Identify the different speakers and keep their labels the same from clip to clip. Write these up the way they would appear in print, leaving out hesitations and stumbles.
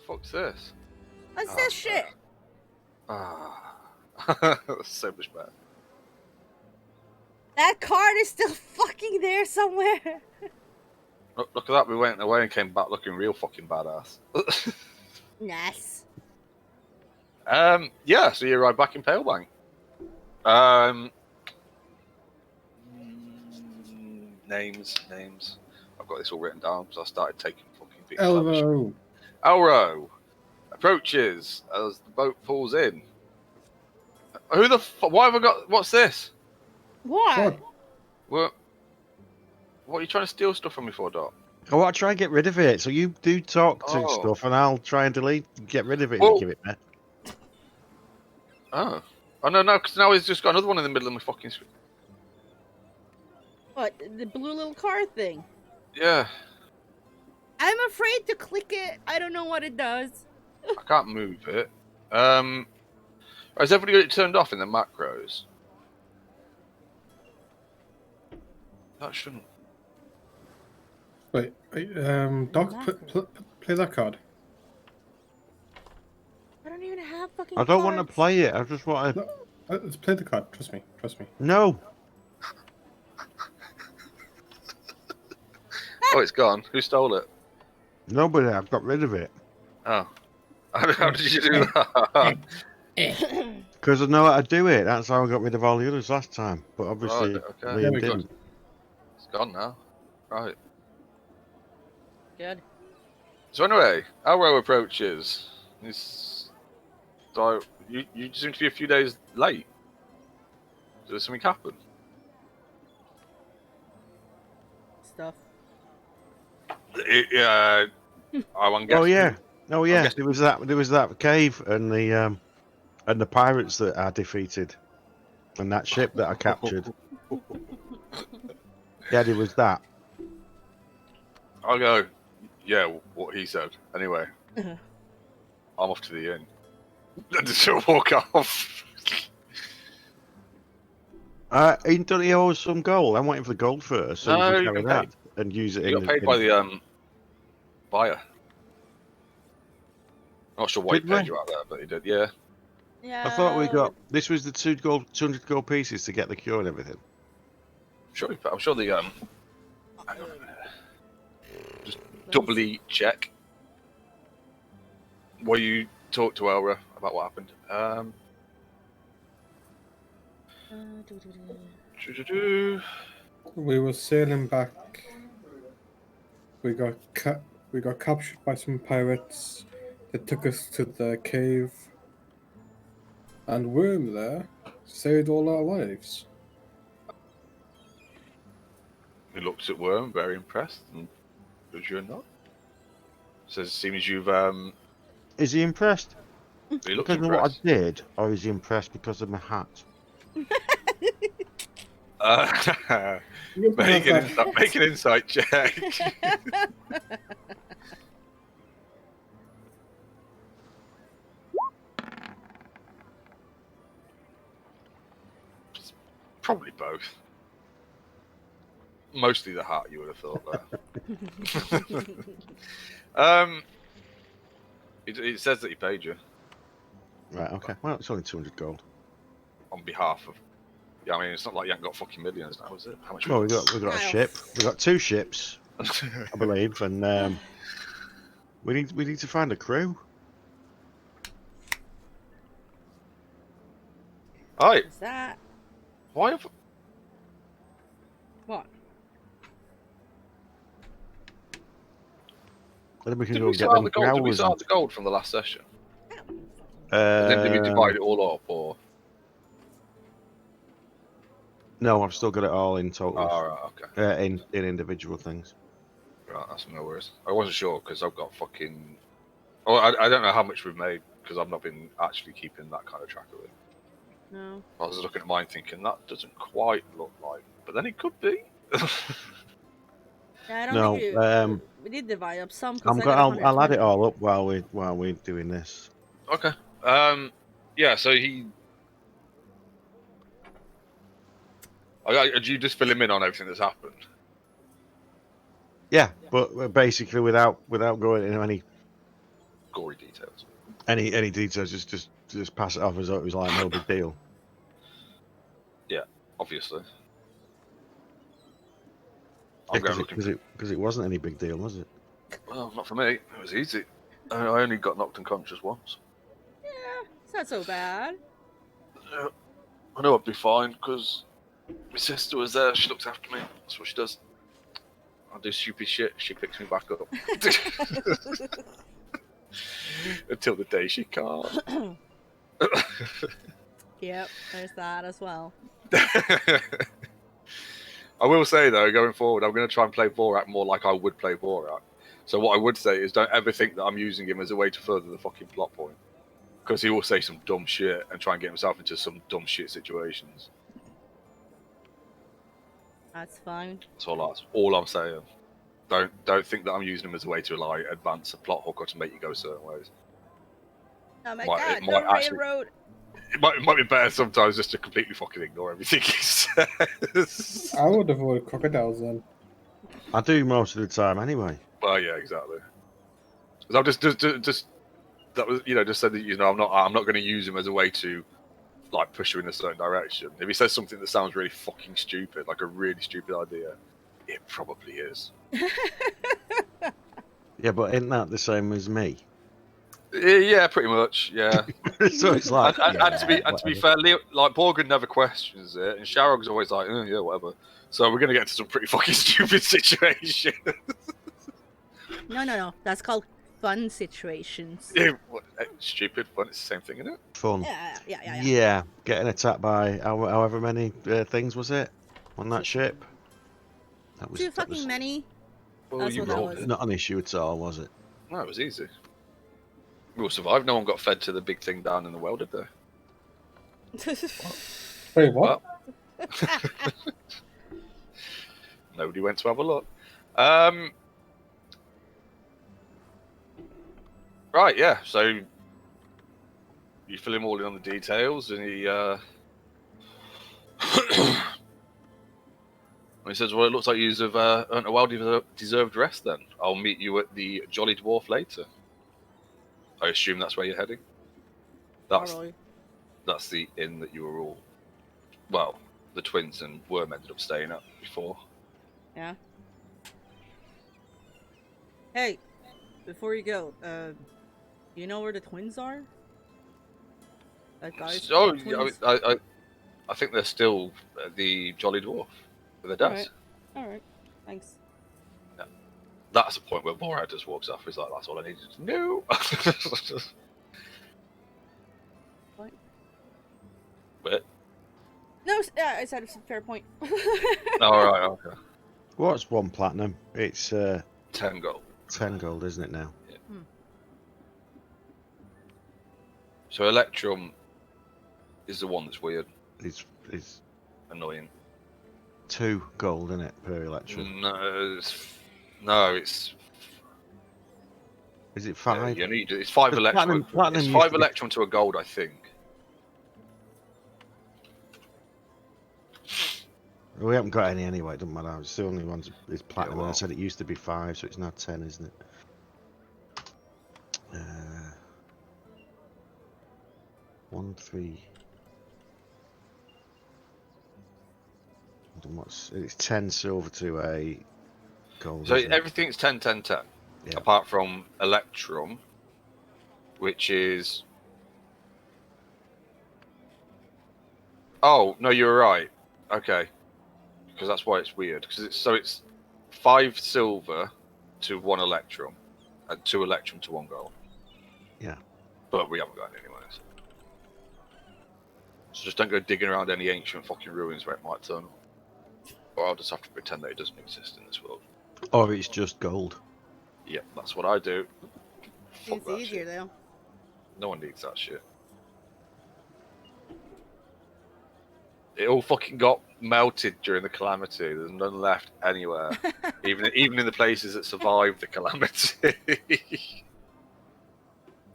Speaker 1: the fuck's this?
Speaker 2: What's this shit?
Speaker 1: That's so much better.
Speaker 2: That card is still fucking there somewhere.
Speaker 1: Look at that, we went away and came back looking real fucking badass.
Speaker 2: Nice.
Speaker 1: Yeah, so you're right back in Palebank. Names. I've got this all written down because I started taking fucking people. Elro approaches as the boat pulls in. Who the fuck? Why have I got? What's this?
Speaker 2: What?
Speaker 1: What are you trying to steal stuff from me for, Doc?
Speaker 3: I want to try and get rid of it. So you do talk to stuff, and I'll try and get rid of it and give it back.
Speaker 1: Oh no, because now he's just got another one in the middle of my fucking screen.
Speaker 2: What? The blue little card thing?
Speaker 1: Yeah.
Speaker 2: I'm afraid to click it. I don't know what it does.
Speaker 1: I can't move it. Has everybody got it turned off in the macros? That shouldn't.
Speaker 4: Wait, Doc, play that card.
Speaker 2: I don't even have fucking
Speaker 3: I don't
Speaker 2: cards.
Speaker 3: want to play it. I just want to.
Speaker 4: No, let's play the card. Trust me.
Speaker 3: No.
Speaker 1: Oh, it's gone. Who stole it?
Speaker 3: Nobody. I've got rid of it.
Speaker 1: Oh. How did you do that?
Speaker 3: Because I know how to do it. That's how I got rid of all the others last time. But obviously,
Speaker 1: Right, okay.
Speaker 3: Liam didn't.
Speaker 1: It's gone now. Right.
Speaker 2: Good.
Speaker 1: So anyway, Elro approaches. So you seem to be a few days late. Did something happen?
Speaker 2: Stuff.
Speaker 1: I want to guess.
Speaker 3: Oh yeah. There was that cave and the pirates that I defeated, and that ship that I captured. Yeah, there was that.
Speaker 1: I'll go. Yeah, what he said. Anyway, I'm off to the inn. And just walk off.
Speaker 3: Don't he owe us some gold? I'm waiting for the gold first, so
Speaker 1: No,
Speaker 3: you
Speaker 1: you
Speaker 3: can
Speaker 1: can
Speaker 3: carry
Speaker 1: pay.
Speaker 3: that and use it.
Speaker 1: You got paid by the buyer. I'm not sure why he
Speaker 3: Did
Speaker 1: paid
Speaker 3: we?
Speaker 1: you out there, but he did. Yeah.
Speaker 2: Yeah.
Speaker 3: I thought we got this was the 200 gold pieces to get the cure and everything.
Speaker 1: I'm sure the hang on a minute. Just doubly check. Will you talk to Elra about what happened?
Speaker 4: We were sailing back. We got captured by some pirates. They took us to the cave. And Worm there saved all our lives.
Speaker 1: He looks at Worm, very impressed, and does you not? Says, it seems you've
Speaker 3: Is he impressed?
Speaker 1: he looks
Speaker 3: Because of what I
Speaker 1: impressed.
Speaker 3: did, or is he impressed because of my hat?
Speaker 1: Make an insight check. Probably both. Mostly the hat, you would have thought there. It says that he paid you
Speaker 3: Right. Okay. Well, it's only 200 gold.
Speaker 1: on behalf of. Yeah, I mean, it's not like you haven't got fucking millions now, is it? How much?
Speaker 3: Well, we got a ship. We got 2 ships, I believe, and we need to find a crew.
Speaker 1: Alright,
Speaker 2: Is that
Speaker 1: why have
Speaker 2: what?
Speaker 3: And then we can
Speaker 1: did
Speaker 3: go
Speaker 1: we
Speaker 3: get
Speaker 1: start
Speaker 3: them
Speaker 1: the gold? Did we
Speaker 3: flowers.
Speaker 1: start the gold from the last session? And then did we divide it all up, or?
Speaker 3: No, I've still got it all in total.
Speaker 1: Oh, right, okay.
Speaker 3: In individual things.
Speaker 1: Right, that's no worries. I wasn't sure because I've got fucking. Oh, I don't know how much we've made because I've not been actually keeping that kind of track of it.
Speaker 2: No.
Speaker 1: I was looking at mine thinking that doesn't quite look like, but then it could be.
Speaker 2: Yeah, I don't
Speaker 3: No,
Speaker 2: think we did divide up some. 'Cause I got
Speaker 3: I'll add it
Speaker 2: 120.
Speaker 3: all up while we're doing this.
Speaker 1: Okay. Yeah. So he. Did you just fill him in on everything that's happened?
Speaker 3: Yeah, but basically without going into any
Speaker 1: gory details.
Speaker 3: Any details? Just pass it off as though it was like no big deal.
Speaker 1: Yeah, obviously.
Speaker 3: Because it wasn't any big deal, was it?
Speaker 1: Well, not for me. It was easy. I only got knocked unconscious once.
Speaker 2: Yeah, it's not so bad.
Speaker 1: Yeah, I know I'd be fine because my sister was there. She looks after me. That's what she does. I do stupid shit. She picks me back up. Until the day she can't.
Speaker 2: Yep, there's that as well.
Speaker 1: I will say though, going forward, I'm going to try and play Borat more like I would play Borat. So what I would say is, don't ever think that I'm using him as a way to further the fucking plot point, because he will say some dumb shit and try and get himself into some dumb shit situations.
Speaker 2: That's fine.
Speaker 1: That's all I'm saying. Don't think that I'm using him as a way to like advance a plot hook or to make you go certain ways.
Speaker 2: Oh my
Speaker 1: It
Speaker 2: god, the
Speaker 1: actually,
Speaker 2: railroad!
Speaker 1: it might be better sometimes just to completely fucking ignore everything he says.
Speaker 4: I would avoid crocodiles then.
Speaker 3: I do most of the time anyway.
Speaker 1: Well, yeah, exactly. Because I'm just that was just said that I'm not going to use him as a way to like push you in a certain direction. If he says something that sounds really fucking stupid, like a really stupid idea, it probably is.
Speaker 3: Yeah, but isn't that the same as me?
Speaker 1: Yeah, pretty much. Yeah.
Speaker 3: So it's like,
Speaker 1: and to be fair, Leo, like Borgen never questions it, and Sharog's always like, yeah, whatever. So we're gonna get into some pretty fucking stupid situations.
Speaker 2: No. That's called fun situations.
Speaker 1: Yeah, stupid fun. It's the same thing, isn't it?
Speaker 3: fun.
Speaker 2: Yeah.
Speaker 3: Yeah, getting attacked by however many things was it on that ship? That was
Speaker 2: Too fucking many.
Speaker 1: Well,
Speaker 2: That's
Speaker 1: you
Speaker 2: what that
Speaker 1: rolled
Speaker 2: was.
Speaker 1: it.
Speaker 3: not an issue at all, was it?
Speaker 1: No, it was easy. We all survived. No one got fed to the big thing down in the well, did they?
Speaker 4: Wait, what?
Speaker 1: Well, nobody went to have a look. Right, yeah. So you fill him all in on the details, and he he says, "Well, it looks like you've earned a well-deserved rest. Then I'll meet you at the Jolly Dwarf later. I assume that's where you're heading. That's the inn that you were all, well, the twins and Worm ended up staying at before.
Speaker 2: Yeah. Hey, before you go, you know where the twins are? That guy's twins?
Speaker 1: I think they're still at the Jolly Dwarf with their dads.
Speaker 2: Alright, thanks.
Speaker 1: Yeah. That's the point where Borat just walks off. He's like, that's all I needed to know.
Speaker 2: What?
Speaker 1: But
Speaker 2: No, I said it's a fair point.
Speaker 1: alright, okay.
Speaker 3: What's 1 platinum? It's
Speaker 1: 10 gold.
Speaker 3: 10 gold, isn't it now?
Speaker 1: Yeah. So Electrum is the one that's weird.
Speaker 3: It's
Speaker 1: Annoying.
Speaker 3: 2 gold, isn't it, per electron?
Speaker 1: No, it's.
Speaker 3: Is it 5?
Speaker 1: Yeah, it's 5 Electrum.
Speaker 3: Platinum
Speaker 1: it's 5 Electrum to a gold, I think.
Speaker 3: We haven't got any anyway, it doesn't matter. It's the only one is platinum.
Speaker 1: Yeah, well.
Speaker 3: I said it used to be 5, so it's now 10, isn't it? 1, 3. It's 10 silver to a gold.
Speaker 1: So everything's 10, 10, 10.
Speaker 3: Yeah.
Speaker 1: Apart from Electrum, which is. Oh, no, you were right. Okay. Because that's why it's weird. Because it's 5 silver to 1 Electrum, and 2 Electrum to 1 gold.
Speaker 3: Yeah.
Speaker 1: But we haven't got any anyway. So just don't go digging around any ancient fucking ruins where it might turn up. Or I'll just have to pretend that it doesn't exist in this world.
Speaker 3: Or it's just gold.
Speaker 1: Yep, that's what I do. Fuck
Speaker 2: It's
Speaker 1: that
Speaker 2: easier
Speaker 1: shit.
Speaker 2: though.
Speaker 1: No one needs that shit. It all fucking got melted during the calamity. There's none left anywhere. even in the places that survived the calamity.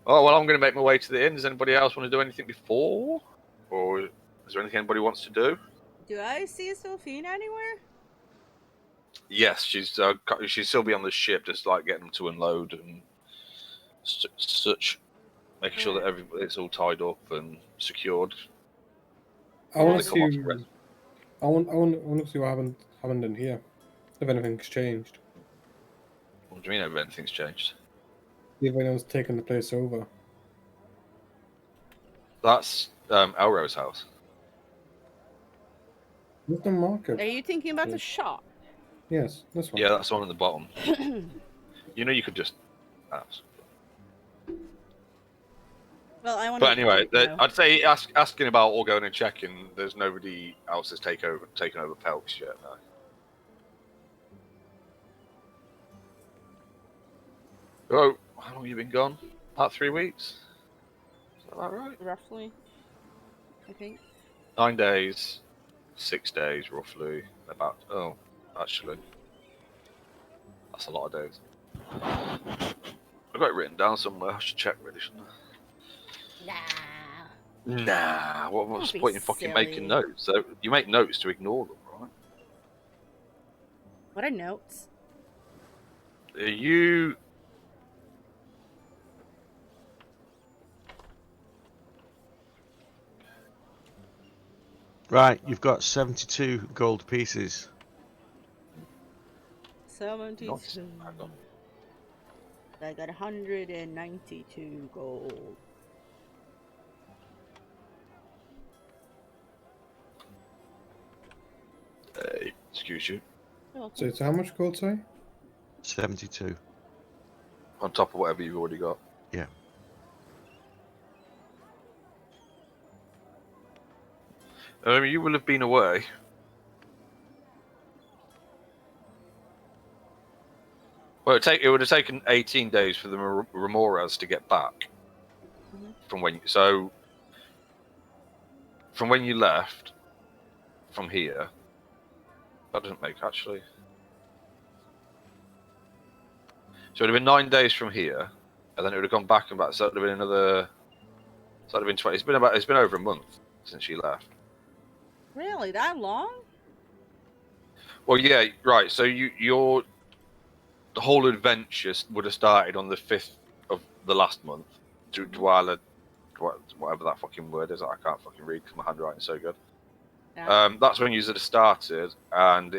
Speaker 1: Oh, well, I'm going to make my way to the inn. Does anybody else want to do anything before? Or is there anything anybody wants to do?
Speaker 2: Do I see Sophina anywhere?
Speaker 1: Yes, she's still be on the ship, just like getting them to unload and such, making sure that it's all tied up and secured.
Speaker 4: I want to see. I want to see what happened in here. If anything's changed.
Speaker 1: What do you mean? If anything's changed?
Speaker 4: If anyone's taken the place over.
Speaker 1: That's Elro's house.
Speaker 4: Where's the market?
Speaker 2: Are you thinking about the shop?
Speaker 4: Yes, this one.
Speaker 1: Yeah, that's the one at the bottom. You know, you could just.
Speaker 2: Well, I want.
Speaker 1: But anyway, I'd say asking about or going and checking. There's nobody else has taken over Pelks yet. No. Oh, how long have you been gone? About 3 weeks. Is that about right?
Speaker 2: Roughly, I think.
Speaker 1: 9 days, 6 days, roughly. About. Oh, actually, that's a lot of days. I've got it written down somewhere. I should check really, shouldn't I? Nah. What's the point in fucking making notes? So you make notes to ignore them, right?
Speaker 2: What are notes?
Speaker 1: You.
Speaker 3: Right, you've got 72 gold pieces.
Speaker 2: 72.
Speaker 1: Nice. Hang on.
Speaker 2: I got 192 gold.
Speaker 1: Excuse you.
Speaker 4: So it's how much gold, say?
Speaker 3: 72.
Speaker 1: On top of whatever you've already got.
Speaker 3: Yeah.
Speaker 1: You will have been away. Well, it would have taken 18 days for the Remoras to get back from when. So from when you left from here, that doesn't make actually. So it would have been 9 days from here, and then it would have gone back and back. So it would have been another. So it would have been 20. It's been over a month since you left.
Speaker 2: Really, that long?
Speaker 1: Well, yeah, right. So the whole adventure would have started on the 5th of the last month. Dwala, whatever that fucking word is, I can't fucking read because my handwriting's so good.
Speaker 2: Yeah.
Speaker 1: That's when you had started, and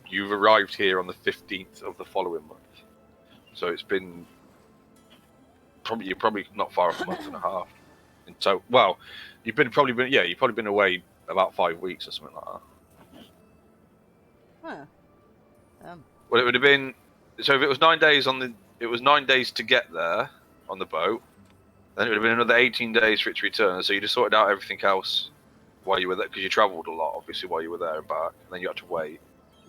Speaker 1: you've arrived here on the 15th of the following month. So it's been you're probably not far off a month and a half. Well, you've probably been away about 5 weeks or something like that.
Speaker 2: Huh.
Speaker 1: Well, it would have been. So if it was 9 days it was 9 days to get there on the boat. Then it would have been another 18 days for it to return. So you just sorted out everything else while you were there, because you travelled a lot, obviously, while you were there and back. And then you had to wait.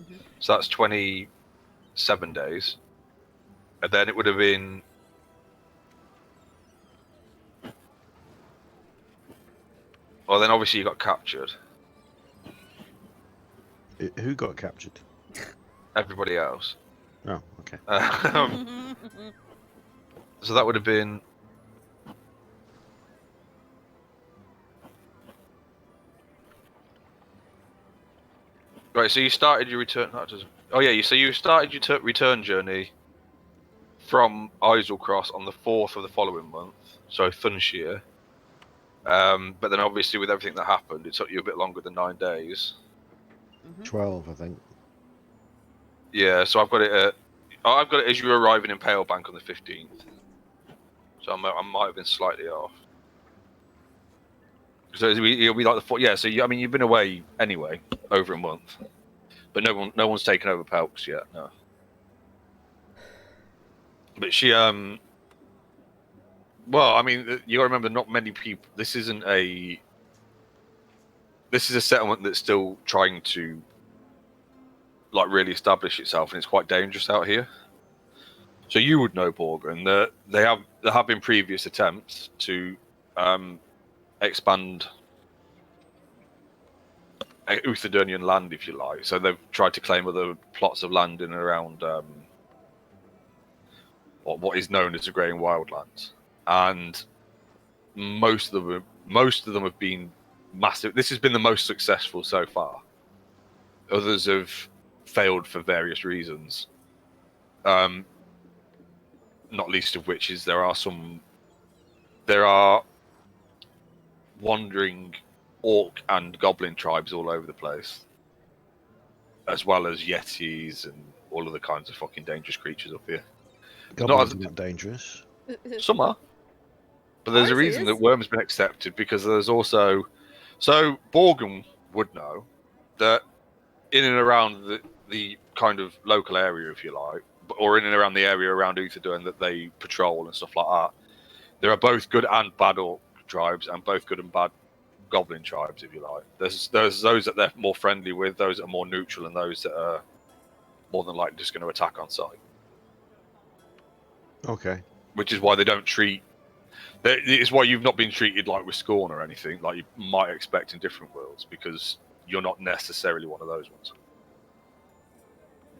Speaker 1: Mm-hmm. So that's 27 days. And then it would have been. Well, then obviously you got captured.
Speaker 3: Who got captured?
Speaker 1: Everybody else.
Speaker 3: Oh, okay.
Speaker 1: So that would have been. Right, so you started your return. So you started your return journey from Islecross on the 4th of the following month, so Thunshire. But then obviously with everything that happened, it took you a bit longer than 9 days.
Speaker 3: 12, I think.
Speaker 1: Yeah, so I've got it as you arriving in Palebank on the 15th. So I might have been slightly off. So you'll be like the 4th. Yeah, so you've been away anyway, over a month. But no one's taken over Pelks yet, no. But she, well, I mean, you gotta remember, not many people. This is a settlement that's still trying to, like, really establish itself, and it's quite dangerous out here. So you would know, Borgren, that there have been previous attempts to expand Uthadurnian land, if you like. So they've tried to claim other plots of land in and around what is known as the Grey and Wildlands, and most of them have been massive. This has been the most successful so far. Others have failed for various reasons. not least of which is there are wandering orc and goblin tribes all over the place, as well as yetis and all of the kinds of fucking dangerous creatures up here.
Speaker 3: Goblins are not dangerous.
Speaker 1: Some are. But there's a reason that Worm's been accepted, because there's also... So, Borgum would know that in and around the kind of local area, if you like, or in and around the area around Uthodurn that they patrol and stuff like that, there are both good and bad orc tribes and both good and bad goblin tribes, if you like. There's those that they're more friendly with, those that are more neutral, and those that are more than likely just going to attack on sight.
Speaker 3: Okay.
Speaker 1: Which is why they don't treat... It's why you've not been treated like with Scorn or anything, like you might expect in different worlds, because you're not necessarily one of those ones.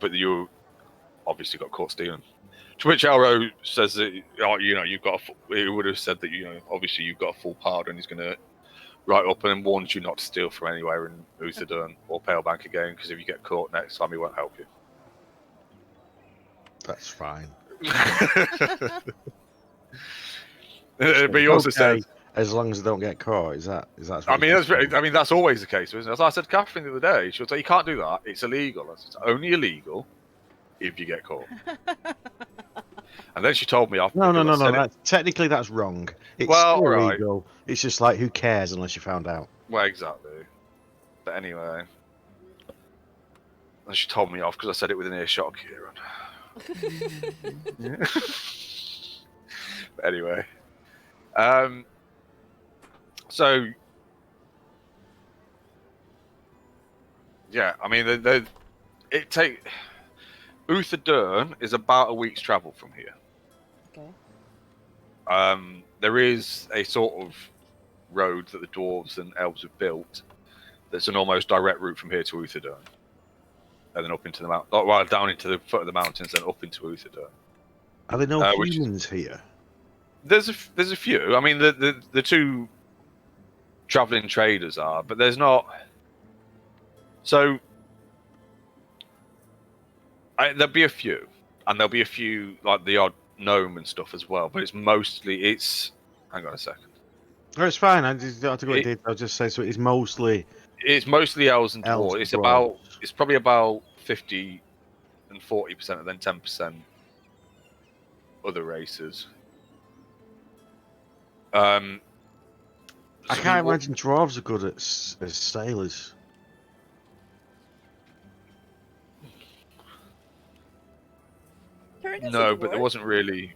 Speaker 1: But you obviously got caught stealing. To which Elro says that, you've got he would have said that, obviously you've got a full powder, and he's going to write up and warns you not to steal from anywhere in Uthodurn or Palebank again, because if you get caught next time, he won't help you.
Speaker 3: That's fine.
Speaker 1: But he also said,
Speaker 3: as long as they don't get caught, is that?
Speaker 1: That's always the case, isn't it? As I said to Catherine the other day, she'll say you can't do that. It's illegal. It's only illegal if you get caught. And then she told me off.
Speaker 3: No. Technically, that's wrong. It's still illegal. Right. It's just like, who cares unless you found out? Well, exactly.
Speaker 1: But anyway, and she told me off because I said it with an earshot of Kieran. But anyway, so yeah, I mean, Uthodurn is about a week's travel from here. Okay. There is a sort of road that the dwarves and elves have built. There's an almost direct route from here to Uthodurn, and then up into the mountain, down into the foot of the mountains, and up into Uthodurn.
Speaker 3: Are there no humans here?
Speaker 1: There's a few. I mean, the two traveling traders are, but there's not. So there'll be a few, and there'll be a few like the odd gnome and stuff as well. But it's mostly Hang on a second.
Speaker 3: Oh, it's fine. I just have to go deep. I'll just say so. It's mostly
Speaker 1: elves and dwarves. It's probably about 50 and 40%, and then 10% other races.
Speaker 3: I can't imagine dwarves are good as sailors.
Speaker 1: No, but there wasn't really.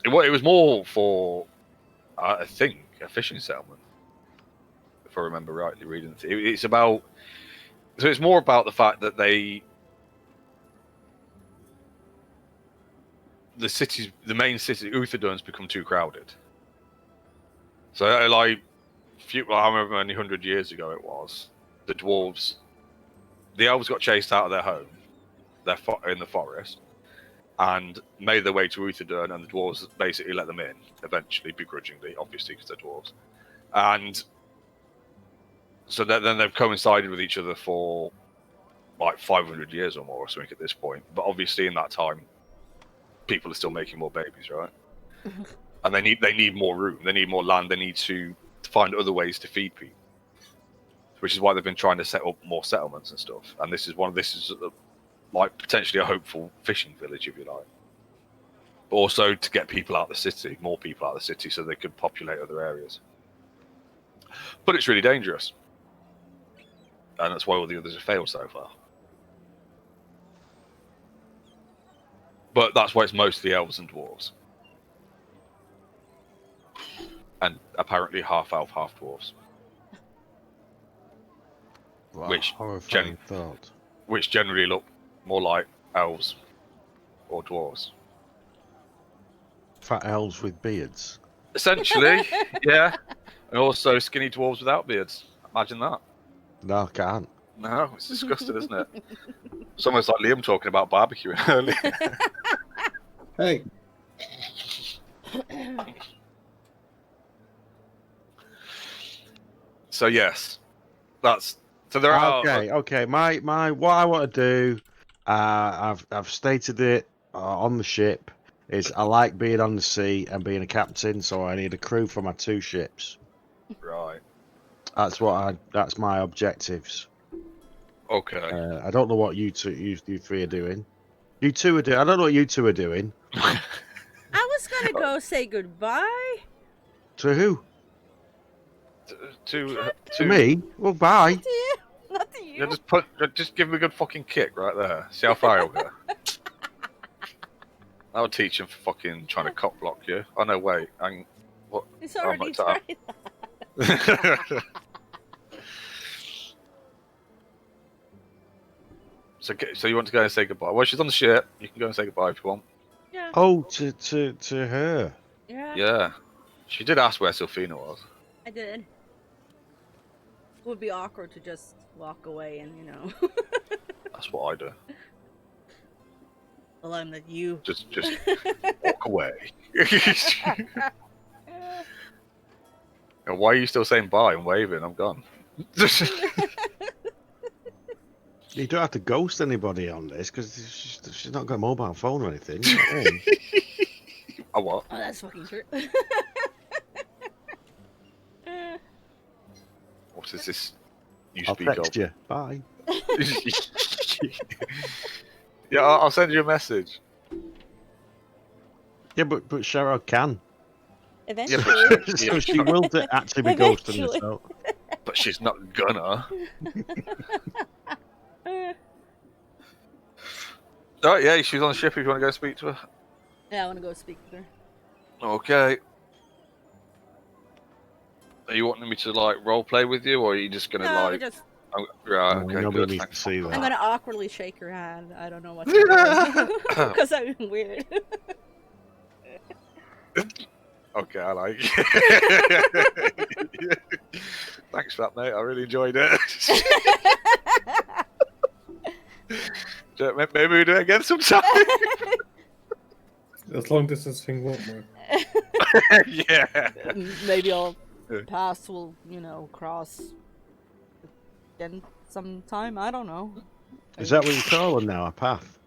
Speaker 1: It was more for, I think, a fishing settlement, if I remember rightly reading it. It's about. So it's more about the fact that the main city, Uthodurn's become too crowded. So, I remember only 100 years ago it was, the elves got chased out of their home, in the forest, and made their way to Uthodurn, and the dwarves basically let them in, eventually, begrudgingly, obviously, because they're dwarves. And so then they've coincided with each other for like 500 years or more, or something at this point. But obviously, in that time, people are still making more babies, right? And they need more room, they need more land, they need to find other ways to feed people, which is why they've been trying to set up more settlements and stuff. And this is like potentially a hopeful fishing village, if you like, but also to get people out of the city, more people out of the city, so they could populate other areas. But it's really dangerous, and that's why all the others have failed so far. But that's why it's mostly elves and dwarves. And apparently half elf, half dwarves.
Speaker 3: Wow,
Speaker 1: which generally look more like elves or dwarves.
Speaker 3: Fat elves with beards.
Speaker 1: Essentially, yeah. And also skinny dwarves without beards. Imagine that.
Speaker 3: No, I can't.
Speaker 1: No, it's disgusting, isn't it? It's almost like Liam talking about barbecuing earlier.
Speaker 4: Hey.
Speaker 1: So yes, so there are.
Speaker 3: Okay. My what I want to do, I've stated it on the ship. Is I like being on the sea and being a captain, so I need a crew for my 2 ships.
Speaker 1: Right.
Speaker 3: That's my objectives.
Speaker 1: Okay.
Speaker 3: I don't know what you 3 are doing. You 2 are doing. I don't know what you 2 are doing.
Speaker 2: I was gonna go say goodbye.
Speaker 3: To who?
Speaker 1: To
Speaker 3: Me? Well, bye.
Speaker 2: Not to you. Not to you.
Speaker 1: Yeah, just give him a good fucking kick right there. See how far he'll go. I'll teach him for fucking trying to cock block you. Oh no, wait. What?
Speaker 2: It's
Speaker 1: Oh,
Speaker 2: already
Speaker 1: my God.
Speaker 2: tried.
Speaker 1: So you want to go and say goodbye? Well, she's on the ship. You can go and say goodbye if you want.
Speaker 2: Yeah.
Speaker 3: Oh, to her.
Speaker 2: Yeah.
Speaker 1: Yeah. She did ask where Sylphina was.
Speaker 2: I did. It would be awkward to just walk away and, you know.
Speaker 1: That's what I do.
Speaker 2: Well, I'm not you.
Speaker 1: Just walk away. And why are you still saying bye and waving? I'm gone.
Speaker 3: You don't have to ghost anybody on this because she's not got a mobile phone or anything.
Speaker 1: Oh, what?
Speaker 2: Oh, that's fucking true.
Speaker 1: What is this you
Speaker 3: I'll
Speaker 1: speak
Speaker 3: text
Speaker 1: of?
Speaker 3: you. Bye.
Speaker 1: Yeah, I'll send you a message.
Speaker 3: Yeah, but Cheryl can.
Speaker 2: Eventually.
Speaker 3: So she will actually be ghosting herself.
Speaker 1: But she's not gonna. Oh, yeah, she's on the ship if you want to go speak to her.
Speaker 2: Yeah, I want to go speak with her.
Speaker 1: Okay. Are you wanting me to, like, role play with you, or are you just gonna,
Speaker 2: No,
Speaker 1: like...
Speaker 2: just...
Speaker 1: Oh, right, okay,
Speaker 3: Nobody
Speaker 1: good.
Speaker 3: needs
Speaker 1: Thanks.
Speaker 3: to see
Speaker 2: I'm
Speaker 3: that.
Speaker 2: gonna awkwardly shake her hand. I don't know what to do. Because I'm weird.
Speaker 1: Okay, I like it. Thanks for that, mate. I really enjoyed it. Maybe we do it again sometime.
Speaker 4: As long as this thing won't work.
Speaker 1: Yeah.
Speaker 2: Maybe our paths will, you know, cross again sometime. I don't know.
Speaker 3: Is that what you call her now? A path?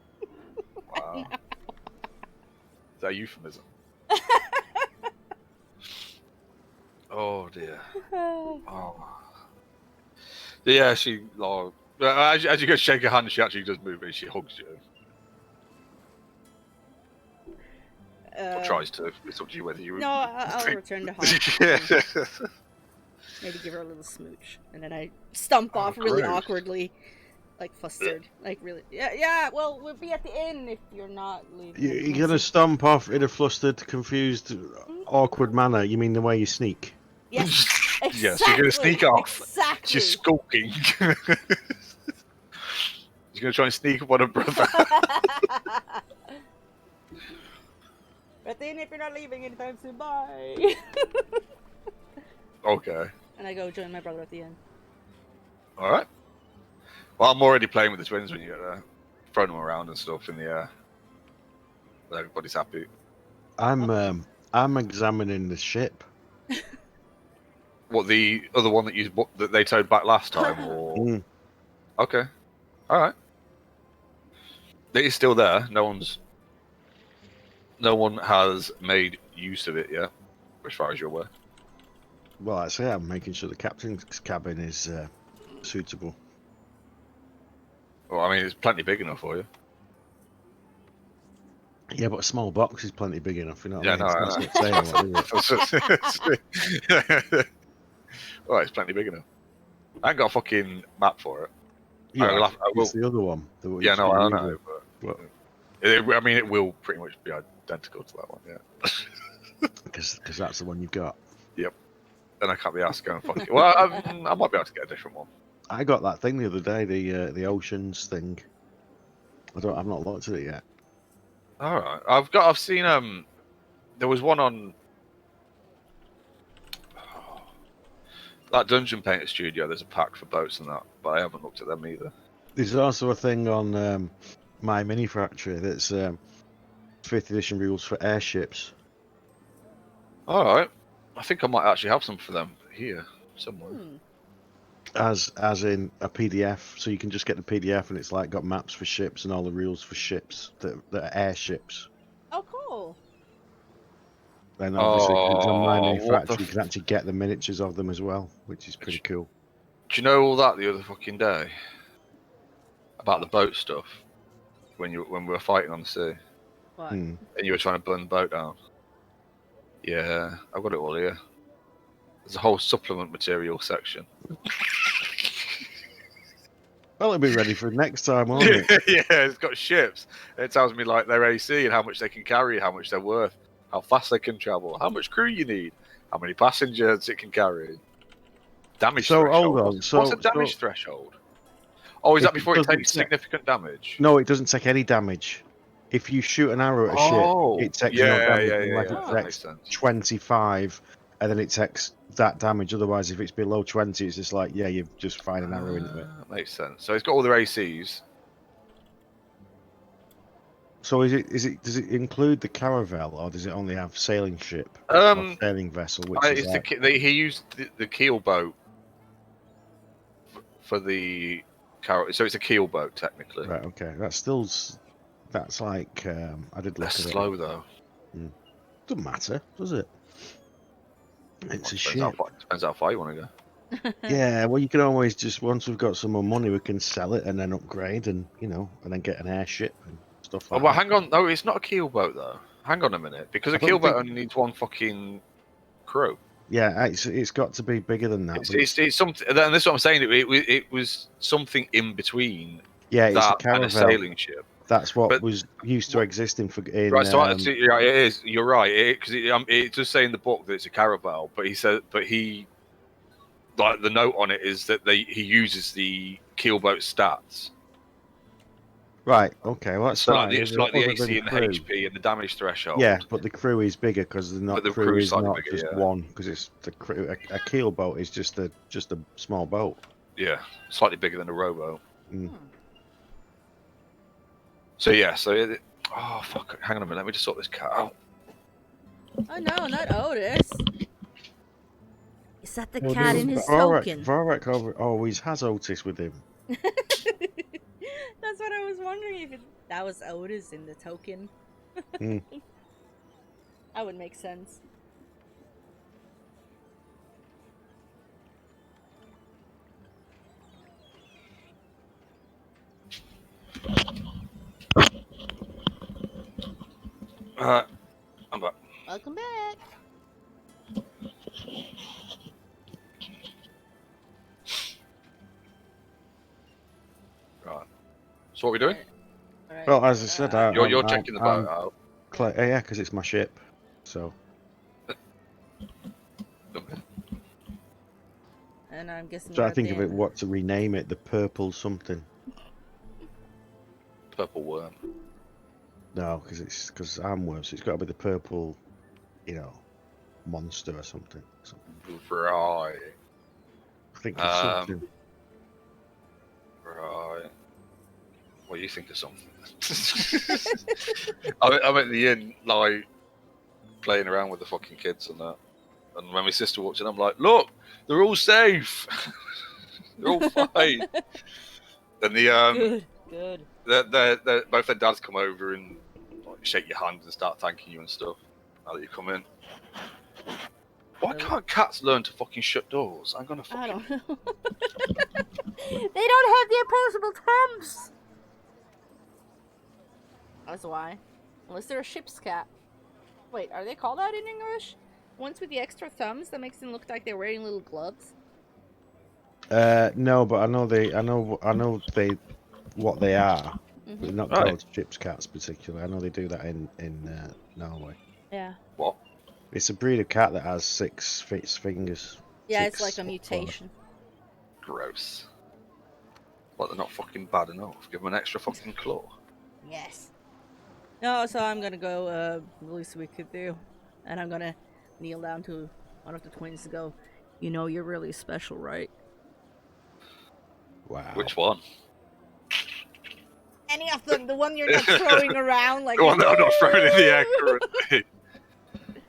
Speaker 1: Wow. Is that a euphemism? Oh dear. Oh. Yeah, she. Oh, as you go shake her hand, she actually does move and she hugs you. Or tries to. It's up to you whether you.
Speaker 2: No, I'll return to home.
Speaker 1: Yeah.
Speaker 2: Maybe give her a little smooch, and then I stomp off really
Speaker 1: gross.
Speaker 2: awkwardly, like flustered, like really. Yeah. Well, we'll be at the inn if you're not leaving.
Speaker 3: You're gonna stomp off in a flustered, confused, awkward manner. You mean the way you sneak?
Speaker 2: Yes. Exactly.
Speaker 1: Yes, you're gonna sneak off.
Speaker 2: Exactly.
Speaker 1: She's skulking. She's gonna try and sneak up on her brother.
Speaker 2: But then, if you're not leaving anytime soon, bye.
Speaker 1: Okay.
Speaker 2: And I go join my brother at the end.
Speaker 1: All right. Well, I'm already playing with the twins when you get there, throwing them around and stuff in the air. Everybody's happy.
Speaker 3: I'm examining the ship.
Speaker 1: What, the other one that they towed back last time, or?
Speaker 3: Mm.
Speaker 1: Okay. All right. It is still there. No one has made use of it yet, as far as you're aware.
Speaker 3: Well, I say I'm making sure the captain's cabin is suitable.
Speaker 1: Well, I mean, it's plenty big enough for you.
Speaker 3: Yeah, but a small box is plenty big enough, you know what
Speaker 1: Yeah,
Speaker 3: I mean?
Speaker 1: no,
Speaker 3: That's not saying what, is it?
Speaker 1: Well, it's plenty big enough. I ain't got a fucking map for it.
Speaker 3: Yeah,
Speaker 1: I will.
Speaker 3: it's the other one.
Speaker 1: Yeah, no, I know. But
Speaker 3: Well,
Speaker 1: I mean, it will pretty much be identical to that one, yeah.
Speaker 3: because that's the one you've got.
Speaker 1: Yep. Then I can't be asked going fuck it. Well, I might be able to get a different one.
Speaker 3: I got that thing the other day, the oceans thing. I've not looked at it yet.
Speaker 1: All right, I've seen there was one on that Dungeon Painter Studio. There's a pack for boats and that, but I haven't looked at them either.
Speaker 3: There's also a thing on My Mini Factory that's 5th edition rules for airships.
Speaker 1: All right, I think I might actually have some for them here somewhere.
Speaker 3: as in a PDF, so you can just get the PDF and it's like got maps for ships and all the rules for ships that are airships.
Speaker 2: Oh, cool.
Speaker 3: And obviously, 'cause it's on my
Speaker 1: Oh, what
Speaker 3: manufacturer,
Speaker 1: the
Speaker 3: you can actually get the miniatures of them as well, which is pretty cool.
Speaker 1: Do you know all that the other fucking day? About the boat stuff? When we were fighting on the sea?
Speaker 2: What?
Speaker 1: And you were trying to burn the boat down? Yeah, I've got it all here. There's a whole supplement material section.
Speaker 3: Well, it'll be ready for next time, won't it?
Speaker 1: Yeah, it's got ships. It tells me like their AC and how much they can carry, how much they're worth, how fast they can travel, how much crew you need, how many passengers it can carry. Damage threshold.
Speaker 3: Hold on.
Speaker 1: What's a damage threshold? Oh, is that before it takes significant damage?
Speaker 3: No, it doesn't take any damage. If you shoot an arrow at a ship, it takes no damage unless it takes 25, and then it takes that damage. Otherwise, if it's below 20, it's just like, yeah, you've just fired an arrow into it.
Speaker 1: Makes sense. So it's got all their ACs.
Speaker 3: So does it include the caravel, or does it only have sailing ship, sailing vessel? Which is
Speaker 1: he used the keel boat for the caravel, so it's a keel boat technically.
Speaker 3: Right. Okay. That's like I did look at it.
Speaker 1: That's slow though.
Speaker 3: Doesn't matter, does it? It's a ship.
Speaker 1: Depends how far you want to go.
Speaker 3: Yeah, well, you can always just, once we've got some more money, we can sell it and then upgrade and, and then get an airship and stuff like that.
Speaker 1: Well, hang on. No, it's not a keel boat, though. Hang on a minute. Because a keel boat only needs one fucking crew.
Speaker 3: Yeah, it's got to be bigger than that.
Speaker 1: It's something, and this is what I'm saying. It was something in between
Speaker 3: that
Speaker 1: and a sailing ship.
Speaker 3: That's what was used to exist in
Speaker 1: right, so it is. You're right. Because it does say in the book that it's a caravel, but he like the note on it is that he uses the keelboat stats.
Speaker 3: Right. Okay. Well, that's fine.
Speaker 1: It's like the AC and the HP and the damage threshold.
Speaker 3: Yeah, but the crew is bigger because the crew is not bigger, just one. Because it's the crew. A keelboat is just a small boat.
Speaker 1: Yeah, slightly bigger than a rowboat. So oh fuck! Hang on a minute. Let me just sort this cat out.
Speaker 2: Oh no, not Otis. Is that the cat in his token?
Speaker 3: Vorak always has Otis with him.
Speaker 2: That's what I was wondering, if that was Otis in the token. That would make sense.
Speaker 1: I'm back.
Speaker 2: Welcome back.
Speaker 1: Right. So what are we doing?
Speaker 2: Right.
Speaker 3: Well, as I said,
Speaker 1: you're checking the boat out.
Speaker 3: Yeah, because it's my ship. So.
Speaker 2: And I'm guessing.
Speaker 3: So I think of it, what to rename it, the purple something.
Speaker 1: Purple worm.
Speaker 3: No, because I'm worm, so it's got to be the purple, monster or something.
Speaker 1: Right.
Speaker 3: I think it's something.
Speaker 1: Right. Well, you think of something. I'm at the inn, like, playing around with the fucking kids and that. And when my sister walks in, I'm like, look, they're all safe. They're all fine. And
Speaker 2: Good.
Speaker 1: Both their dads come over and like, shake your hand and start thanking you and stuff now that you come in. Why can't cats learn to fucking shut doors? I'm gonna fucking...
Speaker 2: I don't know. They don't have the opposable thumbs. That's why. Unless they're a ship's cat. Wait, are they called that in English? Ones with the extra thumbs that makes them look like they're wearing little gloves.
Speaker 3: No, but I know what they are. They're not called ship's cats particularly. I know they do that in Norway.
Speaker 2: Yeah.
Speaker 1: What?
Speaker 3: It's a breed of cat that has 6 fingers.
Speaker 2: Yeah, it's like a mutation.
Speaker 1: Gross. Well, they're not fucking bad enough. Give them an extra fucking claw.
Speaker 2: Yes. No, so I'm gonna go, the least we could do. And I'm gonna kneel down to one of the twins to go, you're really special, right?
Speaker 3: Wow.
Speaker 1: Which one?
Speaker 2: Any of them, the one you're not throwing around like...
Speaker 1: The one that I'm not throwing in the air currently.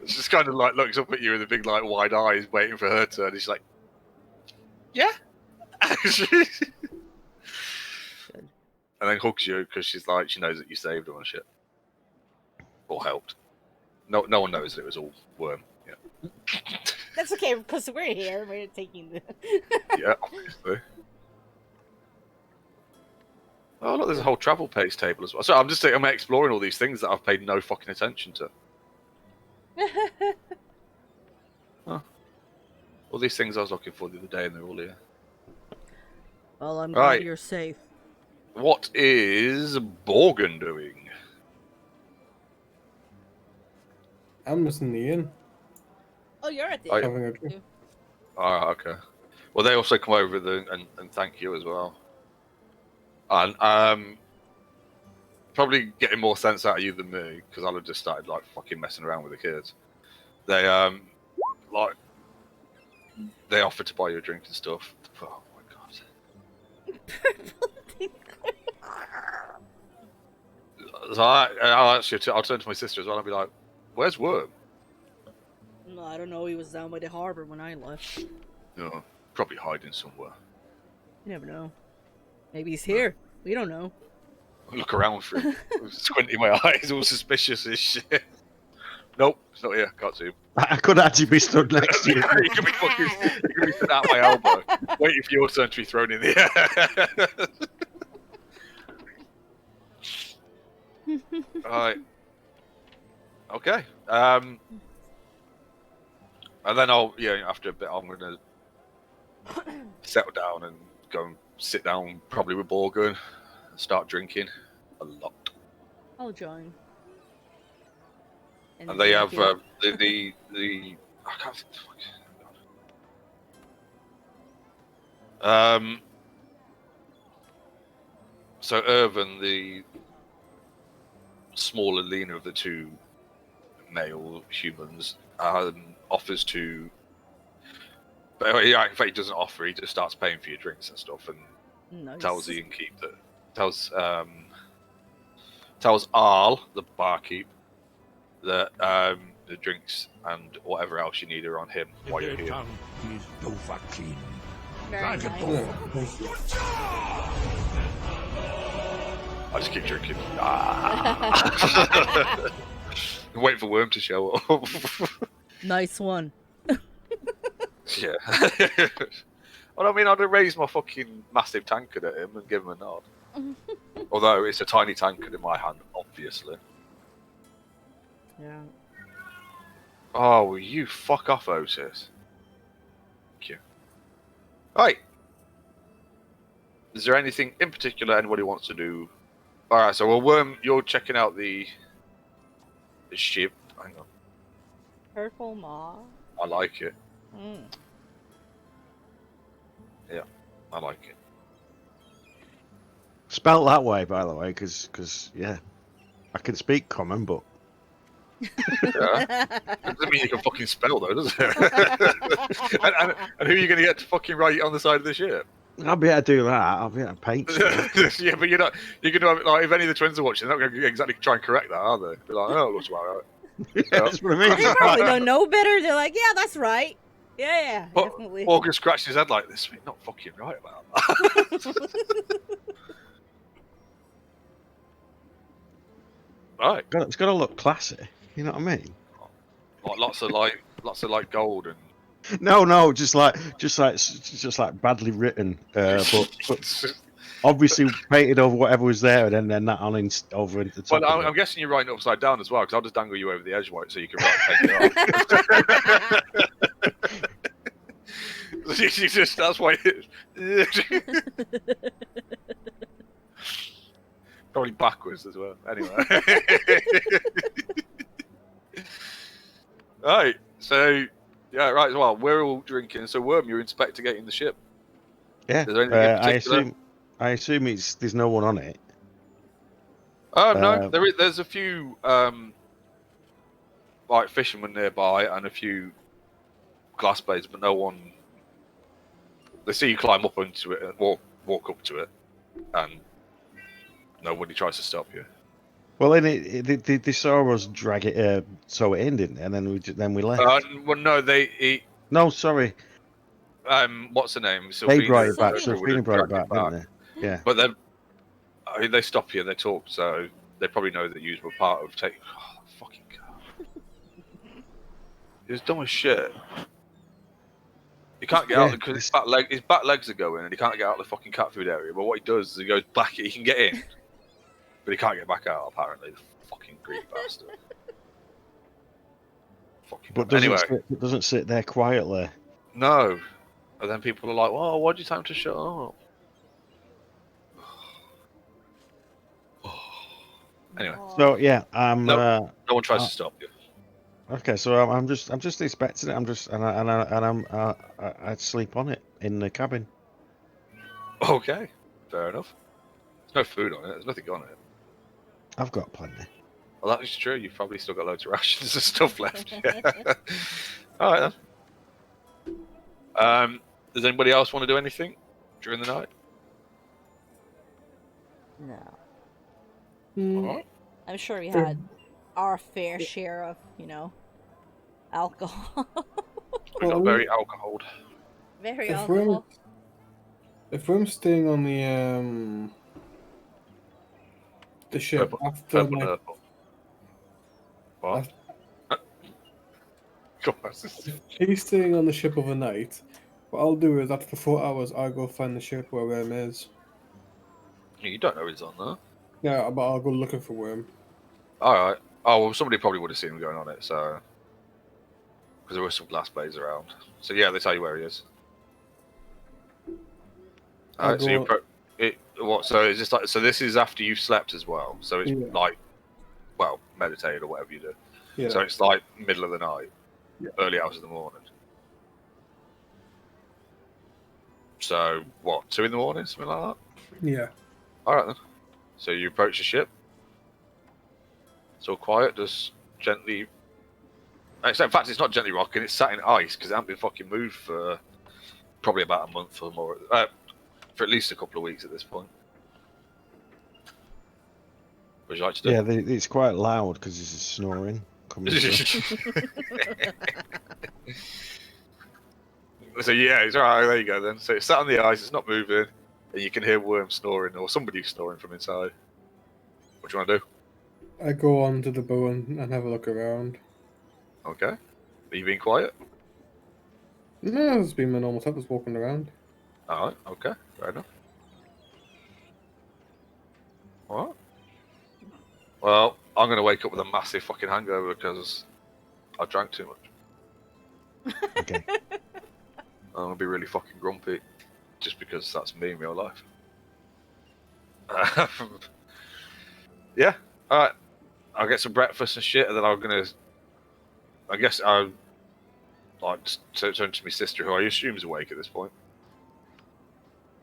Speaker 1: It's just kind of like looks up at you with a big like wide eyes waiting for her turn. She's like, yeah?
Speaker 2: Good.
Speaker 1: And then hugs you because she knows that you saved her and shit. Or helped. No one knows that it was all worm. Yeah.
Speaker 2: That's okay because we're here. We're taking the.
Speaker 1: Yeah, obviously. Oh look, there's a whole travel page table as well. So I'm exploring all these things that I've paid no fucking attention to. Huh. All these things I was looking for the other day, and they're all here.
Speaker 2: Well, I'm glad you're safe.
Speaker 1: What is Borgen doing?
Speaker 4: I'm just in the inn.
Speaker 2: Oh, you're at the
Speaker 4: Having a drink.
Speaker 1: Oh, okay. Well, they also come over and thank you as well. And probably getting more sense out of you than me because I'll have just started like fucking messing around with the kids. They they offered to buy you a drink and stuff. Oh my god. So I'll turn to my sister as well and be like, "Where's Worm?"
Speaker 2: No, I don't know. He was down by the harbor when I left.
Speaker 1: No, probably hiding somewhere.
Speaker 2: You never know. Maybe he's here. We don't know.
Speaker 1: I look around for him, squinting my eyes, all suspicious as shit. Nope, it's not here. Can't see him.
Speaker 3: I could actually be stood next to you.
Speaker 1: You could be stood at my elbow, waiting for your turn to be thrown in the air. Right. Okay. And then after a bit, I'm gonna settle down and go and sit down, probably with Borgen, and start drinking a lot.
Speaker 2: I'll join.
Speaker 1: And they have the I can't think. So Irvin, the smaller, leaner of the two male humans, offers to. But in fact, he doesn't offer. He just starts paying for your drinks and stuff, and tells the innkeep that tells Arl, the barkeep, that the drinks and whatever else you need are on him while you're here.
Speaker 2: Very nice.
Speaker 1: I just keep drinking. Wait for Worm to show up.
Speaker 2: Nice one.
Speaker 1: Yeah. Well, I mean, I'd have raised my fucking massive tankard at him and give him a nod. Although it's a tiny tankard in my hand, obviously.
Speaker 2: Yeah.
Speaker 1: Oh, will you fuck off, Otis? Thank you. Right. Is there anything in particular anybody wants to do? Alright, so Worm, you're checking out the ship. Hang on.
Speaker 2: Purple Maw.
Speaker 1: I like it.
Speaker 2: Mm.
Speaker 1: Yeah, I like it.
Speaker 3: Spelt that way, by the way, because yeah, I can speak common, but
Speaker 1: Yeah. Doesn't mean you can fucking spell though, does it? and who are you going to get to fucking write it on the side of the ship?
Speaker 3: I'll be able to do that. I'll be able to paint stuff.
Speaker 1: Yeah, but you're not. You're going to like if any of the twins are watching, they're not going to exactly try and correct that, are they? Be like, oh, it looks about right.
Speaker 3: Yeah, that's what I mean.
Speaker 2: They probably don't know better. They're like, yeah, that's right. Yeah, definitely.
Speaker 1: Morgan scratched his head like this. We're not fucking right about that. Right.
Speaker 3: It's got to look classy. You know what I mean?
Speaker 1: Like lots of gold and.
Speaker 3: No, just like badly written, but obviously painted over whatever was there, and then that on over into the top.
Speaker 1: Well, I'm guessing you're writing upside down as well, because I'll just dangle you over the edge white so you can write it off. That's why it is. Probably backwards as well. Anyway. Right, so yeah, right. Well, we're all drinking. So, Worm, you're inspecting the ship.
Speaker 3: Yeah.
Speaker 1: Is there anything in particular?
Speaker 3: I assume there's no one on it.
Speaker 1: Oh no, there's a few like fishermen nearby and a few glass blades, but no one. They see you climb up into it and walk up to it, and nobody tries to stop you.
Speaker 3: Well, then they saw us drag it, sew it in, didn't they? And then we left.
Speaker 1: Well, no,
Speaker 3: No, sorry.
Speaker 1: what's her name?
Speaker 3: They brought it back.
Speaker 2: Sylphina
Speaker 3: Brought it back, didn't they? Yeah.
Speaker 1: But then, I mean, they stop you and they talk, so they probably know that you were part of taking. Oh, fucking god! He was dumb as shit. He can't get out because his back legs are going, and he can't get out of the fucking cat food area. But what he does is he goes back. He can get in, but he can't get back out. Apparently, the fucking greedy bastard.
Speaker 3: But doesn't sit there quietly.
Speaker 1: No. And then people are like, "Oh, why'd you tell him to shut up?" Anyway.
Speaker 3: So yeah,
Speaker 1: no one tries to stop you.
Speaker 3: Okay, so I'm just expecting it. I'd sleep on it in the cabin.
Speaker 1: Okay, fair enough. There's no food on it. There's nothing on it.
Speaker 3: I've got plenty.
Speaker 1: Well, that is true. You've probably still got loads of rations and stuff left. Yeah. All right then. Does anybody else want to do anything during the night?
Speaker 2: No.
Speaker 1: All right.
Speaker 2: I'm sure we had our fair share of, alcohol.
Speaker 1: We got very alcoholed.
Speaker 2: Very alcohol.
Speaker 4: If we're staying on the ship after
Speaker 1: purple. What?
Speaker 4: if he's staying on the ship overnight, what I'll do is after 4 hours I'll go find the ship where Worm is.
Speaker 1: You don't know he's on there.
Speaker 4: Yeah, but I'll go looking for Worm.
Speaker 1: Alright. Oh, well, somebody probably would have seen him going on it, so... Because there were some glass blades around. So yeah, they tell you where he is. Alright, so you... So is this like... So this is after you've slept as well. So it's like... Well, meditated or whatever you do.
Speaker 4: Yeah.
Speaker 1: So it's like middle of the night. Yeah. Early hours of the morning. So, what? 2 in the morning? Something like that?
Speaker 4: Yeah.
Speaker 1: Alright then. So you approach the ship. It's all quiet, just gently... In fact, it's not gently rocking, it's sat in ice, because it hasn't been fucking moved for probably about a month or more. For at least a couple of weeks at this point. What would you like to do?
Speaker 3: Yeah, it's quite loud, because it's snoring.
Speaker 1: So yeah, it's alright, there you go then. So it's sat on the ice, it's not moving, and you can hear Worm snoring, or somebody snoring from inside. What do you want to do?
Speaker 4: I go on to the bow and have a look around.
Speaker 1: Okay. Are you being quiet?
Speaker 4: No, it's been my normal type, just walking around.
Speaker 1: Alright, okay, fair enough. Alright. Well, I'm going to wake up with a massive fucking hangover because I drank too much.
Speaker 3: Okay.
Speaker 1: I'm going to be really fucking grumpy just because that's me in real life. Yeah, alright. I'll get some breakfast and shit, and then I'm going to... I guess I'll like turn to my sister, who I assume is awake at this point.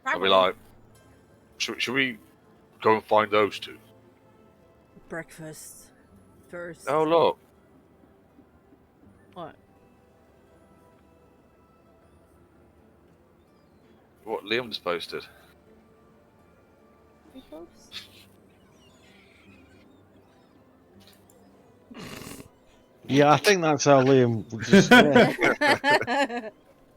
Speaker 1: I'll be like, should we go and find those two?
Speaker 2: Breakfast first.
Speaker 1: Oh, look.
Speaker 2: What?
Speaker 1: What Liam just posted.
Speaker 3: Yeah, I think that's how Liam would just... Yeah.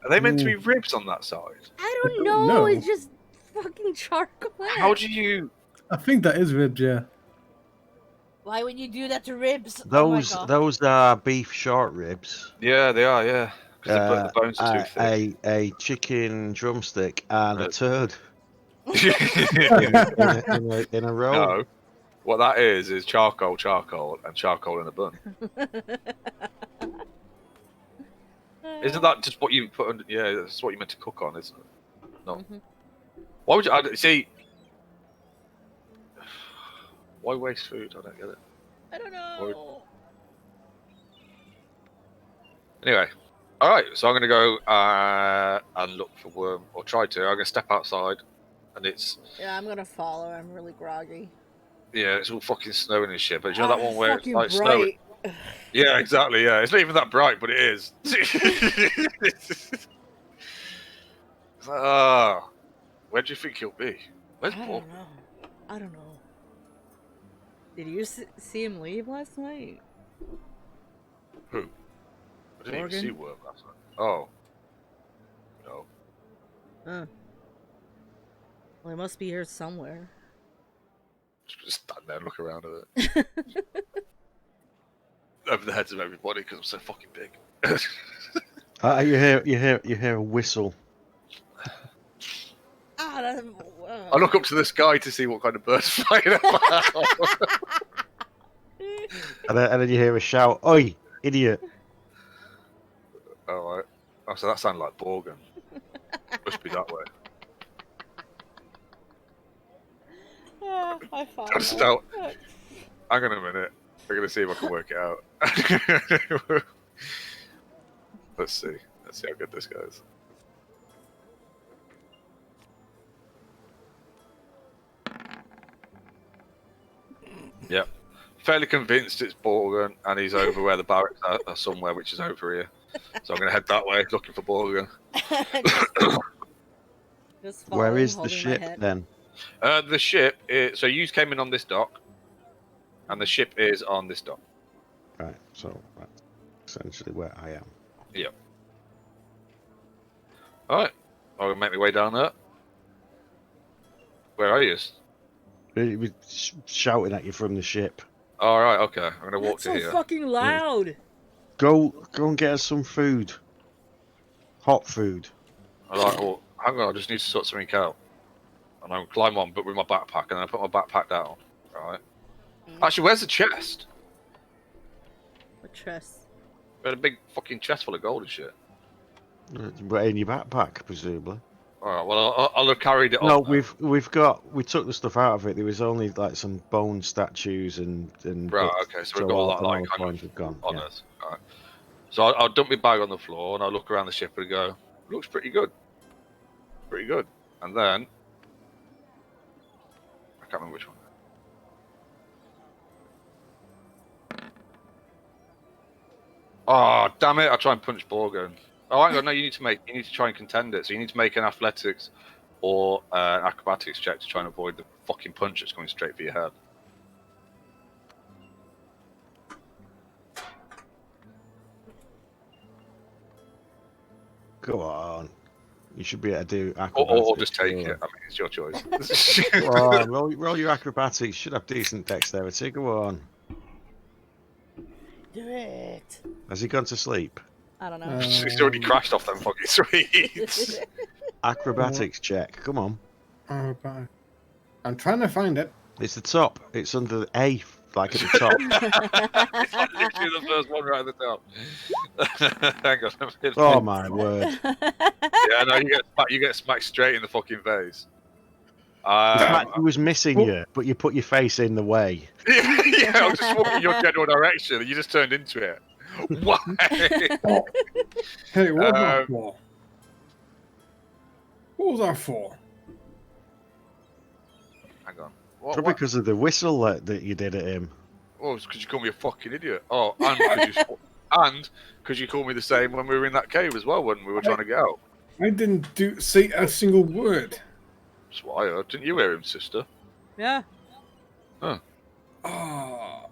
Speaker 1: Are they meant to be ribs on that side?
Speaker 2: I don't know. It's just fucking charcoal.
Speaker 1: How do you...
Speaker 4: I think that is ribs, yeah.
Speaker 2: Why would you do that to ribs?
Speaker 3: Those are beef short ribs.
Speaker 1: Yeah, they are, yeah. Because the bones are too thick.
Speaker 3: A chicken drumstick and a turd. in a roll.
Speaker 1: No. What that is charcoal, and charcoal in a bun. Isn't that just what you put under... Yeah, that's what you meant to cook on, isn't it? No. Mm-hmm. Why would you... See... Why waste food? I don't get it.
Speaker 2: I don't know.
Speaker 1: Anyway. Alright, so I'm going to go and look for Worm. Or try to. I'm going to step outside. And it's...
Speaker 2: Yeah, I'm going to follow. I'm really groggy.
Speaker 1: Yeah, it's all fucking snowing and shit. But you know that one where it's like
Speaker 2: bright.
Speaker 1: snowing? Yeah, exactly, yeah. It's not even that bright, but it is. It's like, where do you think he'll be? Where's Bob?
Speaker 2: I don't know. Did you see him leave last night?
Speaker 1: Who? I didn't even see Worm last night. Oh. No.
Speaker 2: Well, it must be here somewhere.
Speaker 1: Just stand there and look around at it. Over the heads of everybody because I'm so fucking big.
Speaker 3: You hear a whistle.
Speaker 2: I
Speaker 1: look up to the sky to see what kind of birds flying about.
Speaker 3: and then you hear a shout, "Oi, idiot!"
Speaker 1: All right. Oh, so that sounded like Borgen. Must be that way.
Speaker 2: Yeah, I found
Speaker 1: Just out. Hang on a minute. I'm gonna see if I can work it out. Let's see. Let's see how good this goes. Yep. Fairly convinced it's Borgen, and he's over where the barracks are somewhere, which is over here. So I'm going to head that way, looking for Borgen.
Speaker 2: Just
Speaker 3: Where is the ship then?
Speaker 1: The ship is... So you came in on this dock, and the ship is on this dock.
Speaker 3: Right, so that's essentially where I am.
Speaker 1: Yep. Alright. I'll make my way down there. Where are you?
Speaker 3: He was shouting at you from the ship.
Speaker 1: Alright, okay. I'm going to walk to
Speaker 2: so
Speaker 1: here.
Speaker 2: Fucking loud! Yeah.
Speaker 3: Go and get us some food. Hot food.
Speaker 1: Alright, well, hang on, I just need to sort something out. And I'll climb on, but with my backpack, and then I put my backpack down. Alright. Actually, where's the chest?
Speaker 2: What chest?
Speaker 1: We had a big fucking chest full of gold and shit.
Speaker 3: But in your backpack, presumably.
Speaker 1: Alright, well, I'll have carried it
Speaker 3: No,
Speaker 1: on.
Speaker 3: we took the stuff out of it. There was only like some bone statues and
Speaker 1: right, okay, so we've got a lot of like
Speaker 3: coins have gone.
Speaker 1: On us. Alright. So I'll dump my bag on the floor and I'll look around the ship and go, looks pretty good. Pretty good. And then I can't remember which one. Oh, damn it, I'll try and punch Borgen. Oh, hang on, no, you need to try and contend it. So you need to make an athletics or an acrobatics check to try and avoid the fucking punch that's coming straight for your head.
Speaker 3: Go on. You should be able to do acrobatics.
Speaker 1: Or just take it. I mean, it's your choice.
Speaker 3: roll your acrobatics. You should have decent dexterity. Go on.
Speaker 2: Do it.
Speaker 3: Has he gone to sleep?
Speaker 2: I don't know.
Speaker 1: He's already crashed off them fucking sweets.
Speaker 3: Acrobatics check. Come on.
Speaker 4: I'm trying to find it.
Speaker 3: It's the top. It's under the A, like at the top.
Speaker 1: It's like literally the first one right at the top. Hang on.
Speaker 3: Oh my word.
Speaker 1: Yeah, no, you get smacked straight in the fucking face.
Speaker 3: He was missing you, but you put your face in the way.
Speaker 1: Yeah, I was just walking your general direction, and you just turned into it. Why?
Speaker 4: Oh. Hey, what was that for? What was that for?
Speaker 1: Hang on.
Speaker 3: Probably because of the whistle that you did at him.
Speaker 1: Oh, it's because you called me a fucking idiot. Oh, and because you called me the same when we were in that cave as well, when we were trying to get out.
Speaker 4: I didn't say a single word.
Speaker 1: That's what I heard. Didn't you hear him, sister?
Speaker 2: Yeah.
Speaker 1: Huh.
Speaker 4: Oh.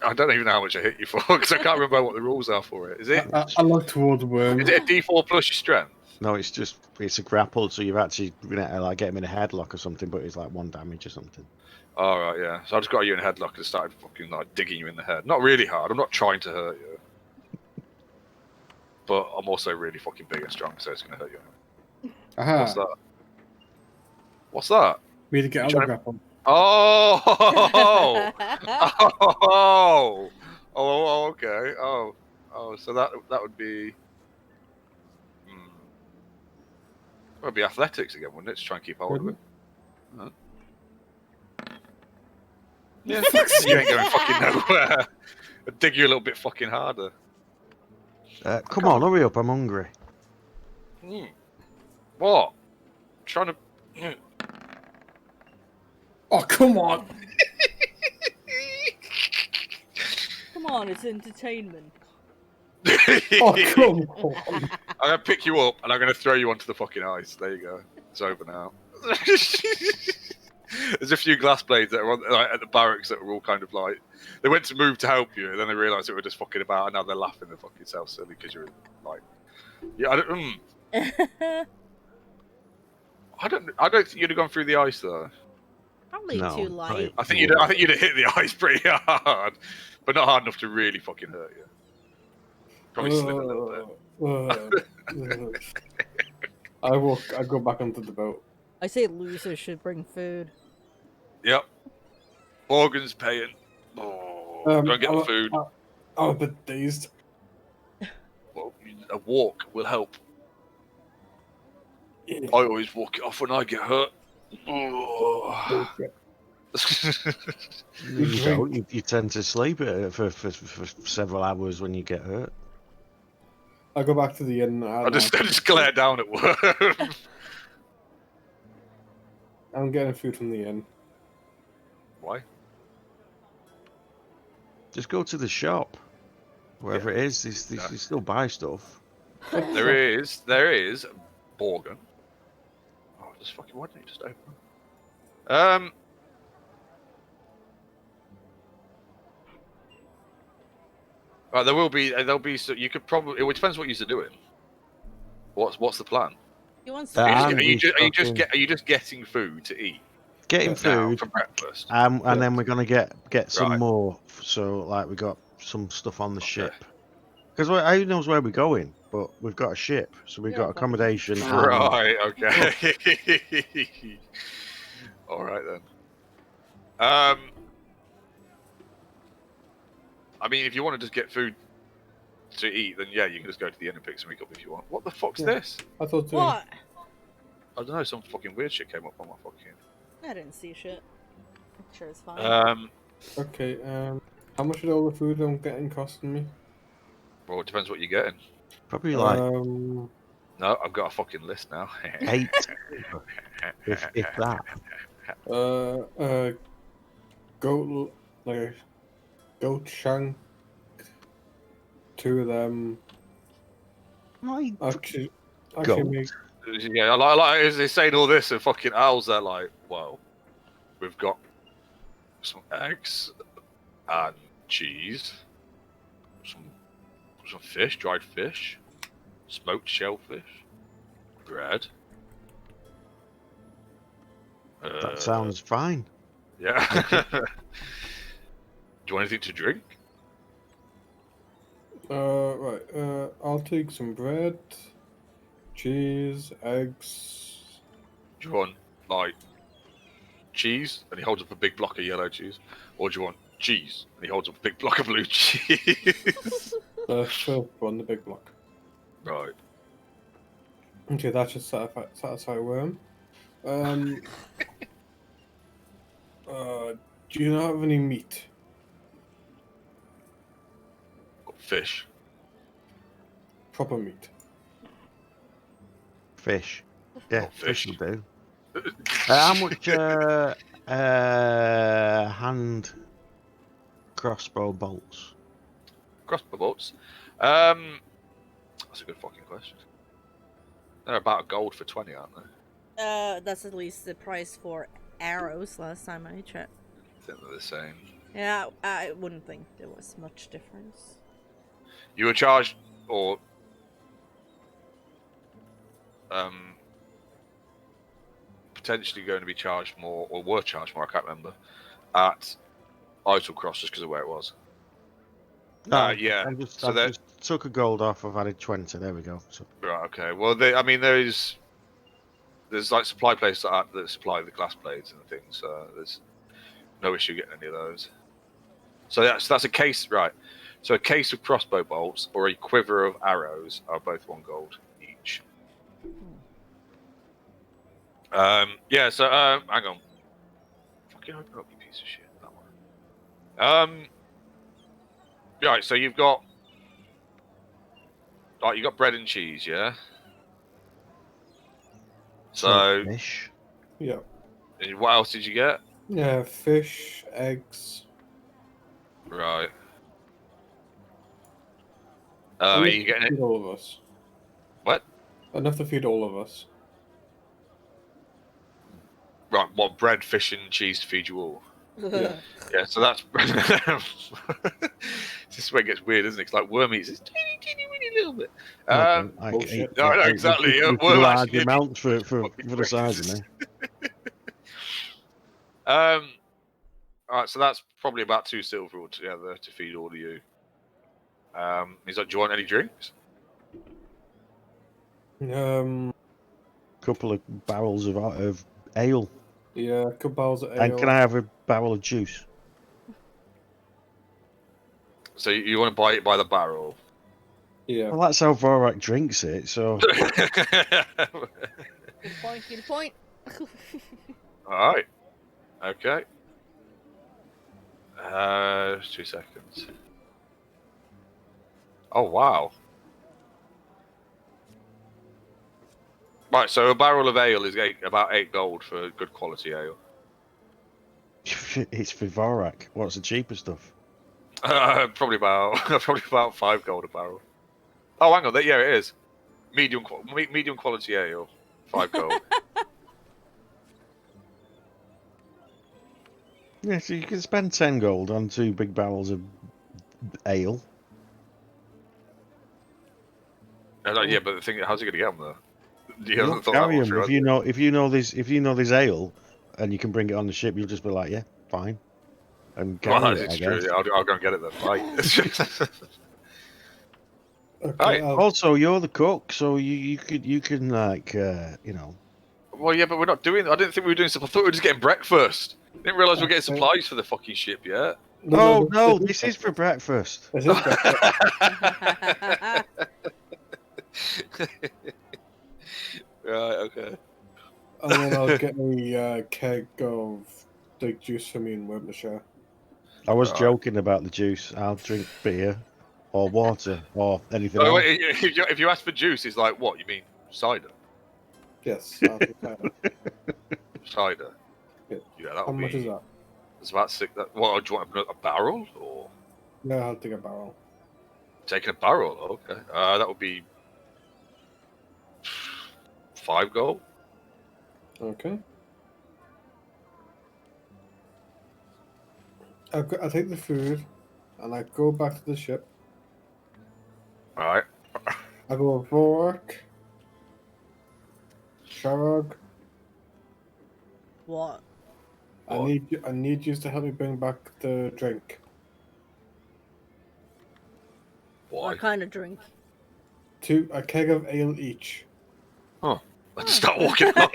Speaker 1: I don't even know how much I hit you for, because I can't remember what the rules are for it. Is it?
Speaker 4: I look towards Worm.
Speaker 1: Is it a D4 plus your strength?
Speaker 3: No, it's a grapple, so you've actually like get him in a headlock or something, but it's like 1 damage or something.
Speaker 1: All right, yeah. So I just got you in a headlock and started fucking like digging you in the head. Not really hard. I'm not trying to hurt you, but I'm also really fucking big and strong, so it's gonna hurt you.
Speaker 4: Aha.
Speaker 1: What's that? What's that?
Speaker 4: Me to get out of the grapple.
Speaker 1: Oh! Oh! Okay. Oh! So that would be. It would be athletics again, wouldn't it? To try and keep hold of it. Huh? Yeah, you ain't going fucking nowhere. I'll dig you a little bit fucking harder.
Speaker 3: Come on, hurry up, I'm hungry.
Speaker 1: What? I'm trying to...
Speaker 4: Oh, come on!
Speaker 2: Come on, it's entertainment.
Speaker 4: Oh, come on!
Speaker 1: I'm going to pick you up and I'm going to throw you onto the fucking ice. There you go. It's over now. There's a few glass blades that are on, like, at the barracks that were all kind of like... They went to move to help you, and then they realised they were just fucking about, and now they're laughing their fucking self silly because you're like... Yeah, I don't... I don't think you'd have gone through the ice though.
Speaker 2: Probably too light.
Speaker 1: I think you'd have hit the ice pretty hard, but not hard enough to really fucking hurt you. Probably slid a little bit.
Speaker 4: I go back onto the boat.
Speaker 2: I say losers should bring food.
Speaker 1: Yep. Morgan's paying. Oh, go and get the food.
Speaker 4: I'm a bit dazed.
Speaker 1: Well, a walk will help.
Speaker 4: Yeah.
Speaker 1: I always walk it off when I get hurt. Oh.
Speaker 3: You tend to sleep for several hours when you get hurt.
Speaker 4: I go back to the inn.
Speaker 1: I just glare down at work.
Speaker 4: I'm getting food from the inn.
Speaker 1: Why?
Speaker 3: Just go to the shop, wherever it is. You still buy stuff.
Speaker 1: There is Borgen. Oh, just fucking why didn't you just open? Right, there'll be. So you could probably. It depends what you're doing. What's the plan?
Speaker 2: He wants
Speaker 1: are you just getting food to eat?
Speaker 3: Getting food
Speaker 1: for breakfast.
Speaker 3: And then we're gonna get some more. So like we got some stuff on the ship. Because who knows where we're going? But we've got a ship, so we've got accommodation.
Speaker 1: Right. Okay. All right then. I mean, if you want to just get food to eat, then yeah, you can just go to the inn and pick something up if you want. What the fuck's this?
Speaker 4: I thought.
Speaker 2: What?
Speaker 1: I don't know. Some fucking weird shit came up on my fucking.
Speaker 2: I didn't see shit. I'm sure it's fine.
Speaker 4: Okay. How much did all the food I'm getting costing me?
Speaker 1: Well, it depends what you're getting.
Speaker 3: Probably like.
Speaker 1: No, I've got a fucking list now.
Speaker 3: 8, if that.
Speaker 4: Goat shank. 2 of them. Actually make...
Speaker 1: Yeah, I like as they're saying all this, and fucking owls. They're like, well, we've got some eggs and cheese, some fish, dried fish, smoked shellfish, bread.
Speaker 3: That sounds fine.
Speaker 1: Yeah. Do you want anything to drink?
Speaker 4: Right. I'll take some bread, cheese, eggs.
Speaker 1: Do you want like cheese? And he holds up a big block of yellow cheese, or do you want cheese? And he holds up a big block of blue cheese.
Speaker 4: First one, the big block.
Speaker 1: Right.
Speaker 4: Okay, that should satisfy Worm. Do you not have any meat?
Speaker 1: Fish.
Speaker 4: Proper meat.
Speaker 3: Fish. Yeah, fish will do. How much hand crossbow bolts?
Speaker 1: Crossbow bolts? That's a good fucking question. They're about gold for 20, aren't they?
Speaker 2: That's at least the price for arrows last time I checked.
Speaker 1: I think they're the same.
Speaker 2: Yeah, I wouldn't think there was much difference.
Speaker 1: You were charged, or potentially going to be charged more, or were charged more, I can't remember, at Idle Cross just because of where it was.
Speaker 3: No,
Speaker 1: yeah.
Speaker 3: I just took a gold off. I've added 20. There we go. So.
Speaker 1: Right. Okay. Well, there's like supply places that supply the glass blades and things. So there's no issue getting any of those. So that's a case, right? So a case of crossbow bolts or a quiver of arrows are both 1 gold each. Yeah. So hang on. Fucking open up, you piece of shit. That one. Right. So you've got bread and cheese, yeah. So
Speaker 3: fish.
Speaker 4: Yeah.
Speaker 1: What else did you get?
Speaker 4: Yeah, fish, eggs.
Speaker 1: Right. Are you getting it?
Speaker 4: All of us.
Speaker 1: What?
Speaker 4: Enough to feed all of us.
Speaker 1: Right. What, bread, fish, and cheese to feed you all?
Speaker 4: Yeah.
Speaker 1: Yeah. So that's. This is where it gets weird, isn't it? It's like worm eats this teeny weeny little bit.
Speaker 4: Bullshit.
Speaker 1: No, exactly.
Speaker 3: Large amounts for the size of me.
Speaker 1: All right, so that's probably about 2 silver altogether to feed all of you. He's like, do you want any drinks?
Speaker 3: Couple of barrels of ale.
Speaker 4: Yeah, a couple barrels of ale.
Speaker 3: And can I have a barrel of juice?
Speaker 1: So you want to buy it by the barrel?
Speaker 4: Yeah.
Speaker 3: Well, that's how Vorak drinks it, so...
Speaker 2: Good point, good point.
Speaker 1: Alright. Okay. 2 seconds. Oh, wow. Right, so a barrel of ale is about 8 gold for good quality ale.
Speaker 3: It's for Vorak. What's the cheaper stuff?
Speaker 1: Probably about 5 gold a barrel. Oh, hang on. Yeah, it is. Medium quality ale. 5 gold.
Speaker 3: Yeah, so you can spend 10 gold on 2 big barrels of ale.
Speaker 1: Yeah, but the thing, how's he going to get them there?
Speaker 3: You'll carry them. If you know this ale, and you can bring it on the ship, you'll just be like, yeah, fine, and carry it. I guess.
Speaker 1: True. I'll go and get it then. Bye.
Speaker 4: Okay,
Speaker 3: Also, you're the cook, so you can like you know.
Speaker 1: Well, yeah, but we're not doing. I didn't think we were doing stuff. I thought we were just getting breakfast. Didn't realise we're getting supplies for the fucking ship yet.
Speaker 3: No, this is for breakfast.
Speaker 4: This is breakfast.
Speaker 1: Right, okay.
Speaker 4: And then I'll get a keg of the juice for me and Web to share.
Speaker 3: I was joking about the juice. I'll drink beer or water or anything else.
Speaker 1: Wait, if you ask for juice, it's like, what? You mean cider?
Speaker 4: Yes, I'll take cider.
Speaker 1: Cider?
Speaker 4: Yeah.
Speaker 1: How
Speaker 4: much is that?
Speaker 1: It's about 6. What, do you want a barrel? Or
Speaker 4: No, I'll take a barrel.
Speaker 1: taking a barrel? Okay. That would be 5 gold.
Speaker 4: Okay. I take the food, and I go back to the ship.
Speaker 1: Alright.
Speaker 4: I go with Vorak, Sharog.
Speaker 2: What?
Speaker 4: I need you to help me bring back the drink.
Speaker 1: Why?
Speaker 2: What kind of drink?
Speaker 4: A keg of ale each.
Speaker 1: Oh. Let's start walking off.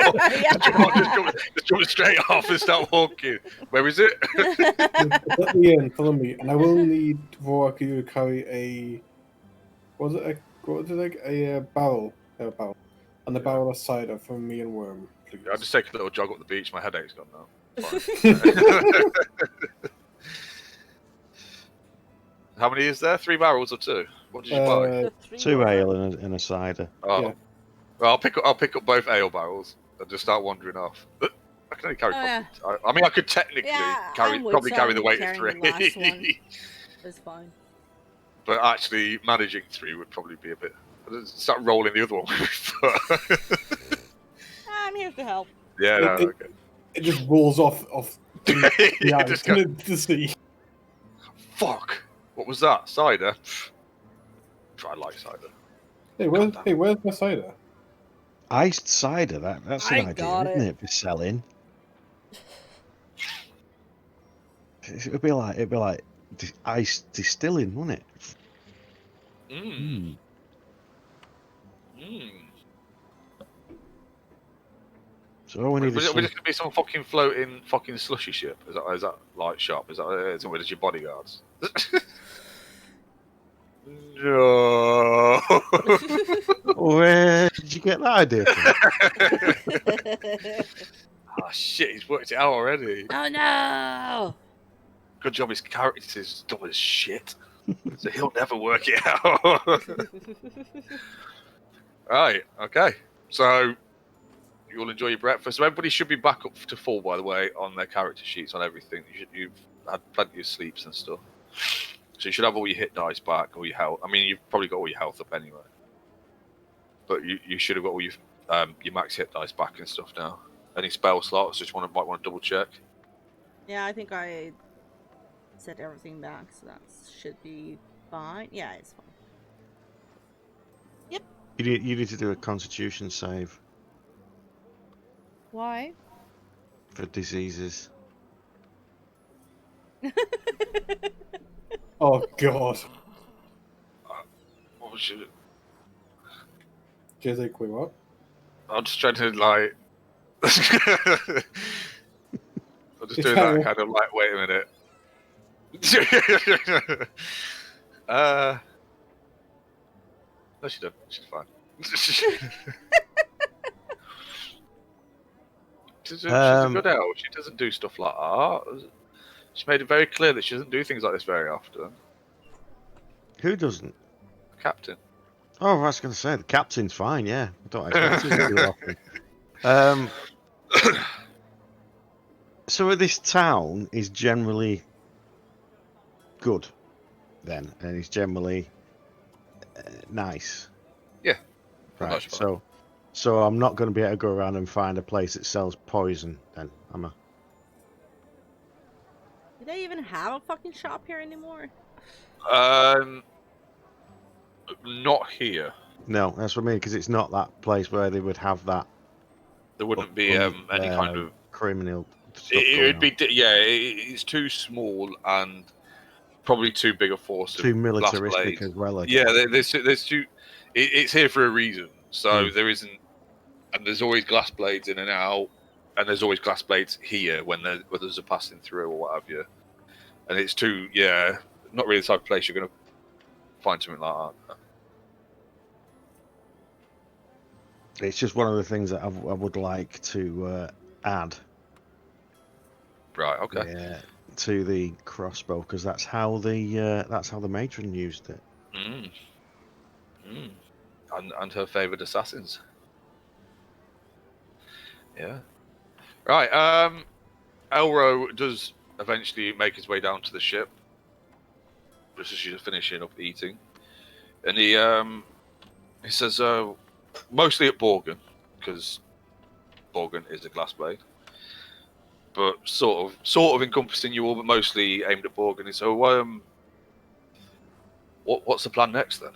Speaker 1: Just jump straight off and start walking. Where is it?
Speaker 4: At the end, follow me, and I will need Vorak to carry a barrel, and a barrel of cider for me and Worm. Please.
Speaker 1: I'll just take a little jog up the beach. My headache's gone now. How many is there? 3 barrels or 2? What did you buy?
Speaker 3: 2 ale and a cider.
Speaker 1: Oh.
Speaker 4: Yeah.
Speaker 1: Well, I'll pick up both ale barrels and just start wandering off. I can only carry. I mean, I could technically carry the weight of 3.
Speaker 2: That's fine.
Speaker 1: But actually, managing 3 would probably be a bit. Start rolling the other one.
Speaker 2: I'm here to help.
Speaker 1: Yeah, okay.
Speaker 4: It just rolls off the ice into the sea.
Speaker 1: Fuck! What was that? Cider? I like cider.
Speaker 4: Hey, where's my cider?
Speaker 3: Iced cider. That's an idea, isn't it? For selling. It'd be like ice distilling, wouldn't it? So we need.
Speaker 1: We're just gonna be some fucking floating fucking slushy ship. Is that like shop? Is it your bodyguards? No.
Speaker 3: Where did you get that idea from?
Speaker 1: Oh shit, he's worked it out already.
Speaker 2: Oh no!
Speaker 1: Good job, his character's dumb as shit. So he'll never work it out. Right, okay. So you'll enjoy your breakfast. So everybody should be back up to full, by the way, on their character sheets, on everything. You've had plenty of sleeps and stuff. So you should have all your hit dice back, all your health. I mean, you've probably got all your health up anyway. But you should have got all your max hit dice back and stuff now. Any spell slots? Just might want to double check.
Speaker 2: Yeah, I think I set everything back, so that should be fine. Yeah, it's fine.
Speaker 3: You need to do a Constitution save.
Speaker 2: Why?
Speaker 3: For diseases.
Speaker 4: Oh God.
Speaker 1: What was it?
Speaker 4: Jose, wait, what?
Speaker 1: I'm just trying to like. I'm just doing that kind of like. Wait a minute. No, she don't. She's fine. She's a good elf. She doesn't do stuff like that. She made it very clear that she doesn't do things like this very often.
Speaker 3: Who doesn't?
Speaker 1: The captain.
Speaker 3: Oh, I was going to say the captain's fine. Yeah, I don't expect her to do it often. So this town is generally good, then, and it's generally nice.
Speaker 1: Yeah.
Speaker 3: Right. So I'm not going to be able to go around and find a place that sells poison. Then am I?
Speaker 2: Do they even have a fucking shop here anymore?
Speaker 1: Not here.
Speaker 3: No, that's what I mean, because it's not that place where they would have that.
Speaker 1: There wouldn't be any kind of
Speaker 3: criminal stuff.
Speaker 1: It would be, yeah. It's too small and probably too big a force.
Speaker 3: Too militaristic as well.
Speaker 1: Yeah, there's too. It's here for a reason. So there isn't, and there's always glass blades in and out, and there's always glass blades here when others are passing through or what have you. And it's too, yeah, not really the type of place you're going to find something like that.
Speaker 3: It's just one of the things that I would like to add.
Speaker 1: Right. Okay.
Speaker 3: Yeah, to the crossbow, because that's how the matron used it.
Speaker 1: And her favoured assassins. Yeah. Right. Elro does eventually make his way down to the ship, just as she's finishing up eating, and he says, mostly at Borgen, because Borgen is a glass blade, but sort of encompassing you all, but mostly aimed at Borgen. So, what's the plan next then?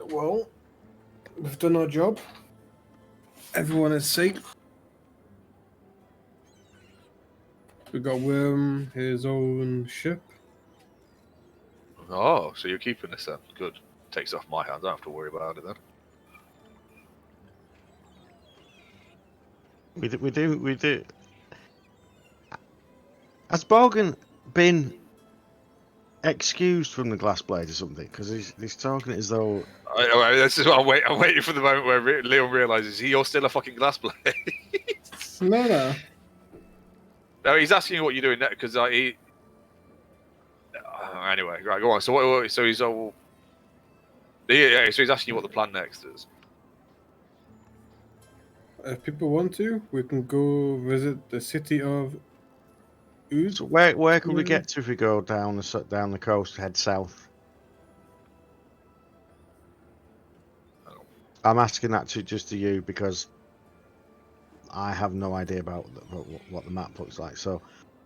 Speaker 4: Well, we've done our job. Everyone is safe. We got Worm his own ship.
Speaker 1: Oh, so you're keeping this then? Good. Takes it off my hands. I don't have to worry about it then.
Speaker 3: We do. Has Borgen been excused from the glass blade or something? Because he's talking as though.
Speaker 1: This is what I'm waiting for the moment where Leon realizes you're still a fucking glass blade.
Speaker 4: No.
Speaker 1: No, he's asking you what you're doing next because he. Anyway, right, go on. So what? So he's all. Yeah. So he's asking you what the plan next is.
Speaker 4: If people want to, we can go visit the city of Oud.
Speaker 3: So where could we get to if we go down the coast, head south? I'm asking that to you because I have no idea about what the map looks like. So,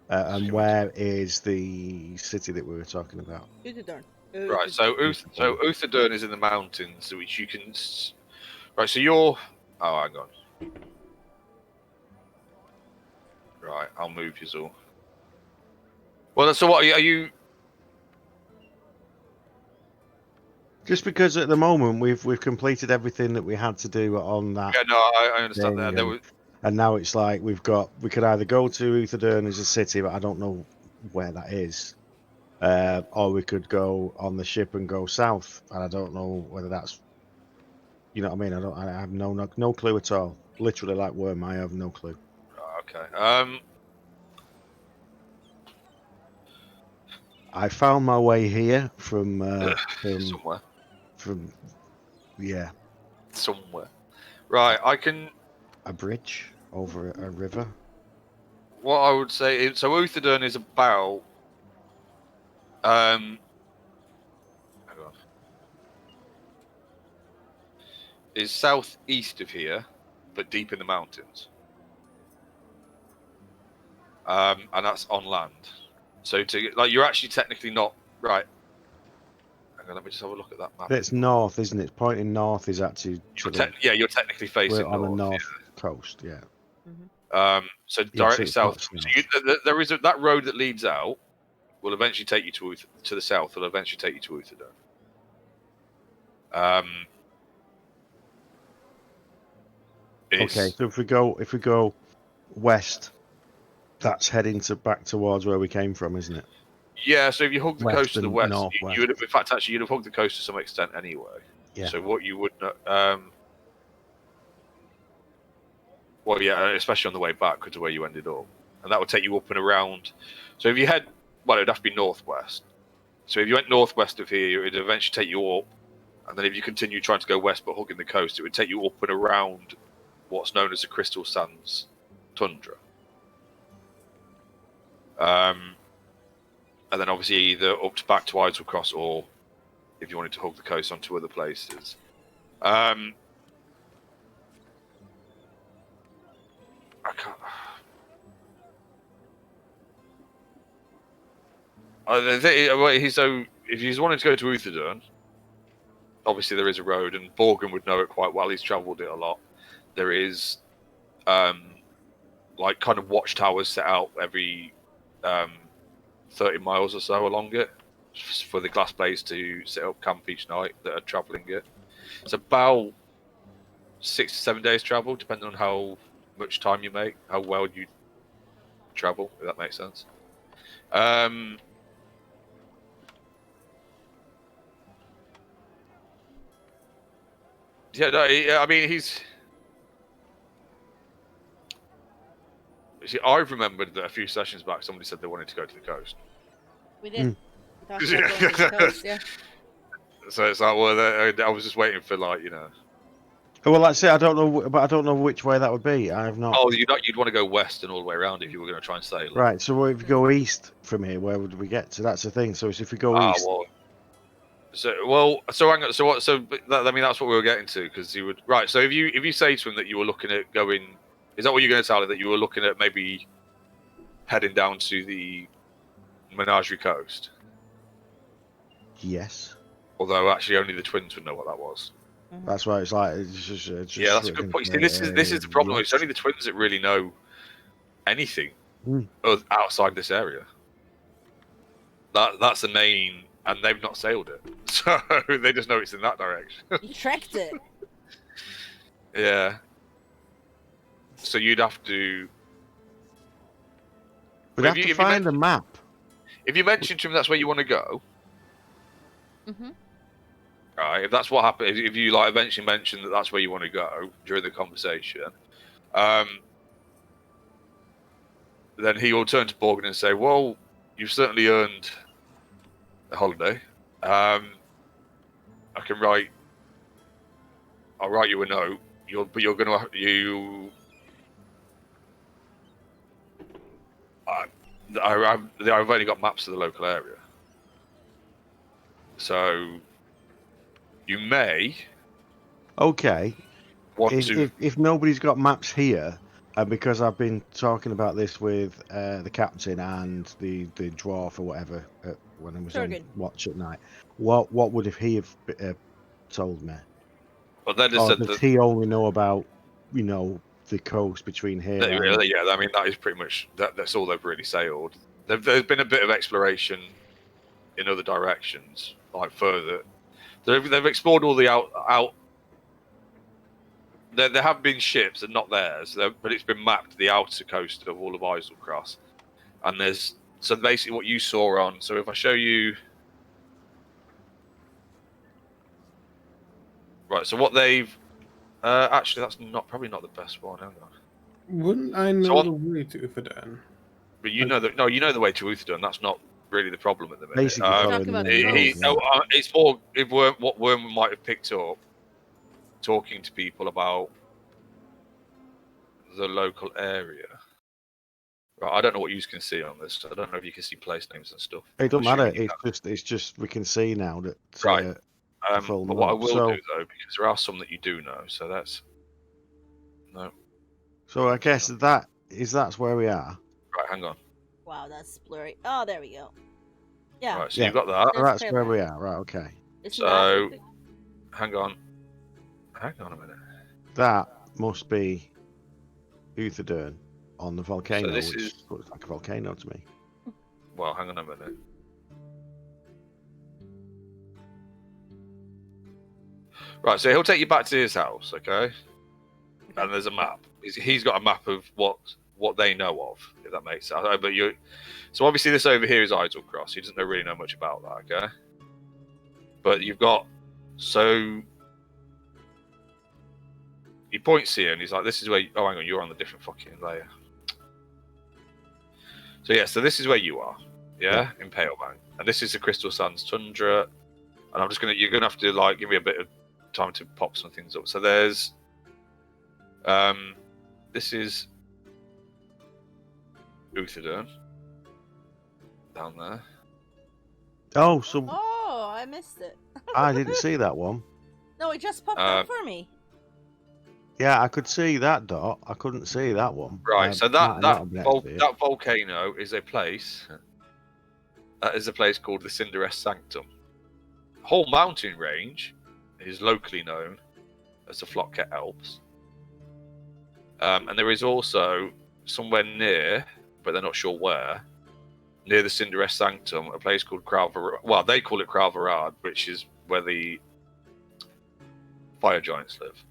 Speaker 3: and where is the city that we were talking about?
Speaker 1: Right. So Uthadurn is in the mountains, which you can. Right. So you're. Oh, hang on. Right. I'll move you all. Well, so what are you?
Speaker 3: Just because at the moment we've completed everything that we had to do on that.
Speaker 1: Yeah, no, I understand that.
Speaker 3: And now it's like we could either go to Uthadurn as a city, but I don't know where that is, or we could go on the ship and go south, and I don't know whether that's, you know what I mean. I have no clue at all. Literally like Worm, I have no clue.
Speaker 1: Okay.
Speaker 3: I found my way here from
Speaker 1: somewhere. Somewhere. Right, I can.
Speaker 3: A bridge over a river.
Speaker 1: What I would say is, so Uthadurn is about. Hang on. Is southeast of here, but deep in the mountains. And that's on land. So you're actually technically not right. Hang on, let me just have a look at that map.
Speaker 3: It's north, isn't it? Pointing north is actually.
Speaker 1: You're technically facing
Speaker 3: on
Speaker 1: north,
Speaker 3: the north coast. Yeah.
Speaker 1: So directly south. So there is that road that leads out will eventually take you to the south. Will eventually take you to Uthadon.
Speaker 3: Okay, so if we go west, that's heading back towards where we came from, isn't it?
Speaker 1: Yeah. So if you hug the coast to the west,
Speaker 3: northwest.
Speaker 1: you would have, in fact, actually, you'd have hugged the coast to some extent anyway.
Speaker 3: Yeah.
Speaker 1: So what you would well, yeah, especially on the way back because of where you ended up, and that would take you up and around. So if you head, well, it'd have to be northwest. So if you went northwest of here, it'd eventually take you up, and then if you continue trying to go west but hugging the coast, it would take you up and around what's known as the Crystal Sands tundra. And then obviously either up to back to Idle Cross, or if you wanted to hug the coast onto other places. I can't. So if he's wanting to go to Uthadon, obviously there is a road, and Borgen would know it quite well. He's travelled it a lot. There is, like kind of watchtowers set out every 30 miles or so along it for the glass blaze to set up camp each night that are travelling it. It's about 6 to 7 days travel, depending on how much time you make, how well you travel, if that makes sense. Yeah, no, I mean, he's. See, I've remembered that a few sessions back, somebody said they wanted to go to the coast.
Speaker 2: We did. We talked about going to the coast, yeah.
Speaker 1: So it's like, well, I was just waiting for, like, you know.
Speaker 3: Well, like I say, I don't know, but I don't know which way that would be. I have not.
Speaker 1: Oh, you'd want to go west and all the way around if you were going to try and sail.
Speaker 3: Right. So if we go east from here, where would we get to? That's the thing. So if we go east.
Speaker 1: Well, so hang on. So what? So I mean, that's what we were getting to, because he would. Right. So if you say to him that you were looking at going, is that what you're going to tell him, that you were looking at maybe heading down to the Menagerie Coast?
Speaker 3: Yes.
Speaker 1: Although actually only the twins would know what that was.
Speaker 3: That's why it's like it's just
Speaker 1: yeah, that's a good point. See, this is the problem. Yes. It's only the twins that really know anything outside this area. That's the main, and they've not sailed it, so they just know it's in that direction.
Speaker 2: You tracked it.
Speaker 1: Yeah. So you'd have to.
Speaker 3: We'd have to find a map.
Speaker 1: If you mention to him that's where you want to go. Right, if that's what happens, if you like eventually mention that that's where you want to go during the conversation, then he will turn to Borgen and say, "Well, you've certainly earned a holiday. I'll write you a note. I've only got maps of the local area, so." You may.
Speaker 3: Okay. If nobody's got maps here, and because I've been talking about this with the captain and the dwarf or whatever when I was on watch at night, what would he have told me?
Speaker 1: Well, then
Speaker 3: does he only know about the coast between here?
Speaker 1: Yeah, I mean that is pretty much that's all they've really sailed. There's been a bit of exploration in other directions, like further. They've explored all the out. There have been ships and not theirs, but it's been mapped the outer coast of all of Islecross, and there's so basically what you saw on. So if I show you, right? So what they've actually that's probably not the best one. Hang on.
Speaker 4: Wouldn't I know the way to Uthadon?
Speaker 1: But you know the way to Uthadon. That's not really the problem at the minute.
Speaker 3: Basically,
Speaker 1: it's more what Worm might have picked up talking to people about the local area. Right, I don't know what you can see on this. I don't know if you can see place names and stuff.
Speaker 3: It doesn't matter. It's just we can see now that.
Speaker 1: Right. But what I will do though, because there are some that you do know, so that's no.
Speaker 3: So I guess that's where we are.
Speaker 1: Right, hang on.
Speaker 2: Wow, that's blurry. Oh, there we go. Yeah.
Speaker 1: Right, so you've got that.
Speaker 3: That's where we are. Right, okay.
Speaker 1: So, hang on a minute.
Speaker 3: That must be Uthadern on the volcano,
Speaker 1: So this
Speaker 3: which
Speaker 1: is...
Speaker 3: looks like a volcano to me.
Speaker 1: Well, hang on a minute. Right, so he'll take you back to his house, okay? And there's a map. He's got a map of what they know of, if that makes sense. But so obviously this over here is Idle Cross. He doesn't really know much about that, okay? But you've got... So... He points here and he's like, this is where... Oh, hang on, you're on the different fucking layer. So yeah, so this is where you are. Yeah? In Palebank. And this is the Crystal Sands Tundra. And I'm just gonna... You're gonna have to, like, give me a bit of time to pop some things up. So there's... This is... Uthadern. Down there.
Speaker 3: Oh, so...
Speaker 2: Oh, I missed it.
Speaker 3: I didn't see that one.
Speaker 2: No, it just popped up for me.
Speaker 3: Yeah, I could see that dot. I couldn't see that one.
Speaker 1: Right, so that volcano is a place. That is a place called the Cinderess Sanctum. The whole mountain range is locally known as the Flotket Alps. And there is also somewhere near, but they're not sure where, near the Cinderess Sanctum, a place called Kralvarad. Well, they call it Kralvarad, which is where the fire giants live.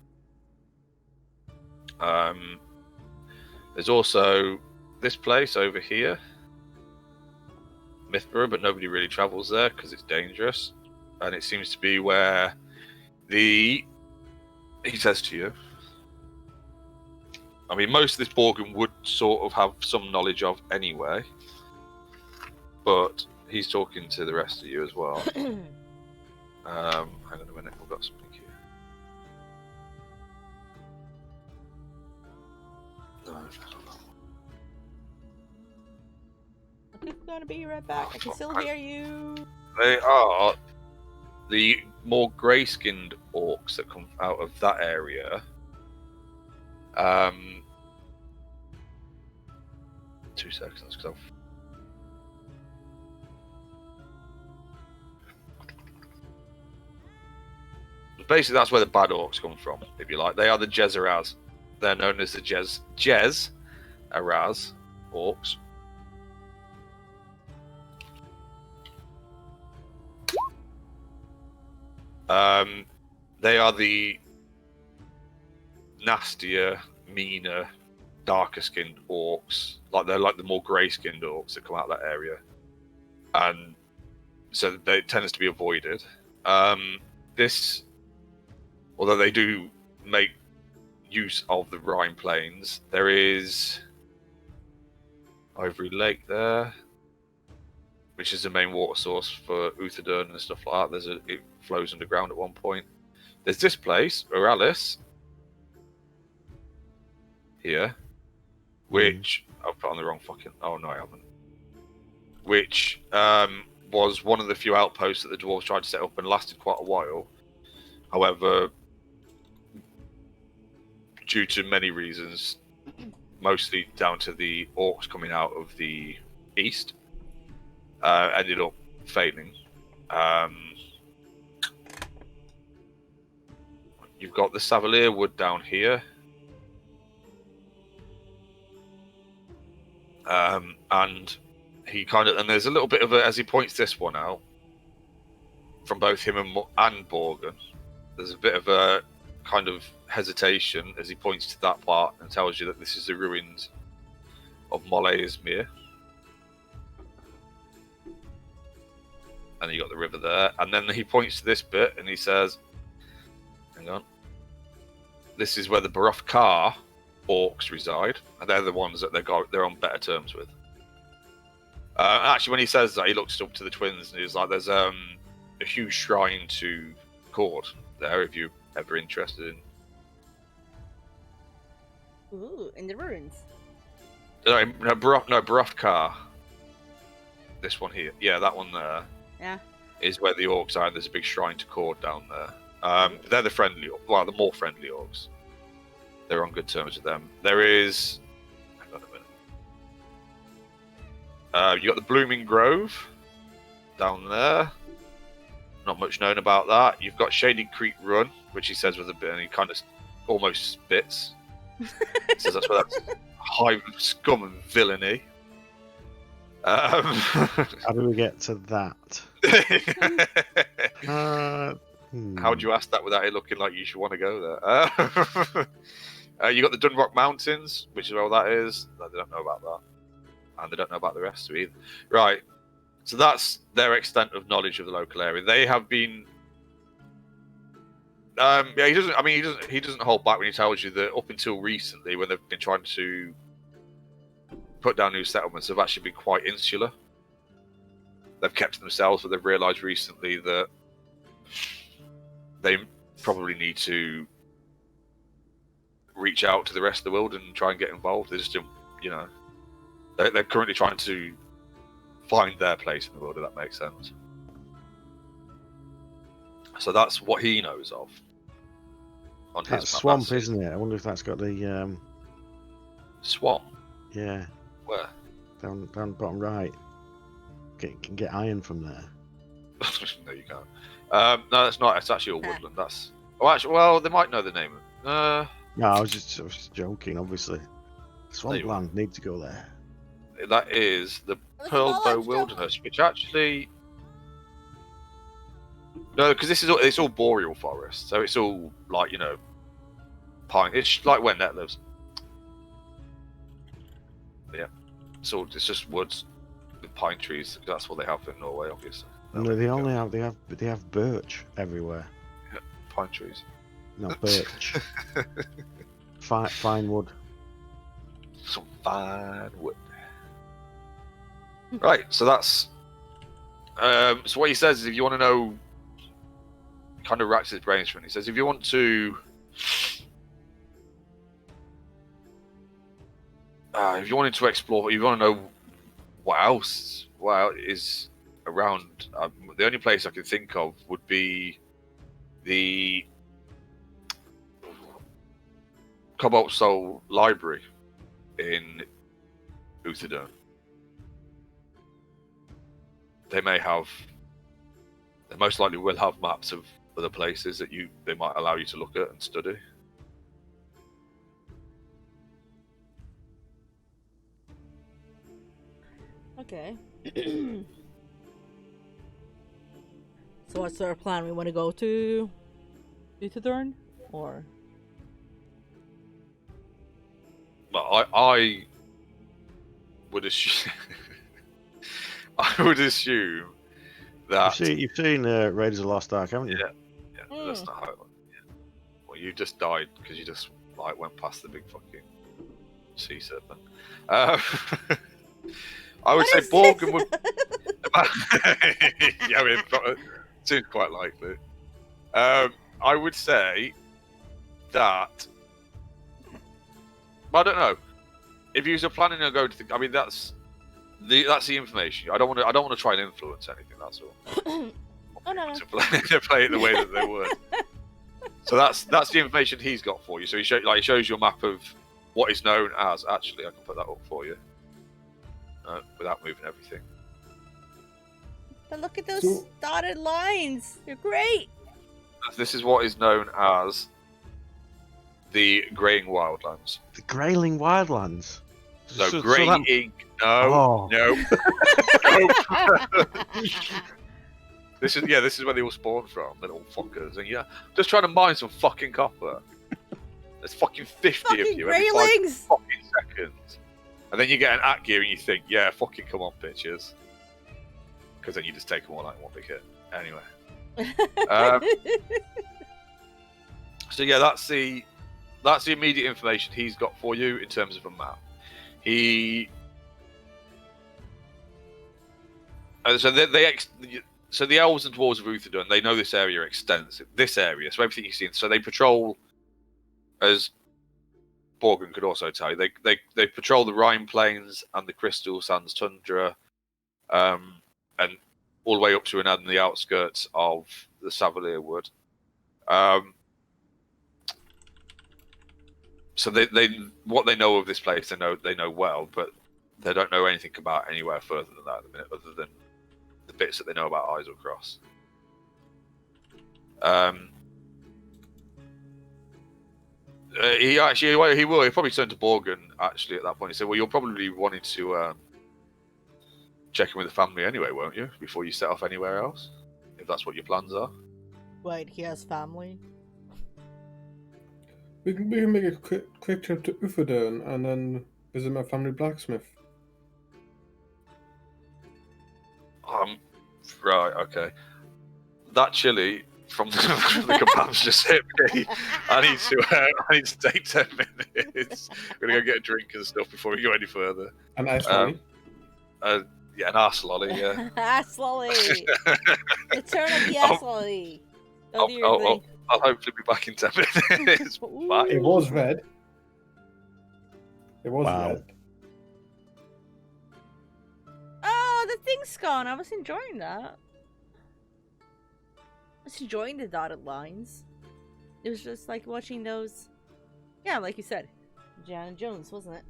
Speaker 1: There's also this place over here, Mythborough, but nobody really travels there because it's dangerous. And it seems to be where he says to you, I mean, most of this Borgum would sort of have some knowledge of anyway, but he's talking to the rest of you as well. Hang on a minute, we've got something here.
Speaker 2: I'm gonna be right back. I can still hear you.
Speaker 1: They are the more grey-skinned orcs that come out of that area. 2 seconds, because basically that's where the bad orcs come from, if you like. They are the Jez-Araz. They're known as the Jez-Araz orcs. They are the nastier, meaner, darker skinned orcs. They're like the more grey skinned orcs that come out of that area. And so it tends to be avoided. This, although they do make use of the Rhine Plains, there is Ivory Lake there, which is the main water source for Uthadern and stuff like that. It flows underground at one point. There's this place, Oralis, here, which I've put on the wrong fucking... Oh no, I haven't. Which was one of the few outposts that the dwarves tried to set up and lasted quite a while. However, due to many reasons, mostly down to the orcs coming out of the east, ended up failing. You've got the Savalier Wood down here. And he and there's a little bit of as he points this one out, from both him and Borgum, there's a bit of a kind of hesitation as he points to that part and tells you that this is the ruins of Molaesmere. And you got the river there, and then he points to this bit and he says, hang on, this is where the Barofkar orcs reside, and they're the ones that they're on better terms with. Actually, when he says that, he looks up to the twins and he's like, there's a huge shrine to Cord there, if you're ever interested in.
Speaker 2: Ooh, in the ruins.
Speaker 1: No, Barofkar. This one here. Yeah, that one there.
Speaker 2: Yeah.
Speaker 1: Is where the orcs are, and there's a big shrine to Cord down there. They're the friendly, well, the more friendly orcs. They're on good terms with them. There is... Hang on a minute. You got the Blooming Grove down there. Not much known about that. You've got Shady Creek Run, which he says was a bit, and he kind of almost spits. He says that's where that's high scum and villainy.
Speaker 3: How do we get to that?
Speaker 1: How would you ask that without it looking like you should want to go there? You got the Dunrock Mountains, which is where that is. They don't know about that, and they don't know about the rest of it either. Right. So that's their extent of knowledge of the local area. They have been. Yeah, he doesn't. I mean, he doesn't hold back when he tells you that up until recently, when they've been trying to put down new settlements, they've actually been quite insular. They've kept to themselves, but they've realised recently that they probably need to reach out to the rest of the world and try and get involved. They're just, they're currently trying to find their place in the world, if that makes sense. So that's what he knows of. On
Speaker 3: that's
Speaker 1: his
Speaker 3: swamp, isn't it? I wonder if that's got the
Speaker 1: swamp.
Speaker 3: Yeah.
Speaker 1: Where?
Speaker 3: Down bottom right. Can get iron from there.
Speaker 1: No, you can't. No, that's not. It's actually all woodland. That's. Oh, actually, well, they might know the name.
Speaker 3: No, I was just joking. Obviously, swampland. Need to go there.
Speaker 1: That is the Pearlbow Wilderness, which actually. No, because it's all boreal forest, so it's all like pine. It's like where Net lives. Yeah, it's just woods with pine trees. That's what they have in Norway, obviously.
Speaker 3: No, they have birch everywhere.
Speaker 1: Yeah, pine trees.
Speaker 3: No, birch. Fine wood.
Speaker 1: Some fine wood. Right, so that's. So what he says is, if you want to know, kind of racks his brains for it. He says, if you want to. If you wanted to explore, if you want to know what else is around, the only place I can think of would be the Cobalt Soul Library in Uthadon. They most likely will have maps of other places that they might allow you to look at and study.
Speaker 2: Okay. So what's our plan? We want to go to Uthadorn, or?
Speaker 1: Well, I would assume. I would assume that
Speaker 3: you've seen Raiders of the Lost Ark, haven't you?
Speaker 1: Yeah. That's not how it went. Yeah. Well, you just died because you just went past the big fucking sea serpent. I would say Borgen would. Yeah, I mean, it seems quite likely. I would say that. I don't know. If you're planning to go to I mean, that's the information. I don't want to try and influence anything. That's all.
Speaker 2: Oh no.
Speaker 1: To play it the way that they would. So that's the information he's got for you. So he shows you a map of what is known as. Actually, I can put that up for you. Without moving everything.
Speaker 2: But look at those dotted lines. They're great.
Speaker 1: This is what is known as the Graying Wildlands.
Speaker 3: The Grayling Wildlands?
Speaker 1: No, Graying. No. No. This is where they all spawn from, the little fuckers. And just trying to mine some fucking copper. There's fucking 50 of you every 5 fucking seconds. And then you get an at gear and you think, yeah, fucking come on, bitches. Because then you just take them all out in one big hit. Anyway. So yeah, that's the immediate information he's got for you in terms of a map. So the elves and dwarves of Uthadon, they know this area extensive. This area, so everything you see. So they patrol, as Borgen could also tell you, they patrol the Rhine Plains and the Crystal Sands Tundra, and all the way up to and on the outskirts of the Savalier Wood. So they what they know of this place, they know well, but they don't know anything about anywhere further than that at the minute, other than the bits that they know about Isle Cross. He will. He'll probably turn to Borgen actually at that point. He said, "Well, you'll probably be wanting to check in with the family anyway, won't you? Before you set off anywhere else, if that's what your plans are."
Speaker 2: Wait, he has family?
Speaker 4: We can make a quick trip to Utherdurn and then visit my family blacksmith.
Speaker 1: Right, okay. That chili from the kebabs just hit me. I need to take 10 minutes. I'm gonna go get a drink and stuff before we go any further.
Speaker 4: An ice lolly.
Speaker 1: Yeah, an arse lolly. Yeah.
Speaker 2: Ass lolly. The turn of the ass lolly.
Speaker 1: I'll hopefully be back in 10 minutes. Bye.
Speaker 4: It was red. It was red.
Speaker 2: Oh, the thing's gone. I was enjoying that. I was enjoying the dotted lines. It was just like watching those. Yeah, like you said, Indiana Jones, wasn't it?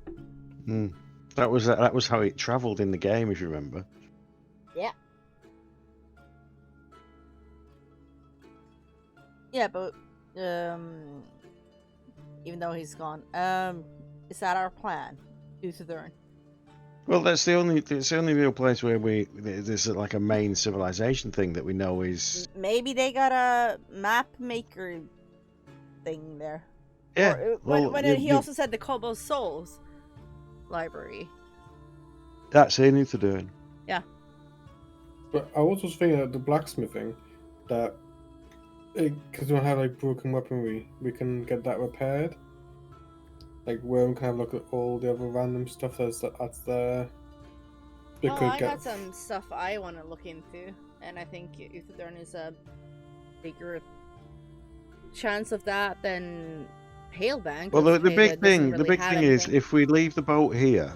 Speaker 3: That was how it travelled in the game, if you remember.
Speaker 2: Yeah. Yeah, but even though he's gone, is that our plan? Utherdurn.
Speaker 3: Well, it's the only real place where there's like a main civilization thing that we know is.
Speaker 2: Maybe they got a map maker thing there.
Speaker 3: Yeah.
Speaker 2: He also said the Kobo Souls library.
Speaker 3: That's in Utherdurn.
Speaker 2: Yeah.
Speaker 4: But I was also thinking of the blacksmithing that because we have like broken weaponry, we can get that repaired. Like, Worm can have a look at all the other random stuff that's there.
Speaker 2: I got some stuff I want to look into, and I think Utherdurn is a bigger chance of that than Palebank.
Speaker 3: Well, the big thing is if we leave the boat here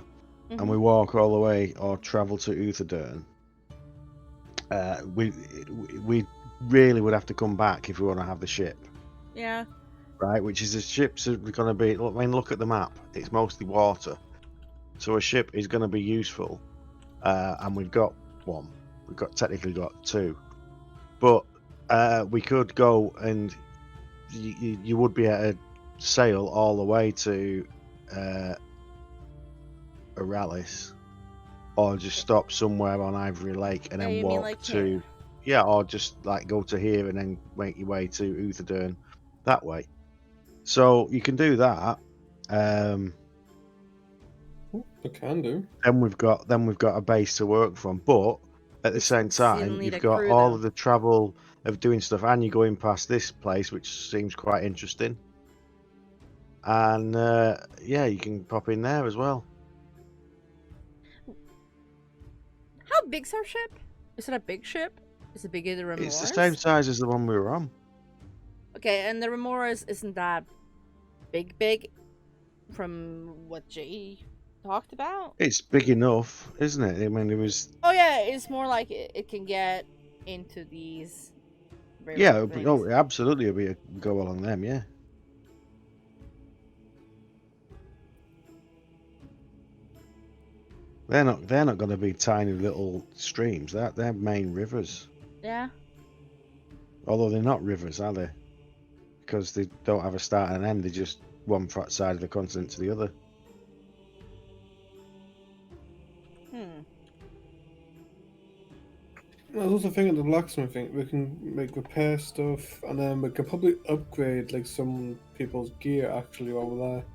Speaker 3: and we walk all the way or travel to Utherdurn, we really would have to come back if we want to have the ship.
Speaker 2: Yeah.
Speaker 3: Right, which is the ships are going to be. Look at the map. It's mostly water, so a ship is going to be useful. And we've got one. We've technically got two, but we could go and you would be able to sail all the way to Aralis, or just stop somewhere on Ivory Lake and then walk to. Yeah, or just like go to here and then make your way to Utherdurn that way. So you can do that.
Speaker 4: We can do.
Speaker 3: Then we've got a base to work from, but at the same time, you've got all of the travel of doing stuff, and you're going past this place, which seems quite interesting. And yeah, you can pop in there as well.
Speaker 2: How big's our ship? Is it a big ship? Is it bigger than the Remoras?
Speaker 3: It's the same size as the one we were on.
Speaker 2: Okay, and the Remoras isn't that big from what Jay talked about?
Speaker 3: It's big enough, isn't it? I mean, it was.
Speaker 2: Oh yeah, it's more like it can get into these.
Speaker 3: Yeah, absolutely, it'll be go along them, yeah. They're not going to be tiny little streams. They're main rivers.
Speaker 2: Yeah.
Speaker 3: Although they're not rivers, are they? Because they don't have a start and an end. They're just one side of the continent to the other.
Speaker 4: I was also thinking the blacksmithing. We can repair stuff, and then we can probably upgrade like some people's gear actually over there.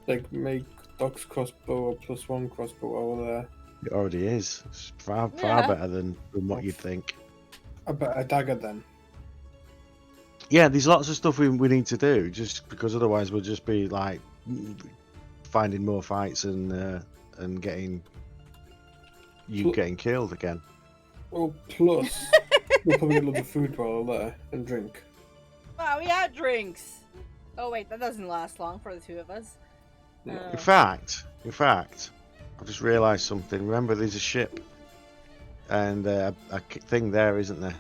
Speaker 4: Like make Doc's crossbow a +1 crossbow over there.
Speaker 3: It already is. It's far better than what you'd think.
Speaker 4: A better dagger then.
Speaker 3: Yeah, there's lots of stuff we need to do, just because otherwise we'll just be like finding more fights and getting killed again.
Speaker 4: Well, plus we'll probably get a lot of food while there and drink.
Speaker 2: Wow, we had drinks. Oh wait, that doesn't last long for the two of us.
Speaker 3: In fact, I just realised something. Remember, there's a ship and a thing there, isn't there?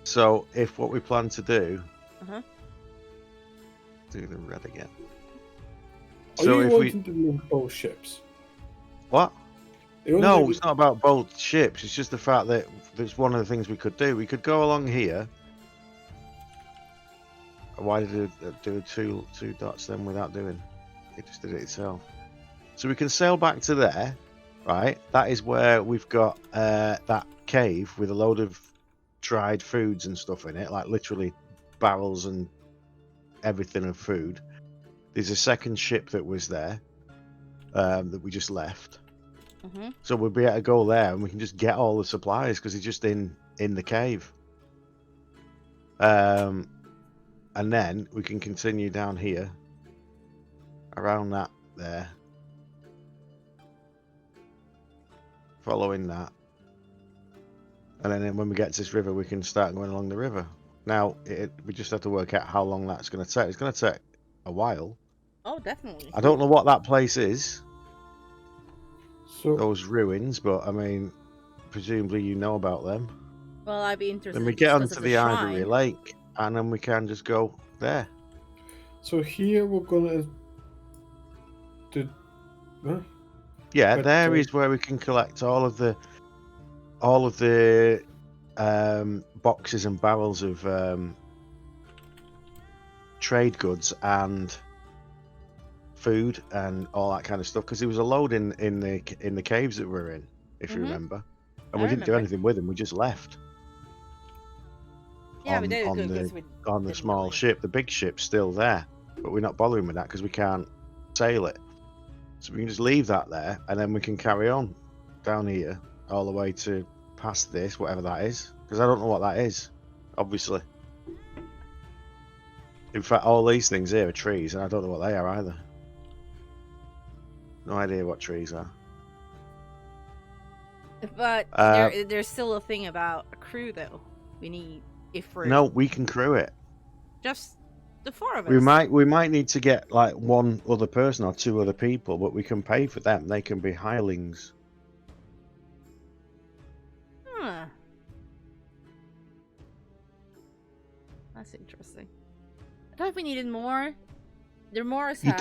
Speaker 3: So, if what we plan to do, do the red again.
Speaker 4: So if we do both ships,
Speaker 3: what? No, it's not about both ships. It's just the fact that it's one of the things we could do. We could go along here, Why did it do two dots then without doing? It just did it itself. So we can sail back to there, right? That is where we've got that cave with a load of dried foods and stuff in it, like literally barrels and everything of food. There's a second ship that was there that we just left. So we'll be able to go there and we can just get all the supplies because it's just in the cave. And then we can continue down here around that there. Following that, and then when we get to this river, we can start going along the river. Now, we just have to work out how long that's going to take. It's going to take a while.
Speaker 2: Oh, definitely.
Speaker 3: I don't know what that place is,
Speaker 4: So
Speaker 3: those ruins, but I mean, presumably you know about them.
Speaker 2: Well, I'd be interested.
Speaker 3: Then we get onto the Ivory Lake, and then we can just go there.
Speaker 4: So here we're gonna do. Huh?
Speaker 3: Yeah, there is where we can collect all of the boxes and barrels of trade goods and food and all that kind of stuff. Because there was a load in the caves that we're in, if you remember, and we didn't do anything with them. We just left.
Speaker 2: Yeah, we did
Speaker 3: on the small ship. The big ship's still there, but we're not bothering with that because we can't sail it. So we can just leave that there, and then we can carry on down here all the way to past this, whatever that is, because I don't know what that is, obviously. In fact, all these things here are trees, and I don't know what they are either. No idea what trees are.
Speaker 2: But there's still a thing about a crew, though. We need
Speaker 3: No, we can crew it.
Speaker 2: Just the four of us.
Speaker 3: We might need to get like one other person or two other people, but we can pay for them. They can be hirelings.
Speaker 2: Huh. That's interesting. I thought we needed more. There are more.
Speaker 3: You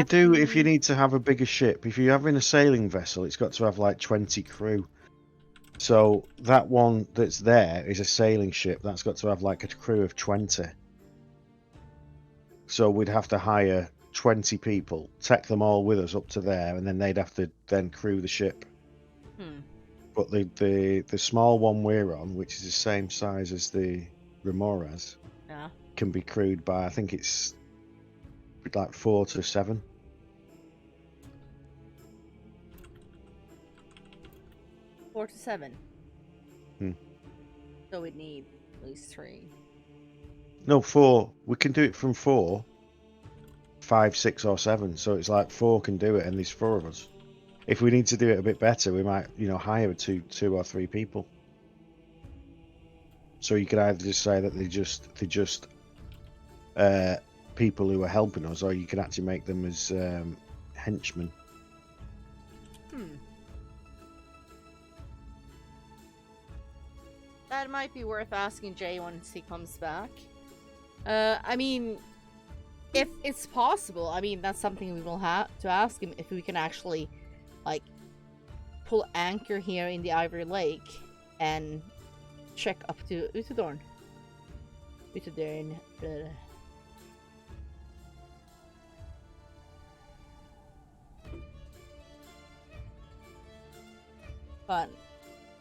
Speaker 3: do if you need to have a bigger ship. If you're having a sailing vessel, it's got to have like 20 crew. So that one that's there is a sailing ship. That's got to have like a crew of 20. So we'd have to hire 20 people, take them all with us up to there, and then they'd have to then crew the ship. But the small one we're on, which is the same size as the Remoras, can be crewed by, I think it's like 4 to 7.
Speaker 2: Four to 7. So we'd need at least 3.
Speaker 3: No, 4. We can do it from 4, 5, 6, or 7. So it's like 4 can do it, and there's 4 of us. If we need to do it a bit better, we might, hire two or 3 people. So you could either just say that they're just people who are helping us, or you can actually make them as henchmen.
Speaker 2: That might be worth asking Jay once he comes back. I mean, if it's possible, I mean, that's something we will have to ask him, if we can actually, like, pull anchor here in the Ivory Lake and check up to Utudorn. But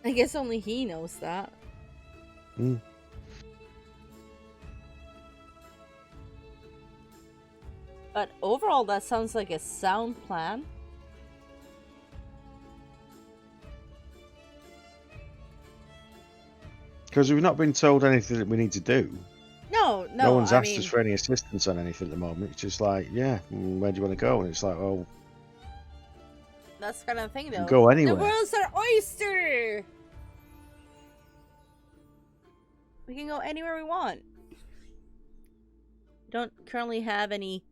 Speaker 2: I guess only he knows that. But overall, that sounds like a sound plan.
Speaker 3: Because we've not been told anything that we need to do.
Speaker 2: No
Speaker 3: one's asked us for any assistance on anything at the moment. It's just like, where do you want to go? And it's like, oh,
Speaker 2: that's kind of thing, though.
Speaker 3: Go anywhere.
Speaker 2: The world's our oyster. We can go anywhere we want. We don't currently have any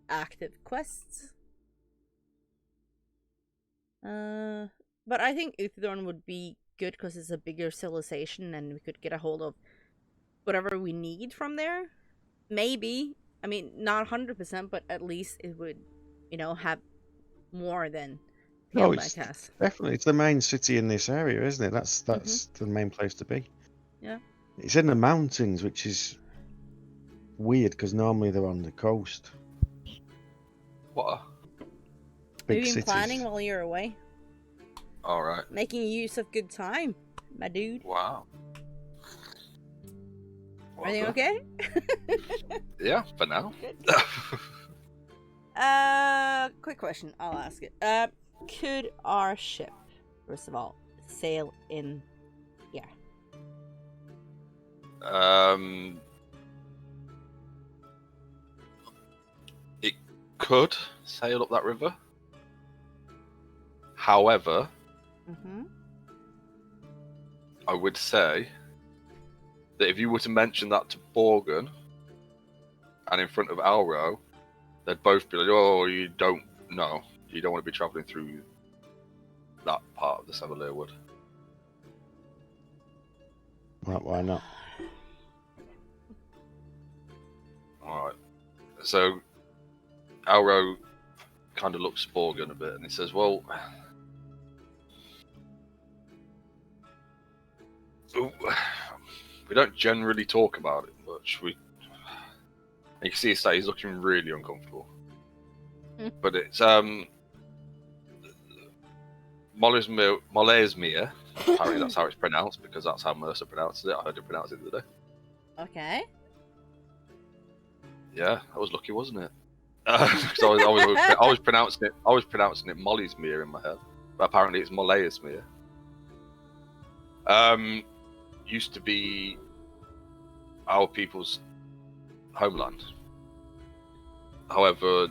Speaker 2: active quests. But I think Uthodorn would be good because it's a bigger civilization and we could get a hold of whatever we need from there. Maybe. I mean, not 100%, but at least it would, have more than Palebank has.
Speaker 3: Definitely. It's the main city in this area, isn't it? That's the main place to be.
Speaker 2: Yeah.
Speaker 3: It's in the mountains, which is weird because normally they're on the coast.
Speaker 1: What?
Speaker 3: Big
Speaker 2: Have you been
Speaker 3: cities.
Speaker 2: planning while you're away?
Speaker 1: All right.
Speaker 2: Making use of good time, my dude.
Speaker 1: Wow.
Speaker 2: Everything okay?
Speaker 1: Yeah, for now.
Speaker 2: Quick question. I'll ask it. Could our ship, first of all, sail in here?
Speaker 1: It could sail up that river. However, I would say that if you were to mention that to Borgen and in front of Alro, they'd both be like, "Oh, you don't know. You don't want to be travelling through that part of the Seveleer Wood."
Speaker 3: Why not?
Speaker 1: All right. So Alro kind of looks at Borgen a bit and he says, "Well, we don't generally talk about it much. You can see he's looking really uncomfortable. But it's Molesmere. Apparently that's how it's pronounced because that's how Mercer pronounces it. I heard him pronounce it the other day.
Speaker 2: Okay.
Speaker 1: Yeah, that was lucky, wasn't it? I was pronouncing it Mollesmere in my head, but apparently it's Molesmere. Used to be our people's homeland. However,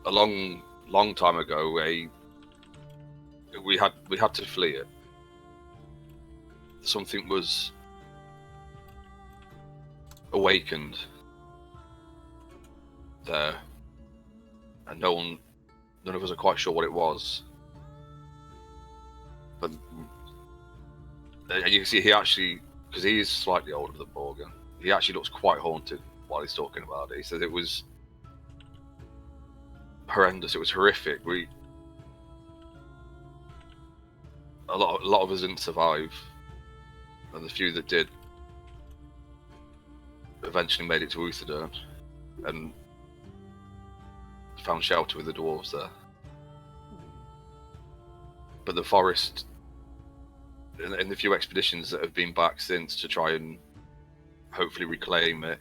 Speaker 1: a long time ago, we had to flee it. Something was awakened there, and none of us are quite sure what it was. But you can see he actually, because he is slightly older than Borgen, he actually looks quite haunted while he's talking about it. He says it was horrendous. It was horrific. A lot of us didn't survive, and the few that did eventually made it to Uthadern and found shelter with the dwarves there. But the forest, in the few expeditions that have been back since to try and hopefully reclaim it,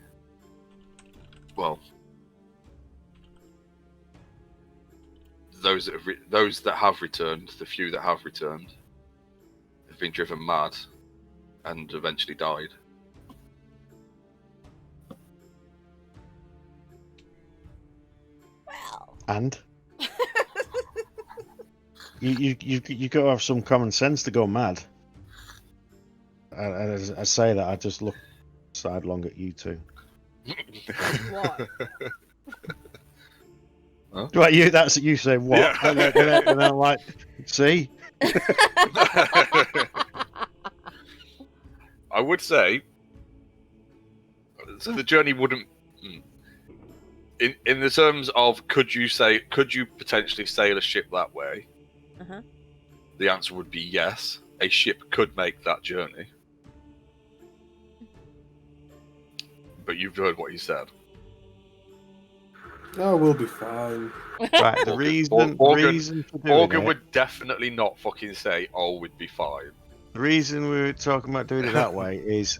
Speaker 1: well, those that have returned, the few that have returned, have been driven mad and eventually died.
Speaker 2: Well.
Speaker 3: And you got to have some common sense to go mad. I say that, I just look sidelong at you two.
Speaker 2: What?
Speaker 1: Huh?
Speaker 3: Right, that's you say what? Yeah. And I'm like, see?
Speaker 1: I would say, so the journey wouldn't, in the terms of could you potentially sail a ship that way? The answer would be yes. A ship could make that journey. But you've heard what he said.
Speaker 4: No, we'll be fine.
Speaker 3: Right, the reason for doing
Speaker 1: Borgen would definitely not fucking say, "Oh, we'd be fine."
Speaker 3: The reason we were talking about doing it that way is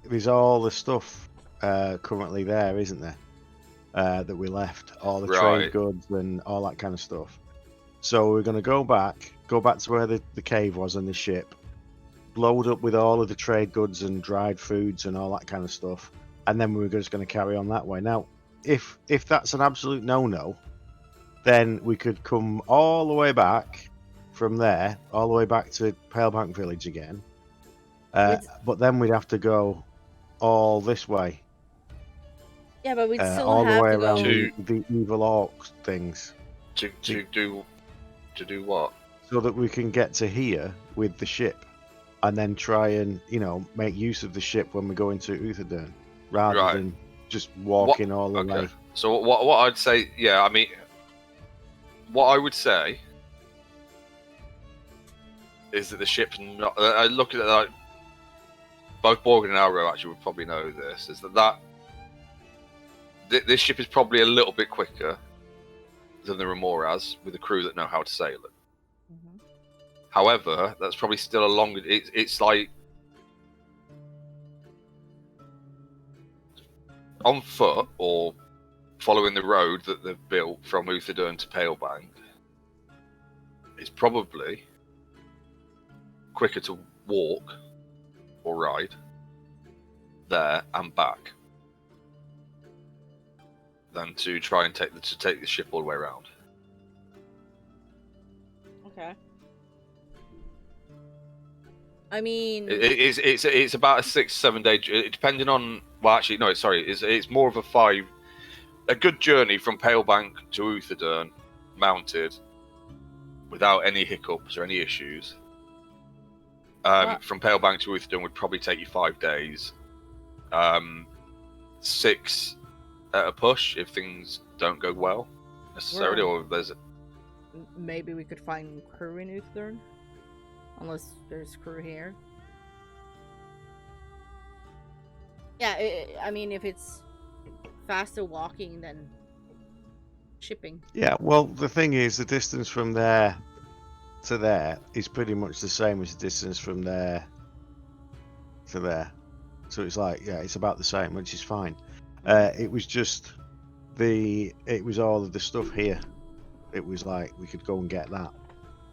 Speaker 3: there's all the stuff currently there, isn't there? That we left, all the trade goods and all that kind of stuff. So we're going to go back to where the cave was and the ship, load up with all of the trade goods and dried foods and all that kind of stuff, and then we were just going to carry on that way. Now, if that's an absolute no-no, then we could come all the way back from there, all the way back to Palebank village again. But then we'd have to go all this way.
Speaker 2: Yeah, but we'd still
Speaker 3: all
Speaker 2: have
Speaker 3: the way
Speaker 2: to
Speaker 3: around
Speaker 2: go...
Speaker 3: the evil orc things.
Speaker 1: To do what?
Speaker 3: So that we can get to here with the ship, and then try and make use of the ship when we go into Uthadern, rather than just walking all the way.
Speaker 1: So what I'd say, yeah, I mean, what I would say is that the ship's not. I look at it like both Morgan and Arrow actually would probably know this. Is that this ship is probably a little bit quicker than the Remoras with a crew that know how to sail it.
Speaker 2: Mm-hmm.
Speaker 1: However, that's probably still a longer. It's like on foot or following the road that they've built from Uthadurn to Palebank. It's probably quicker to walk or ride there and back than to try and take the ship all the way around.
Speaker 2: Okay. I mean,
Speaker 1: it's about a 6-7 day, depending on. Well, actually, no. Sorry, it's more of a good journey from Palebank to Uthadurn, mounted, without any hiccups or any issues. From Palebank to Uthadurn would probably take you 5 days. 6 at a push if things don't go well necessarily, or if there's.
Speaker 2: Maybe we could find crew in Uthadurn, unless there's crew here. Yeah, I mean, if it's faster walking than shipping.
Speaker 3: Yeah, well, the thing is, the distance from there to there is pretty much the same as the distance from there to there. So it's like, yeah, it's about the same, which is fine. It was just it was all of the stuff here. It was like we could go and get that,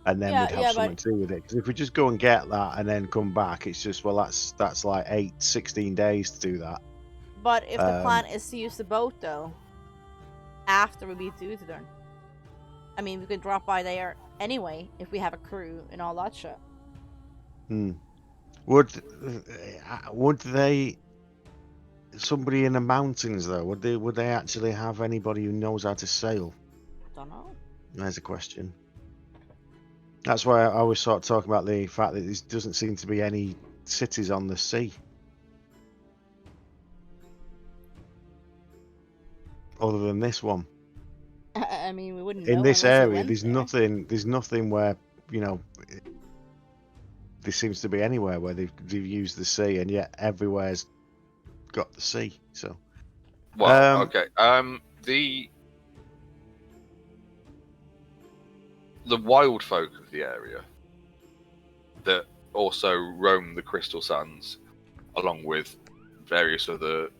Speaker 3: and then we'd have something to do with it. Because if we just go and get that and then come back, it's just, well, that's like 16 days to do that.
Speaker 2: But if the plan is to use the boat, though, after we beat Uthadurn, I mean, we could drop by there anyway if we have a crew and all that shit.
Speaker 3: Would they? Somebody in the mountains, though, would they actually have anybody who knows how to sail?
Speaker 2: Don't know.
Speaker 3: There's a question. That's why I always sort of talk about the fact that there doesn't seem to be any cities on the sea. Other than this one.
Speaker 2: I mean, we wouldn't
Speaker 3: in
Speaker 2: know
Speaker 3: this area, there's
Speaker 2: there.
Speaker 3: nothing where, you know, there seems to be anywhere where they've used the sea, and yet everywhere's got the sea. So,
Speaker 1: well, okay. The wild folk of the area that also roam the Crystal Sands, along with various other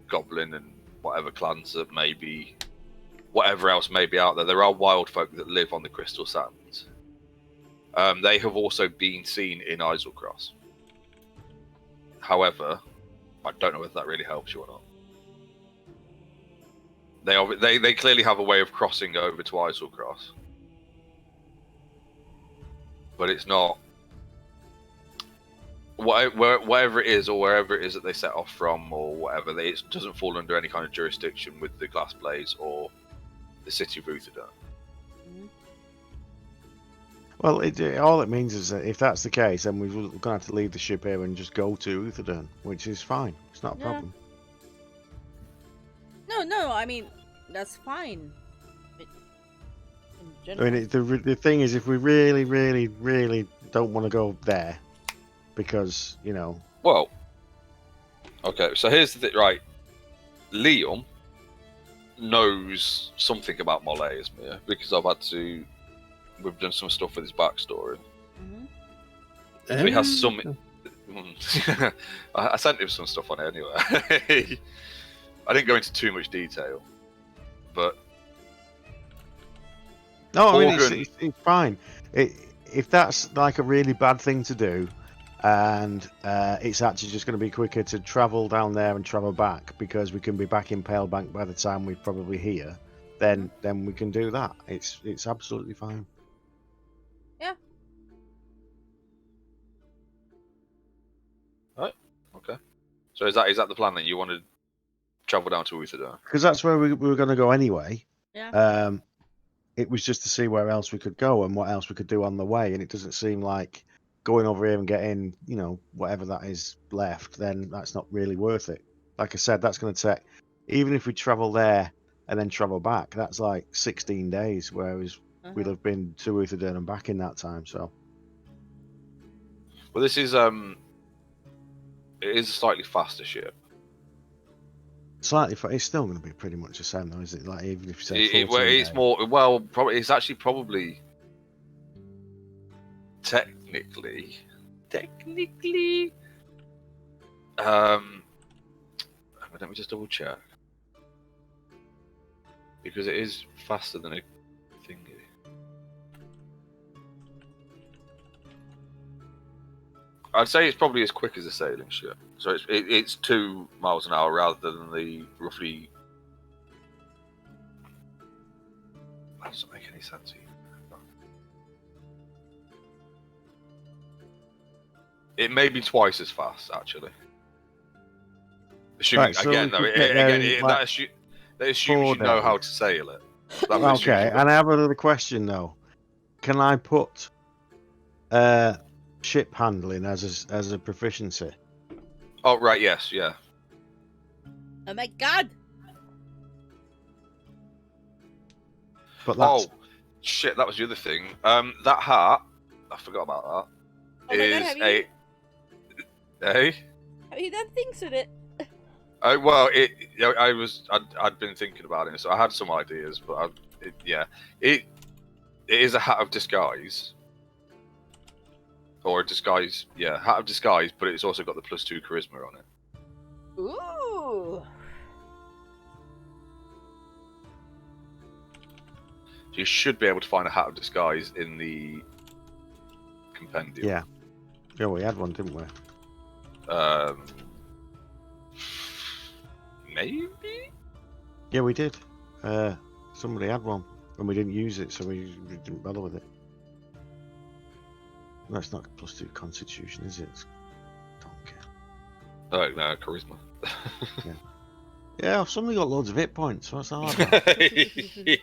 Speaker 1: goblin and whatever clans that may be, whatever else may be out there. There are wild folk that live on the Crystal Sands. They have also been seen in Islecross. However, I don't know whether that really helps you or not. They clearly have a way of crossing over to Islecross, but it's not whatever it is, or wherever it is that they set off from, or whatever. It doesn't fall under any kind of jurisdiction with the Glass Blaze or the city of Uthadurn.
Speaker 3: Well, all it means is that if that's the case, then we're going to have to leave the ship here and just go to Uthadurn, which is fine. It's not a problem.
Speaker 2: No, I mean, that's fine.
Speaker 3: I mean, the thing is, if we really, really, really don't want to go there, because, you know...
Speaker 1: Well, okay, so here's the thing, right. Liam knows something about Mole Izmir, because we've done some stuff with his backstory. So he has some... I sent him some stuff on it anyway. I didn't go into too much detail, but...
Speaker 3: No, I mean, it's fine. If that's like a really bad thing to do, and it's actually just going to be quicker to travel down there and travel back, because we can be back in Palebank by the time we're probably here, then we can do that. It's absolutely fine.
Speaker 2: Yeah.
Speaker 1: Right. Okay. So is that the plan then? You want to travel down to Uthadurn?
Speaker 3: Because that's where we were going to go anyway.
Speaker 2: Yeah.
Speaker 3: It was just to see where else we could go and what else we could do on the way, and it doesn't seem like going over here and getting, you know, whatever that is left, then that's not really worth it. Like I said, that's going to take, even if we travel there and then travel back, that's like 16 days, whereas we'd have been to Uthadurn and back in that time. So
Speaker 1: Well, this is it is a slightly faster ship.
Speaker 3: Slightly, it's still going to be pretty much the same, though, is it? Like even if you say
Speaker 1: it's more. Well, probably it's actually probably technically. Let me just double check because it is faster than a thingy. I'd say it's probably as quick as a sailing ship. So it's 2 miles an hour rather than the roughly. That doesn't make any sense either. It may be twice as fast, actually. Assuming,
Speaker 3: right, so
Speaker 1: again, though, that assumes you know how to sail it.
Speaker 3: Okay, and I have another question, though. Can I put ship handling as a proficiency?
Speaker 1: Oh, right, yes, yeah.
Speaker 2: Oh my god!
Speaker 3: But that's...
Speaker 1: Oh, shit, that was the other thing. That hat, I forgot about that.
Speaker 2: Oh my god,
Speaker 1: Have
Speaker 2: you done things with it?
Speaker 1: Well, I'd been thinking about it, so I had some ideas, but it is a hat of disguise, or a disguise, hat of disguise, but it's also got the +2 charisma on it.
Speaker 2: Ooh.
Speaker 1: So you should be able to find a hat of disguise in the compendium.
Speaker 3: Yeah, we had one, didn't we?
Speaker 1: Maybe?
Speaker 3: Yeah, we did. Somebody had one, and we didn't use it, so we didn't bother with it. No, it's not +2 constitution, is it? Don't care.
Speaker 1: Oh, no, charisma.
Speaker 3: Yeah, I've suddenly got loads of hit points, so it's hard.
Speaker 1: Yeah.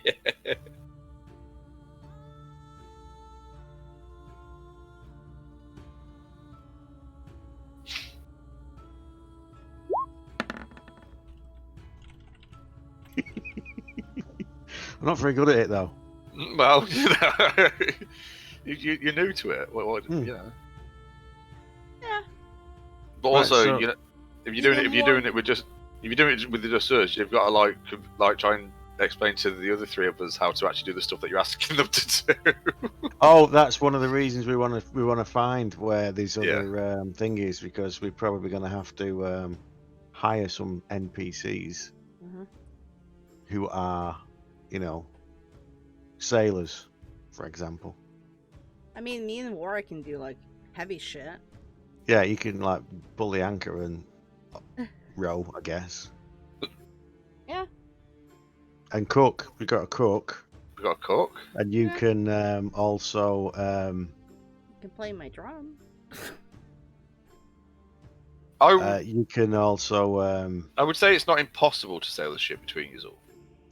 Speaker 3: I'm not very good at it, though.
Speaker 1: Well, you're new to it. Yeah. But also,
Speaker 3: Right, so...
Speaker 1: if you're doing it with just us, you've got to like try and explain to the other 3 of us how to actually do the stuff that you're asking them to do.
Speaker 3: Oh, that's one of the reasons we want to find where these other thing is, because we're probably going to have to hire some NPCs who are, sailors, for example.
Speaker 2: I mean, me and Warwick can do like heavy shit.
Speaker 3: Yeah, you can like pull the anchor and row, I guess.
Speaker 2: Yeah.
Speaker 3: And cook. We got a cook.
Speaker 1: We got a cook.
Speaker 3: And you can also.
Speaker 2: You can play my drum.
Speaker 3: You can also.
Speaker 1: I would say it's not impossible to sail the ship between you all.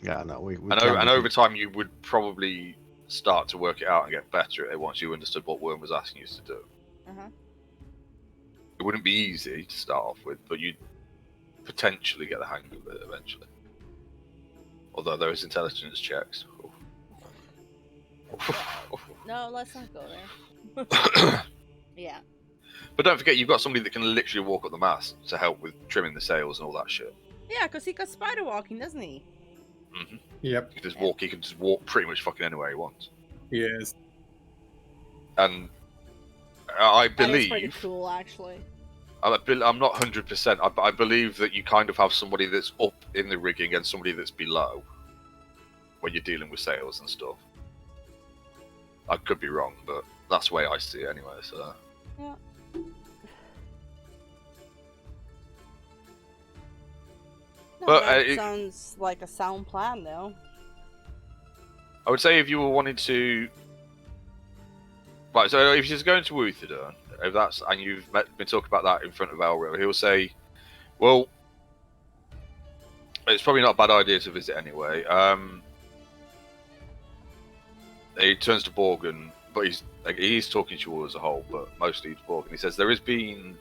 Speaker 3: Yeah, no,
Speaker 1: and over time you would probably start to work it out and get better at it once you understood what Worm was asking you to do. It wouldn't be easy to start off with, but you'd potentially get the hang of it eventually. Although there is intelligence checks.
Speaker 2: No, let's not go there. Yeah.
Speaker 1: But don't forget, you've got somebody that can literally walk up the mast to help with trimming the sails and all that shit.
Speaker 2: Yeah, because he got spider walking, doesn't he?
Speaker 1: Mm-hmm.
Speaker 4: Yep.
Speaker 1: He can just walk pretty much fucking anywhere he wants.
Speaker 4: Yes.
Speaker 1: And I believe...
Speaker 2: That is pretty cool, actually.
Speaker 1: I'm not 100%. I believe that you kind of have somebody that's up in the rigging and somebody that's below when you're dealing with sails and stuff. I could be wrong, but that's the way I see it anyway, so...
Speaker 2: Yeah. No,
Speaker 1: but
Speaker 2: that sounds like a sound plan, though.
Speaker 1: I would say if you were wanting to... Right, so if she's going to Wutherdon, and you've been talking about that in front of Elro, he'll say, well, it's probably not a bad idea to visit anyway. He turns to Borgen, but he's talking to you all as a whole, but mostly to Borgen. He says, there has been...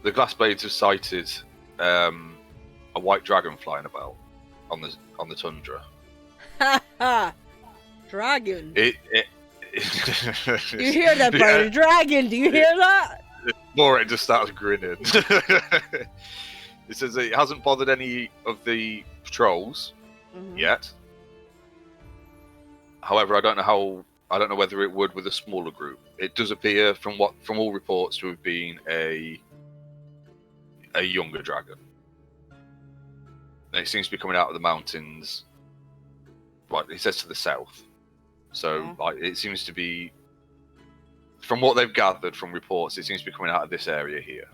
Speaker 1: The Glassblades have sighted a white dragon flying about on the tundra.
Speaker 2: Ha ha! Dragon. You hear that, brother? Dragon, do you hear that?
Speaker 1: More, it just starts grinning. It says it hasn't bothered any of the patrols yet. However, I don't know whether it would with a smaller group. It does appear, from all reports, to have been a younger dragon. And it seems to be coming out of the mountains. Right, it says to the south. So it seems to be, from what they've gathered from reports, it seems to be coming out of this area here.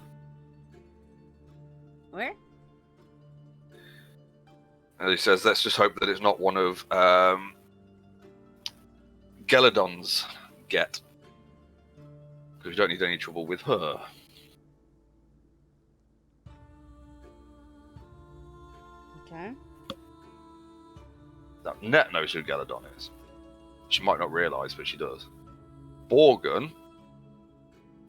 Speaker 2: Where?
Speaker 1: And he says, let's just hope that it's not one of Gelladon's get. Because we don't need any trouble with her.
Speaker 2: Okay.
Speaker 1: Now, Net knows who Gelladon is. She might not realise, but she does. Borgen,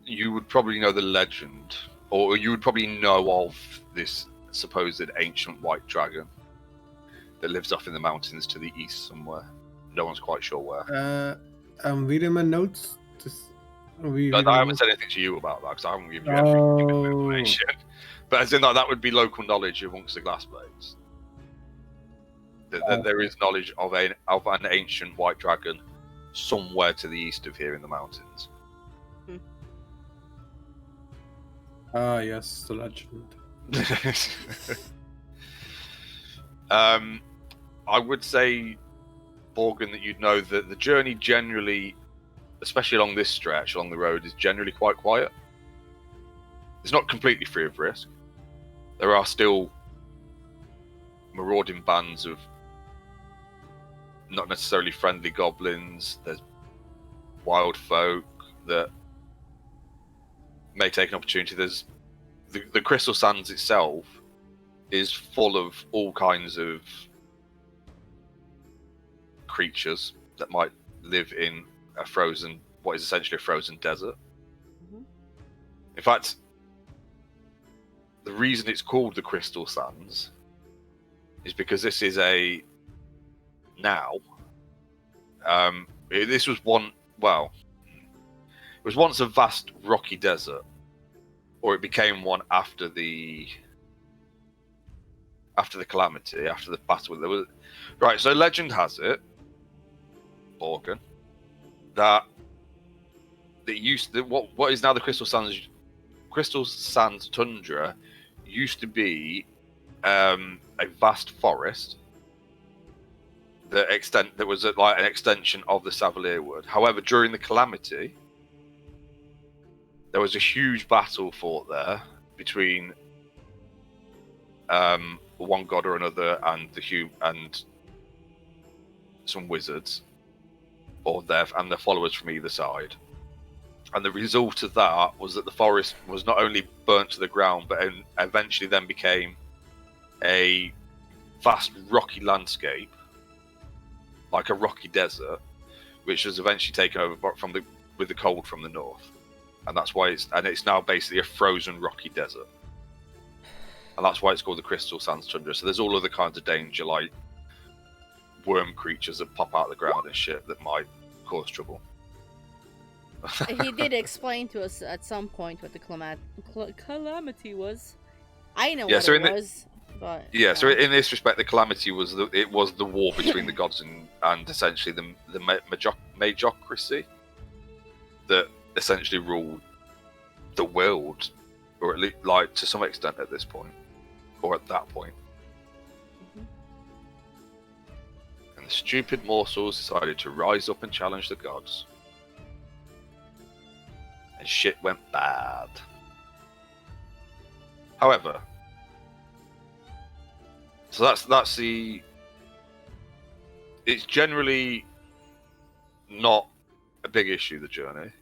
Speaker 1: you would probably know the legend, or you would probably know of this supposed ancient white dragon that lives off in the mountains to the east somewhere. No one's quite sure where.
Speaker 4: I'm reading my notes.
Speaker 1: I haven't said anything to you about that because I haven't given you any information. But as in that would be local knowledge amongst the Glassblades. There is knowledge of an ancient white dragon somewhere to the east of here in the mountains.
Speaker 4: Ah, yes, the legend.
Speaker 1: I would say, Borgen, that you'd know that the journey generally, especially along this stretch, along the road, is generally quite quiet. It's not completely free of risk. There are still marauding bands of not necessarily friendly goblins. There's wild folk that may take an opportunity. There's the Crystal Sands itself is full of all kinds of creatures that might live in what is essentially a frozen desert. In fact, the reason it's called the Crystal Sands is because this is this was it was once a vast rocky desert, or it became one after the calamity, after the battle. Right, so legend has it, Borgen, that what is now the Crystal Sands tundra used to be a vast forest that was like an extension of the Savalier Wood. However, during the calamity, there was a huge battle fought there between one god or another and and some wizards and their followers from either side. And the result of that was that the forest was not only burnt to the ground, but eventually then became a vast rocky landscape, like a rocky desert, which was eventually taken over with the cold from the north. And that's why it's now basically a frozen rocky desert. And that's why it's called the Crystal Sands Tundra. So there's all other kinds of danger, like worm creatures that pop out of the ground and shit that might cause trouble.
Speaker 2: He did explain to us at some point what the calamity was. I know what it was. But,
Speaker 1: so in this respect, the calamity was the war between the gods and essentially the Majocracy that essentially ruled the world, or at least like to some extent at this point, or at that point. And the stupid morsels decided to rise up and challenge the gods, and shit went bad. However, so that's the. It's generally not a big issue, the journey.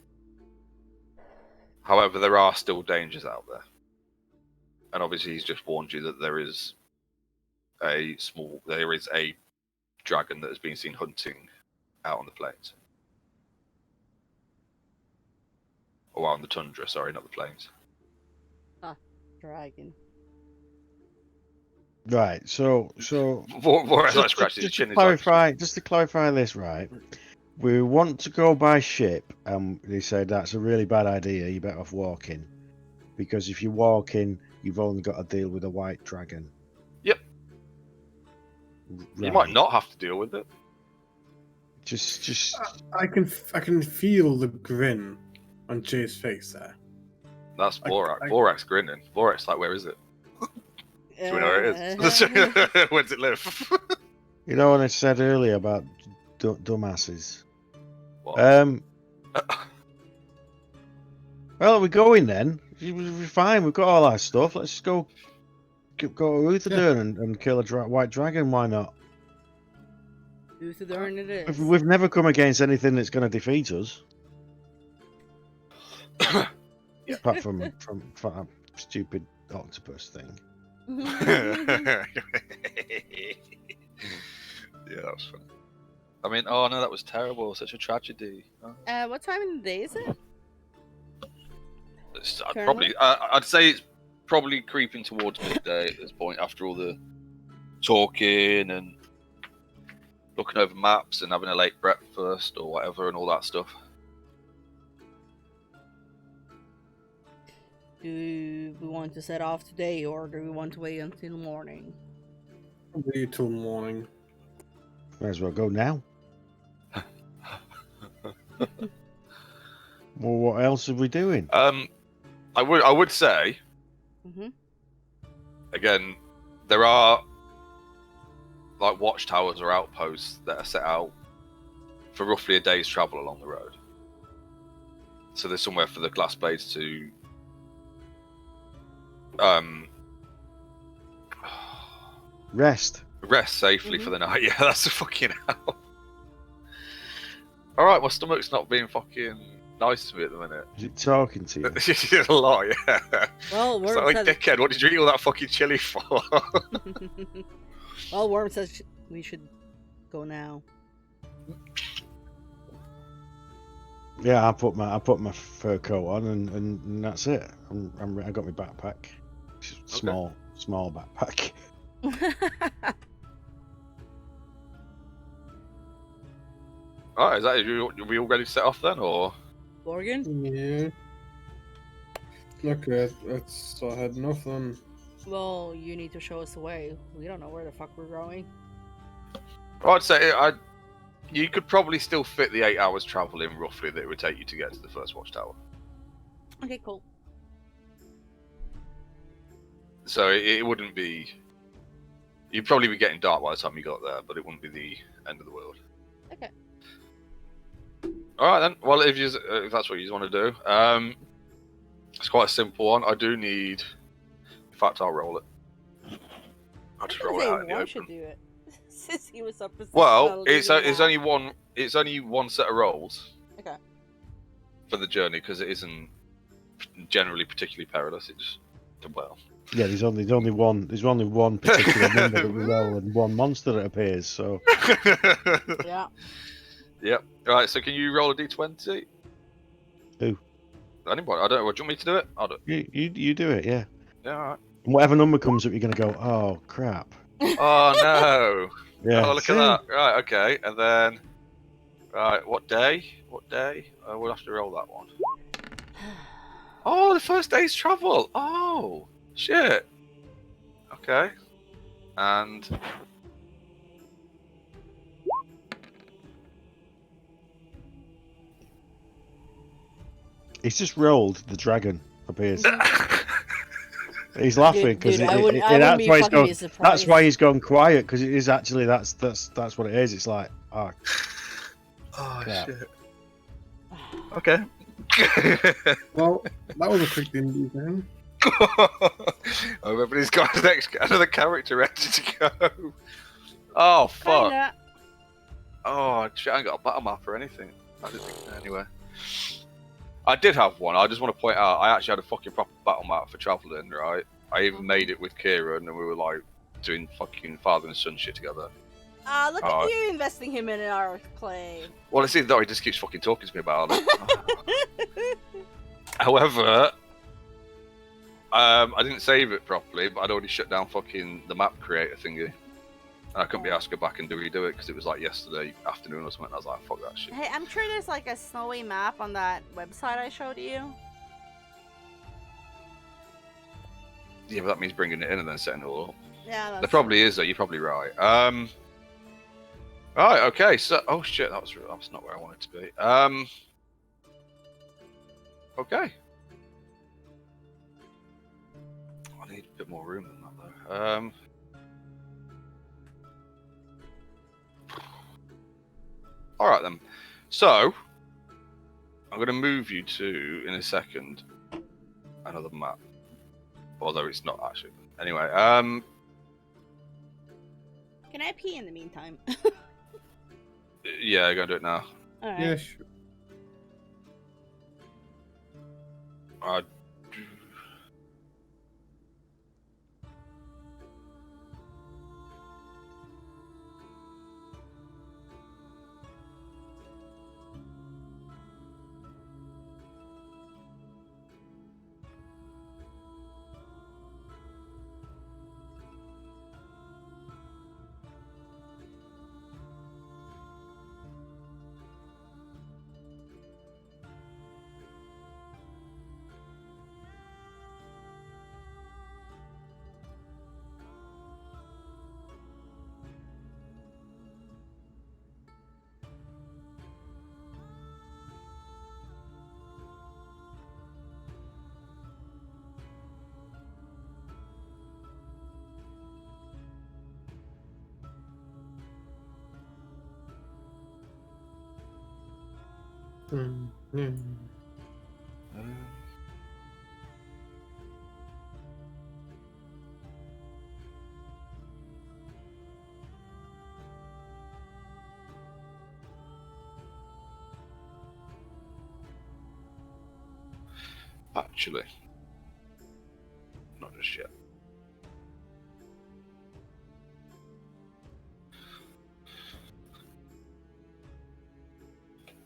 Speaker 1: However, there are still dangers out there, and obviously he's just warned you that there is a dragon that has been seen hunting out on the plains, or out on the tundra. Sorry, not the plains.
Speaker 2: Dragon.
Speaker 3: Right, so
Speaker 1: just to
Speaker 3: clarify this, right? We want to go by ship, and they said that's a really bad idea. You're better off walking, because if you're walking, you've only got to deal with a white dragon.
Speaker 1: Yep.
Speaker 3: Right.
Speaker 1: You might not have to deal with it.
Speaker 3: Just.
Speaker 4: I can feel the grin on Jay's face there.
Speaker 1: That's Vorak. Vorak's grinning. Vorak's like, where is it? Do we know where it is? Where does it live?
Speaker 3: You know what I said earlier about dumbasses?
Speaker 1: What?
Speaker 3: Well, we're going then. We're fine. We've got all our stuff. Let's just go to Uthodurn and kill a white dragon. Why not?
Speaker 2: Uthodurn it is.
Speaker 3: We've never come against anything that's going to defeat us. Apart from that stupid octopus thing.
Speaker 1: Yeah, that was fun. I mean, oh no, that was terrible. Such a tragedy. Oh.
Speaker 2: What time of the day is it?
Speaker 1: I'd say it's probably creeping towards midday at this point. After all the talking and looking over maps and having a late breakfast or whatever and all that stuff.
Speaker 2: Do we want to set off today, or do we want to wait until morning?
Speaker 4: Wait till morning.
Speaker 3: Might as well go now. Well, what else are we doing?
Speaker 1: I would say, again, there are like watchtowers or outposts that are set out for roughly a day's travel along the road. So there's somewhere for the glass blades to
Speaker 3: Rest
Speaker 1: safely for the night. Yeah, that's a fucking hell. Alright, my stomach's not being fucking nice to me at the minute.
Speaker 3: Is it talking to you?
Speaker 1: A lot, yeah.
Speaker 2: Well,
Speaker 1: Worm like, dickhead, what did you eat all that fucking chili for?
Speaker 2: Well, Worm says we should go now.
Speaker 3: Yeah, I put my fur coat on and that's it. I got my backpack. Small backpack.
Speaker 1: Alright, are we all ready to set off then, or?
Speaker 2: Morgan?
Speaker 4: Yeah. Okay, let's start heading off then.
Speaker 2: Well, you need to show us the way. We don't know where the fuck we're going.
Speaker 1: I'd say you could probably still fit the 8 hours travel in roughly that it would take you to get to the first watchtower.
Speaker 2: Okay, cool.
Speaker 1: So it wouldn't be. You'd probably be getting dark by the time you got there, but it wouldn't be the end of the world.
Speaker 2: Okay.
Speaker 1: All right then. Well, if that's what you want to do, it's quite a simple one. I do need. In fact, I'll roll it. I'll just roll it out in the open.
Speaker 2: Should do it. Since he was up.
Speaker 1: Well, it's only one. It's only one set of rolls.
Speaker 2: Okay.
Speaker 1: For the journey, because it isn't generally particularly perilous. It just well.
Speaker 3: Yeah, there's only one particular number that we roll and one monster that appears. So.
Speaker 2: Yeah.
Speaker 1: Yep. Right. So can you roll a d20?
Speaker 3: Who?
Speaker 1: Anybody? I don't know. Do you want me to do it? I'll do it.
Speaker 3: You do it. Yeah.
Speaker 1: Yeah. All right.
Speaker 3: And whatever number comes up, you're gonna go. Oh crap.
Speaker 1: Oh no.
Speaker 3: Yeah.
Speaker 1: Oh, look at that. Right. Okay. And then. Right. What day? What day? We'll have to roll that one. Oh, the first day's travel. Oh. Shit. Okay. And.
Speaker 3: He's just rolled. The dragon appears. He's laughing because that's why he's gone quiet, because it is actually that's what it is. It's like oh crap.
Speaker 1: Shit. Okay.
Speaker 4: Well, that was a quick thing, man.
Speaker 1: Oh, everybody's got another character ready to go. Oh fuck.
Speaker 2: Kinda.
Speaker 1: Oh shit, I ain't got a battle map or anything. I didn't think anyway. I did have one. I just want to point out I actually had a fucking proper battle map for traveling, right? I even made it with Kieran and we were like doing fucking father and son shit together.
Speaker 2: Look at you investing him in our play.
Speaker 1: Well, it's either though he just keeps fucking talking to me about it. However, I didn't save it properly, but I'd already shut down fucking the map creator thingy. And I couldn't be asked to go back and redo it because it was like yesterday afternoon or something. I was like, fuck that shit.
Speaker 2: Hey, I'm sure there's like a snowy map on that website I showed you.
Speaker 1: Yeah, but that means bringing it in and then setting it all up.
Speaker 2: Yeah, that's
Speaker 1: There probably is, though. You're probably right. Right, okay. So, oh shit, that's not where I wanted to be. Okay. I need a bit more room than that, though. All right then. So, I'm going to move you to, in a second, another map. Although it's not actually. Anyway,
Speaker 2: Can I pee in the meantime?
Speaker 1: yeah, go and do it now.
Speaker 2: Alright.
Speaker 4: Yeah, sure.
Speaker 1: Actually, not just yet.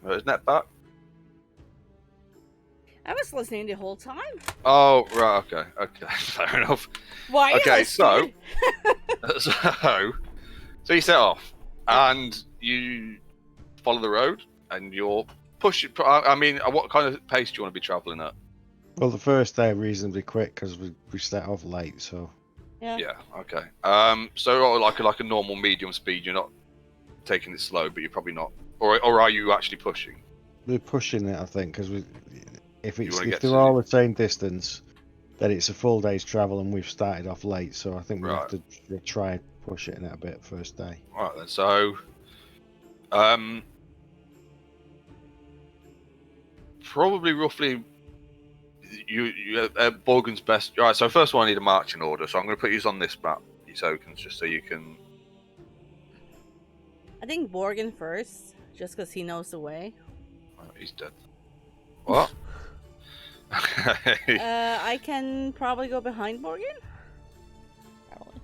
Speaker 1: Is net back?
Speaker 2: I was listening the whole time.
Speaker 1: Oh, right, okay, fair enough.
Speaker 2: Why?
Speaker 1: Okay, so you set off, and you follow the road, and you're pushing. I mean, what kind of pace do you want to be travelling at?
Speaker 3: Well, the first day reasonably quick because we set off late, so.
Speaker 2: Yeah.
Speaker 1: Yeah. Okay. So like a normal medium speed. You're not taking it slow, but you're probably not. Or are you actually pushing?
Speaker 3: We're pushing it, I think, because if they're
Speaker 1: to
Speaker 3: all the same distance, then it's a full day's travel, and we've started off late. So I think we have to try and push it in it a bit first day.
Speaker 1: All right then. So, probably roughly. Borgen's best. All right. So first of all, I need a marching order. So I'm going to put you on this map, you tokens, just so you can.
Speaker 2: I think Borgen first, just because he knows the way.
Speaker 1: Oh, he's dead. What? Okay.
Speaker 2: I can probably go behind Borgen. Probably.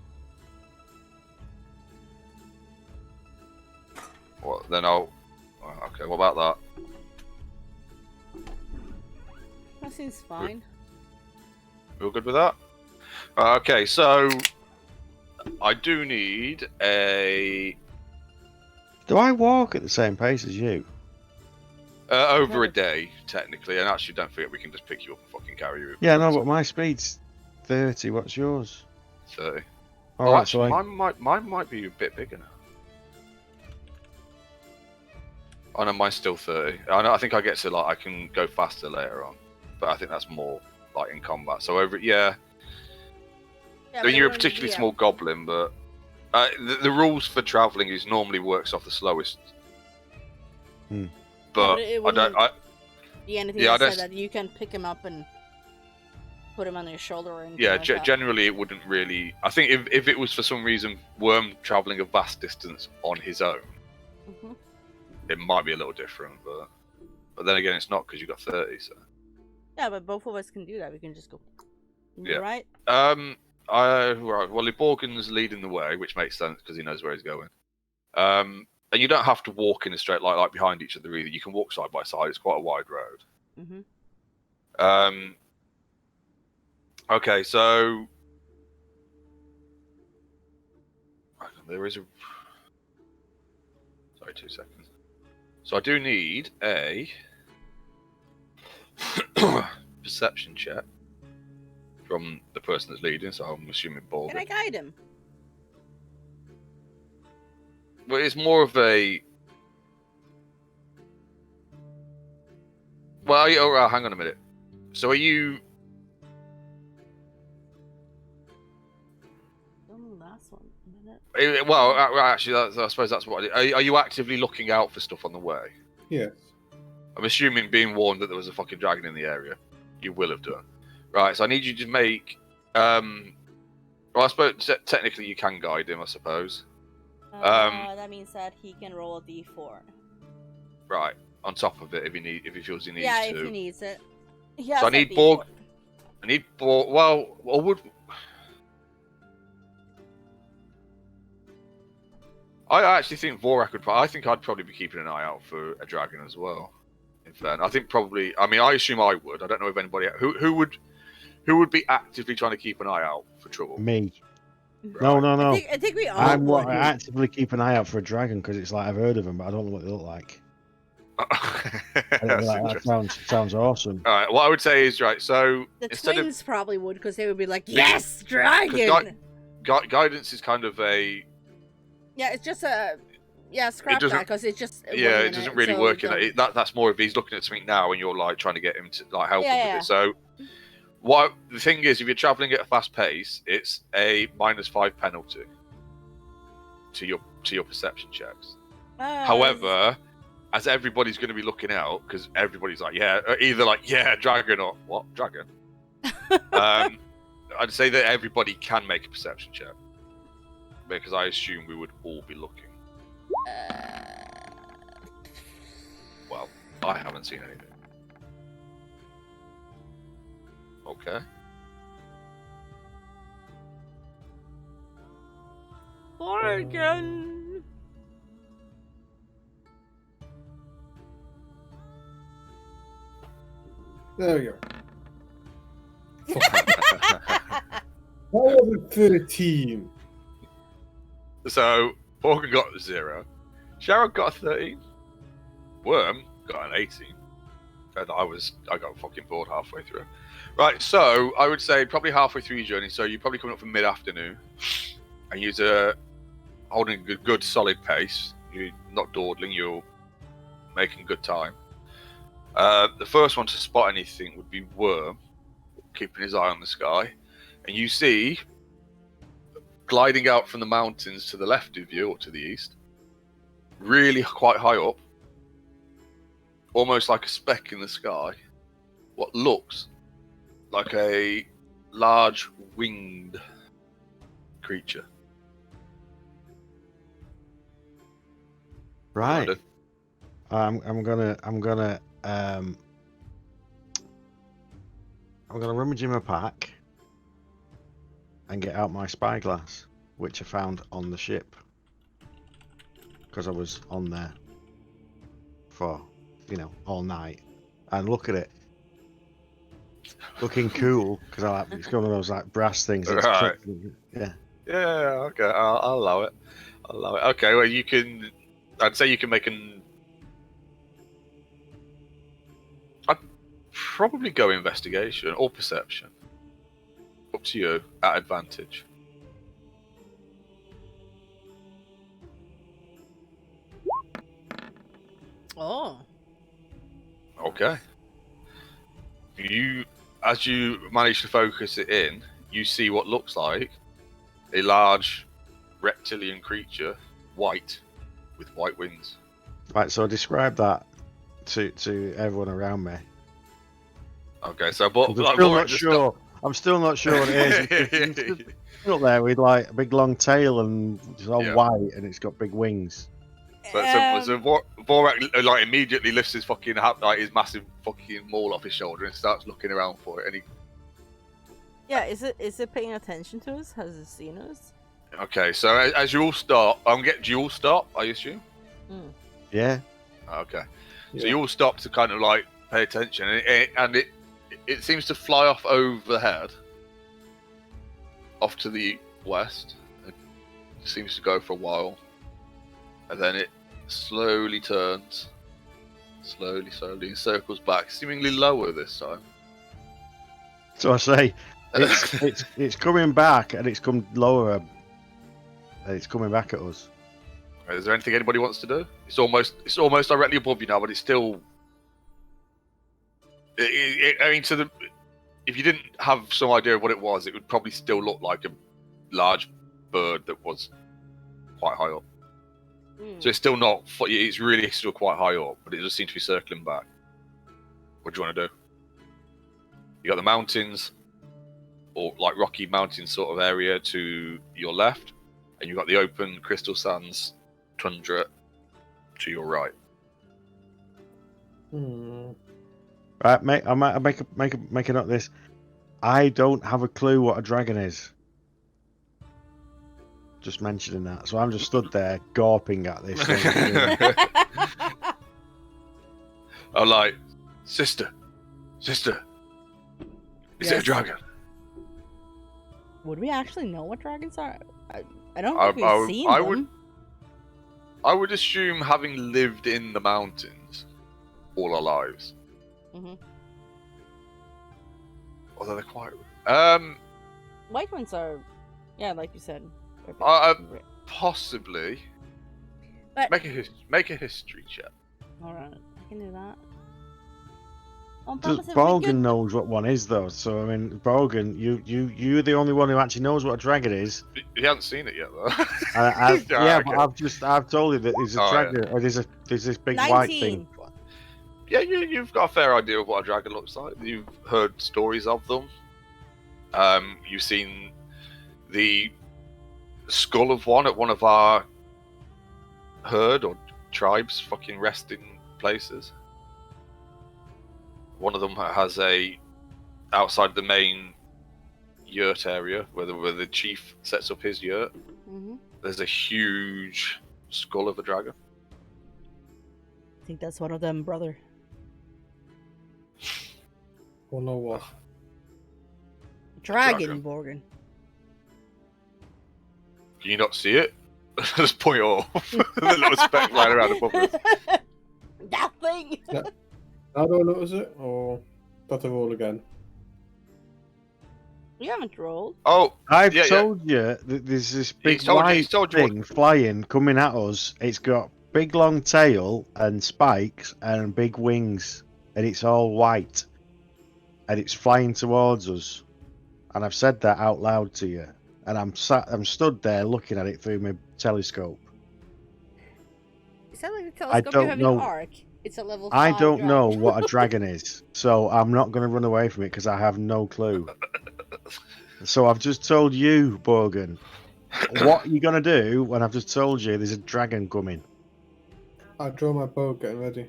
Speaker 1: Well, then I'll. Okay. What about that?
Speaker 2: That seems fine.
Speaker 1: You're good with that? Okay, so I do need a.
Speaker 3: Do I walk at the same pace as you?
Speaker 1: Over a day, technically, and actually, don't forget we can just pick you up and fucking carry you.
Speaker 3: Yeah, no, but my speed's 30. What's yours?
Speaker 1: 30.
Speaker 3: All right,
Speaker 1: actually,
Speaker 3: so
Speaker 1: mine might be a bit bigger now. Oh no, mine's still 30. I think I get to I can go faster later on, but I think that's more like in combat. So yeah. I mean, you're a particularly small goblin, but the rules for traveling is normally works off the slowest. But I don't.
Speaker 2: Yeah, anything that said that you can pick him up and put him on your shoulder or anything.
Speaker 1: Yeah,
Speaker 2: like
Speaker 1: generally it wouldn't really. I think if it was for some reason Worm traveling a vast distance on his own, it might be a little different. But then again, it's not because you got 30. So.
Speaker 2: Yeah, but both of us can do that. We can just go.
Speaker 1: Yeah.
Speaker 2: Right.
Speaker 1: Right. Well, if Borgen's leading the way, which makes sense because he knows where he's going. And you don't have to walk in a straight line like behind each other either. You can walk side by side. It's quite a wide road. Okay, so there is a... Sorry, 2 seconds. So I do need a perception check from the person that's leading, so I'm assuming Borg.
Speaker 2: Can I guide him?
Speaker 1: Well, it's more of a... Well, hang on a minute. So are you...
Speaker 2: Last one.
Speaker 1: Well, actually, I suppose that's what I did. Are you actively looking out for stuff on the way?
Speaker 4: Yes.
Speaker 1: I'm assuming being warned that there was a fucking dragon in the area. You will have done. Right, so I need you to make... well, I suppose technically you can guide him, I suppose.
Speaker 2: That means that he can roll a d4.
Speaker 1: Right, on top of it, if he feels he needs to.
Speaker 2: Yeah, if he needs it.
Speaker 1: So I need Borg. I need Borg. Well, I would... I actually think Vorak would... I think I'd probably be keeping an eye out for a dragon as well. In fact, I think probably... I mean, I assume I would. I don't know if anybody... Who would be actively trying to keep an eye out for trouble?
Speaker 3: Me.
Speaker 1: Right.
Speaker 3: No.
Speaker 2: I think we all
Speaker 3: I actively keep an eye out for a dragon because it's like I've heard of them, but I don't know what they look like. That sounds awesome.
Speaker 1: All right, what I would say is, right, so...
Speaker 2: The twins probably would, because they would be like, yes, dragon!
Speaker 1: Guidance is kind of a...
Speaker 2: Yeah, it's just a... Yeah, scrap that, because it's just...
Speaker 1: Yeah, it doesn't really work in that. That's more if he's looking at something now and you're, like, trying to get him to, like, help him with it. So, the thing is, if you're travelling at a fast pace, it's a -5 penalty to your perception checks. However, as everybody's going to be looking out, because everybody's like, either like, dragon, or what, dragon? I'd say that everybody can make a perception check. Because I assume we would all be looking. Well, I haven't seen anything. Okay.
Speaker 2: Dragon!
Speaker 4: There we go. That was a 13.
Speaker 1: So, Morgan got 0. Sharon got a 13. Worm got an 18. And I got fucking bored halfway through. Right, so I would say probably halfway through your journey, so you're probably coming up for mid-afternoon. And you're holding a good solid pace. You're not dawdling, you're making good time. The first one to spot anything would be Worm, keeping his eye on the sky. And you see, gliding out from the mountains to the left of you, or to the east, really quite high up, almost like a speck in the sky, what looks like a large winged creature.
Speaker 3: Right. I'm gonna rummage in my pack and get out my spyglass, which I found on the ship because I was on there for all night, and look at it, looking cool because it's got one of those like brass things.
Speaker 1: Right.
Speaker 3: Yeah.
Speaker 1: Okay. I'll allow it. Okay. Well, I'd say you can make I'd probably go investigation or perception. Up to you, at advantage.
Speaker 2: Oh.
Speaker 1: Okay. As you manage to focus it in, you see what looks like a large reptilian creature, white, with white wings.
Speaker 3: Right, so describe that to everyone around me.
Speaker 1: Okay, so I'm still not sure what it is.
Speaker 3: It's up there with like a big long tail and it's all white and it's got big wings.
Speaker 1: So Vorak like immediately lifts his fucking his massive fucking maul off his shoulder and starts looking around for it. And
Speaker 2: is it paying attention to us? Has it seen us?
Speaker 1: Okay, so as you all stop, do you all stop? I assume.
Speaker 3: Yeah.
Speaker 1: Okay. Yeah. So you all stop to kind of like pay attention, and it seems to fly off overhead, off to the west. seems to go for a while, and then it slowly turns, slowly, and circles back, seemingly lower this time.
Speaker 3: So I say, it's coming back, and it's come lower, and it's coming back at us.
Speaker 1: Is there anything anybody wants to do? It's almost directly above you now, but it's still. I mean, if you didn't have some idea of what it was, it would probably still look like a large bird that was quite high up. So it's still not. It's really still quite high up, but it just seems to be circling back. What do you want to do? You got the mountains, or like Rocky Mountain sort of area to your left, and you've got the open Crystal Sands tundra to your right.
Speaker 3: Right, mate. I might make a note of this. I don't have a clue what a dragon is. Just mentioning that, so I'm just stood there gawping at this.
Speaker 1: I'm like, sister, is it a dragon?
Speaker 2: Would we actually know what dragons are? I don't think we've seen them.
Speaker 1: I would assume, having lived in the mountains all our lives. Although they're quite.
Speaker 2: White ones are, yeah, like you said.
Speaker 1: Possibly.
Speaker 2: But...
Speaker 1: Make a history check.
Speaker 2: All right, I can do that.
Speaker 3: Borgen knows what one is, though. So I mean, Borgen, you're the only one who actually knows what a dragon is.
Speaker 1: He hasn't seen it yet, though.
Speaker 3: Yeah,
Speaker 1: okay.
Speaker 3: but I've told you that there's a dragon, or there's this big
Speaker 2: 19.
Speaker 3: white thing.
Speaker 1: Yeah, you've got a fair idea of what a dragon looks like. You've heard stories of them. You've seen the skull of one at one of our herd or tribes' fucking resting places. One of them has outside the main yurt area where the chief sets up his yurt. There's a huge skull of a dragon.
Speaker 2: I think that's one of them, brother.
Speaker 4: Well, no what?
Speaker 2: Dragon, Borgen.
Speaker 1: Can you not see it? Just point off. The little speck flying around above us.
Speaker 2: That thing!
Speaker 4: I don't notice it, or got to roll again?
Speaker 2: You haven't rolled.
Speaker 1: Oh,
Speaker 3: I've told you that there's this big white thing flying, coming at us. It's got big long tail and spikes and big wings, and it's all white, and it's flying towards us. And I've said that out loud to you, and I'm stood there looking at it through my telescope.
Speaker 2: Is that like a telescope you have in Ark? It's a level 5
Speaker 3: I don't know what a dragon is, so I'm not going to run away from it because I have no clue. So I've just told you, Borgen, what are you going to do when I've just told you there's a dragon coming?
Speaker 4: I draw my bow, getting ready.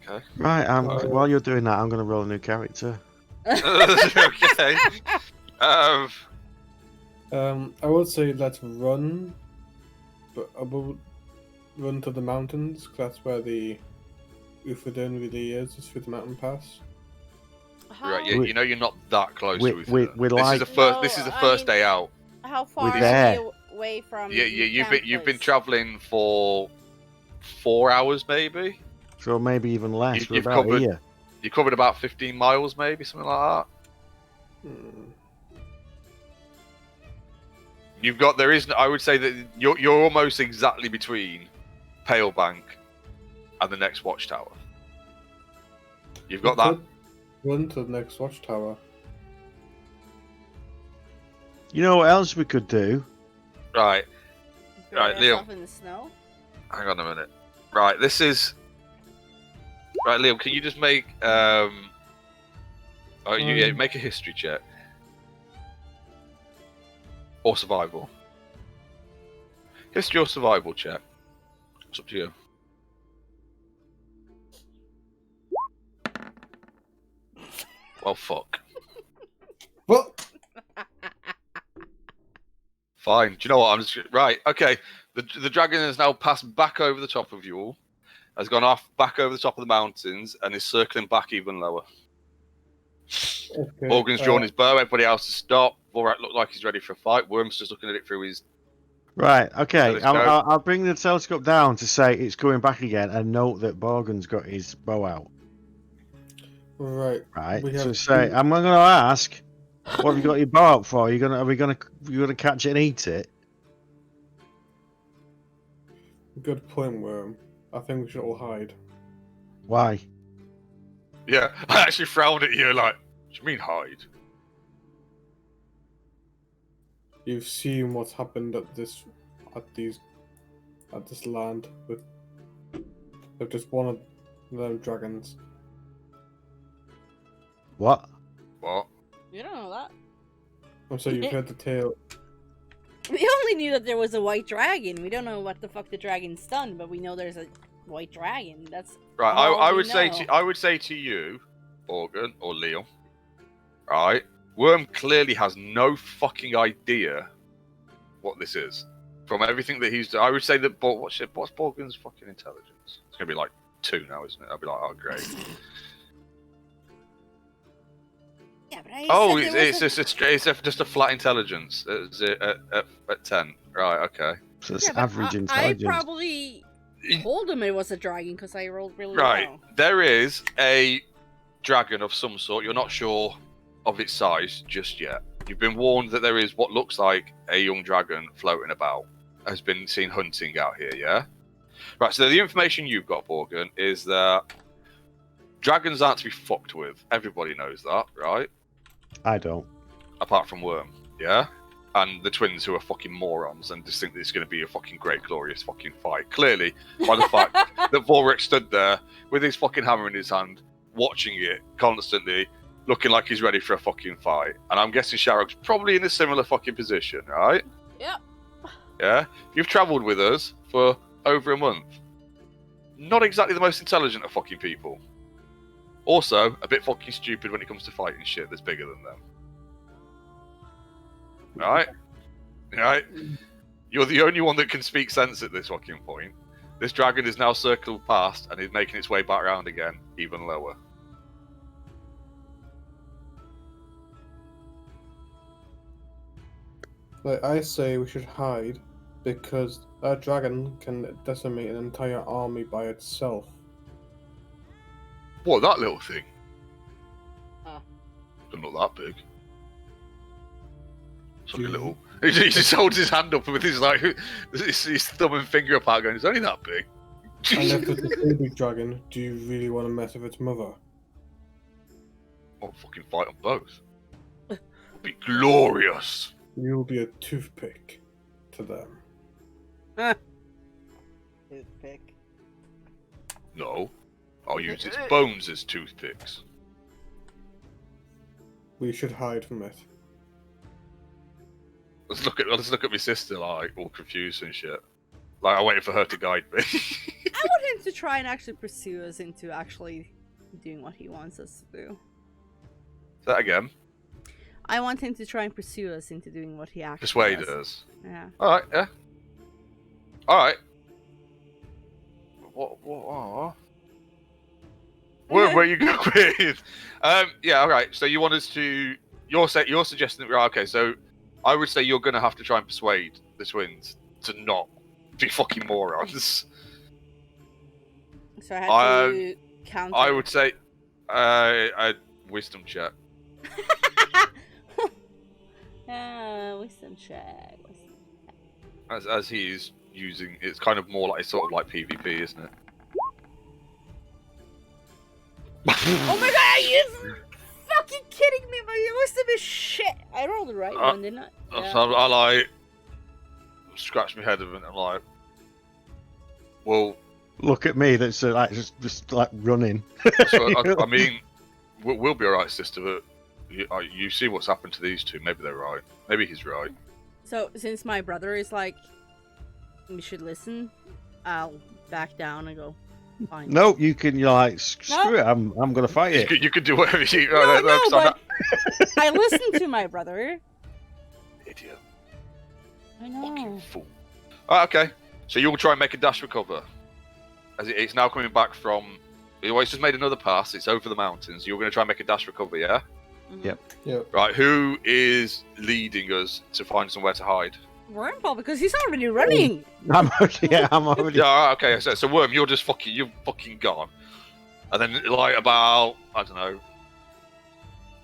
Speaker 1: Okay.
Speaker 3: Right, while you're doing that, I'm going to roll a new character.
Speaker 1: Okay.
Speaker 4: I would say let's run, but I will run to the mountains, because that's where the Ufadin really is, just through the mountain pass.
Speaker 1: Right, yeah, you know you're not that close to
Speaker 3: Ufadin.
Speaker 1: This is the first day out.
Speaker 2: How far are you away from?
Speaker 1: Yeah, you've been travelling for 4 hours, maybe.
Speaker 3: So maybe even less. You
Speaker 1: covered about 15 miles, maybe something like that. I would say that you're almost exactly between Palebank and the next watchtower. You've got that.
Speaker 4: Run to the next watchtower.
Speaker 3: You know what else we could do?
Speaker 1: Right, Liam.
Speaker 2: In the snow?
Speaker 1: Hang on a minute. Right, Liam, can you just make make a history check or survival? History or survival check. It's up to you. Well, fuck.
Speaker 4: What?
Speaker 1: Fine. Do you know what? Right. Okay. The dragon has now passed back over the top of you all. Has gone off back over the top of the mountains and is circling back even lower.
Speaker 4: Okay,
Speaker 1: Morgan's drawn his bow. Everybody else has stopped. Vorak looked like he's ready for a fight. Worm's just looking at it through his.
Speaker 3: Right. Okay.
Speaker 1: Let's go.
Speaker 3: I'll bring the telescope down to say it's going back again, and note that Morgan's got his bow out.
Speaker 4: Right.
Speaker 3: Right. So say I'm going to ask, what have you got your bow out for? Are you gonna catch it and eat it?
Speaker 4: Good point, Worm. I think we should all hide.
Speaker 3: Why?
Speaker 1: Yeah, I actually frowned at you like, what do you mean hide?
Speaker 4: You've seen what's happened at this land with just one of them dragons.
Speaker 3: What?
Speaker 1: What?
Speaker 2: You don't know that.
Speaker 4: So you've heard the tale.
Speaker 2: We only knew that there was a white dragon. We don't know what the fuck the dragon's done, but we know there's a white dragon. That's
Speaker 1: right.
Speaker 2: all
Speaker 1: I
Speaker 2: we
Speaker 1: would
Speaker 2: know.
Speaker 1: I would say to you, Morgan or Liam, right? Worm clearly has no fucking idea what this is. From everything that he's done, I would say that. What's Morgan's fucking intelligence? It's gonna be like 2 now, isn't it? I'll be like, oh great.
Speaker 2: Yeah, but
Speaker 1: it's just a flat intelligence. Is it at 10? Right. Okay.
Speaker 3: So it's average intelligence.
Speaker 2: I probably told him it was a dragon because I rolled really
Speaker 1: right.
Speaker 2: well.
Speaker 1: There is a dragon of some sort. You're not sure of its size just yet. You've been warned that there is what looks like a young dragon floating about. Has been seen hunting out here. Yeah. Right. So the information you've got, Morgan, is that dragons aren't to be fucked with. Everybody knows that, right?
Speaker 3: I don't.
Speaker 1: Apart from Worm, yeah? And the twins who are fucking morons and just think that it's going to be a fucking great, glorious fucking fight. Clearly, by the fact that Vorak stood there with his fucking hammer in his hand, watching it constantly, looking like he's ready for a fucking fight. And I'm guessing Sharrock's probably in a similar fucking position, right?
Speaker 2: Yep.
Speaker 1: Yeah? You've travelled with us for over a month. Not exactly the most intelligent of fucking people. Also, a bit fucking stupid when it comes to fighting shit that's bigger than them. Right? Right? You're the only one that can speak sense at this fucking point. This dragon is now circled past and is making its way back around again, even lower.
Speaker 4: Like I say, we should hide because that dragon can decimate an entire army by itself.
Speaker 1: What, that little thing?
Speaker 2: Huh.
Speaker 1: They're not that big. It's like a little... He just holds his hand up with his thumb and finger apart going, it's only that big.
Speaker 4: And if it's a baby dragon, do you really want to mess with its mother?
Speaker 1: I'll fucking fight on both. It'll be glorious.
Speaker 4: You'll be a toothpick to them.
Speaker 2: Toothpick.
Speaker 1: No. I'll use its bones as toothpicks.
Speaker 4: We should hide from it.
Speaker 1: Let's look at my sister, like, all confused and shit. Like, I'm waiting for her to guide me.
Speaker 2: I want him to try and actually pursue us into actually doing what he wants us to do.
Speaker 1: Say that again.
Speaker 2: I want him to try and pursue us into doing what he actually
Speaker 1: Persuade
Speaker 2: does.
Speaker 1: us.
Speaker 2: Yeah.
Speaker 1: Alright, yeah. Alright. What? Where you go with? Yeah, alright. So you want us to... You're suggesting that... Right, okay, so I would say you're going to have to try and persuade the twins to not be fucking morons.
Speaker 2: So I had to counter...
Speaker 1: I would say... wisdom check.
Speaker 2: Wisdom check.
Speaker 1: As he's using... It's kind of more like... Sort of like PvP, isn't it?
Speaker 2: Oh my god, are you fucking kidding me? My wisdom is shit. I rolled the right one, didn't I? Yeah.
Speaker 1: So I like scratch my head of it and I'm like, well,
Speaker 3: look at me. That's like just like running.
Speaker 1: So, I mean, we'll be alright, sister. But you see what's happened to these two. Maybe they're right. Maybe he's right.
Speaker 2: So since my brother is like, we should listen, I'll back down and go. Fine.
Speaker 3: No, you can. You're like, screw it. I'm gonna fight it.
Speaker 1: You could do whatever you.
Speaker 2: No, but I listened to my brother.
Speaker 1: Idiot.
Speaker 2: I know.
Speaker 1: Fucking fool. Alright, okay. So you'll try and make a dash recover. As it's now coming back from. It's just made another pass. It's over the mountains. You're going to try and make a dash recover, yeah?
Speaker 3: Yep.
Speaker 1: Right, who is leading us to find somewhere to hide?
Speaker 2: Wormpole, because he's already running.
Speaker 3: I'm already.
Speaker 1: Yeah, okay. So Worm, you're fucking gone. And then, like, about, I don't know,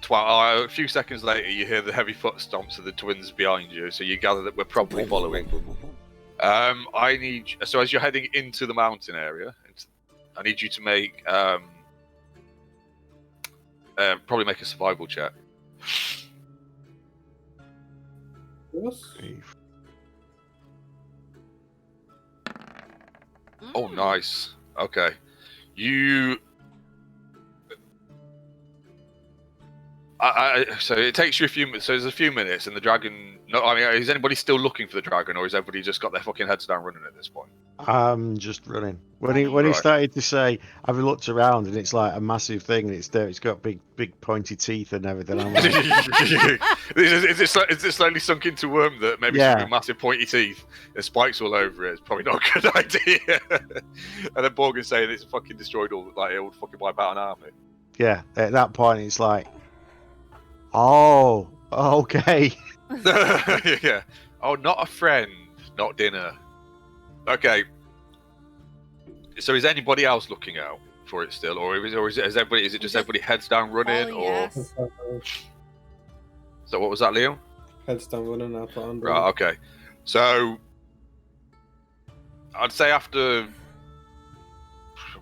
Speaker 1: a few seconds later, you hear the heavy footsteps of the twins behind you. So you gather that we're probably following. So as you're heading into the mountain area, I need you to make probably make a survival check.
Speaker 4: Yes.
Speaker 1: Oh, nice. Okay. You. So it takes you a few minutes. So there's a few minutes, and the dragon. No, I mean, is anybody still looking for the dragon, or is everybody just got their fucking heads down running at this point?
Speaker 3: I'm just running. When he started to say, "Have you looked around?" and it's like a massive thing, and it's there. It's got big pointy teeth and everything. I'm like,
Speaker 1: is it slowly sunk into Worm that maybe some massive pointy teeth and spikes all over it? It's probably not a good idea. And then Borgen's saying it's fucking destroyed all, like it would fucking wipe out an army.
Speaker 3: Yeah, at that point it's like, oh, okay.
Speaker 1: Yeah. Oh, not a friend, not dinner. Okay. So is anybody else looking out for it still, or is it just everybody heads down running, or?
Speaker 2: Yes.
Speaker 1: So what was that, Leo?
Speaker 4: Heads down running out on.
Speaker 1: Right. Okay. So I'd say after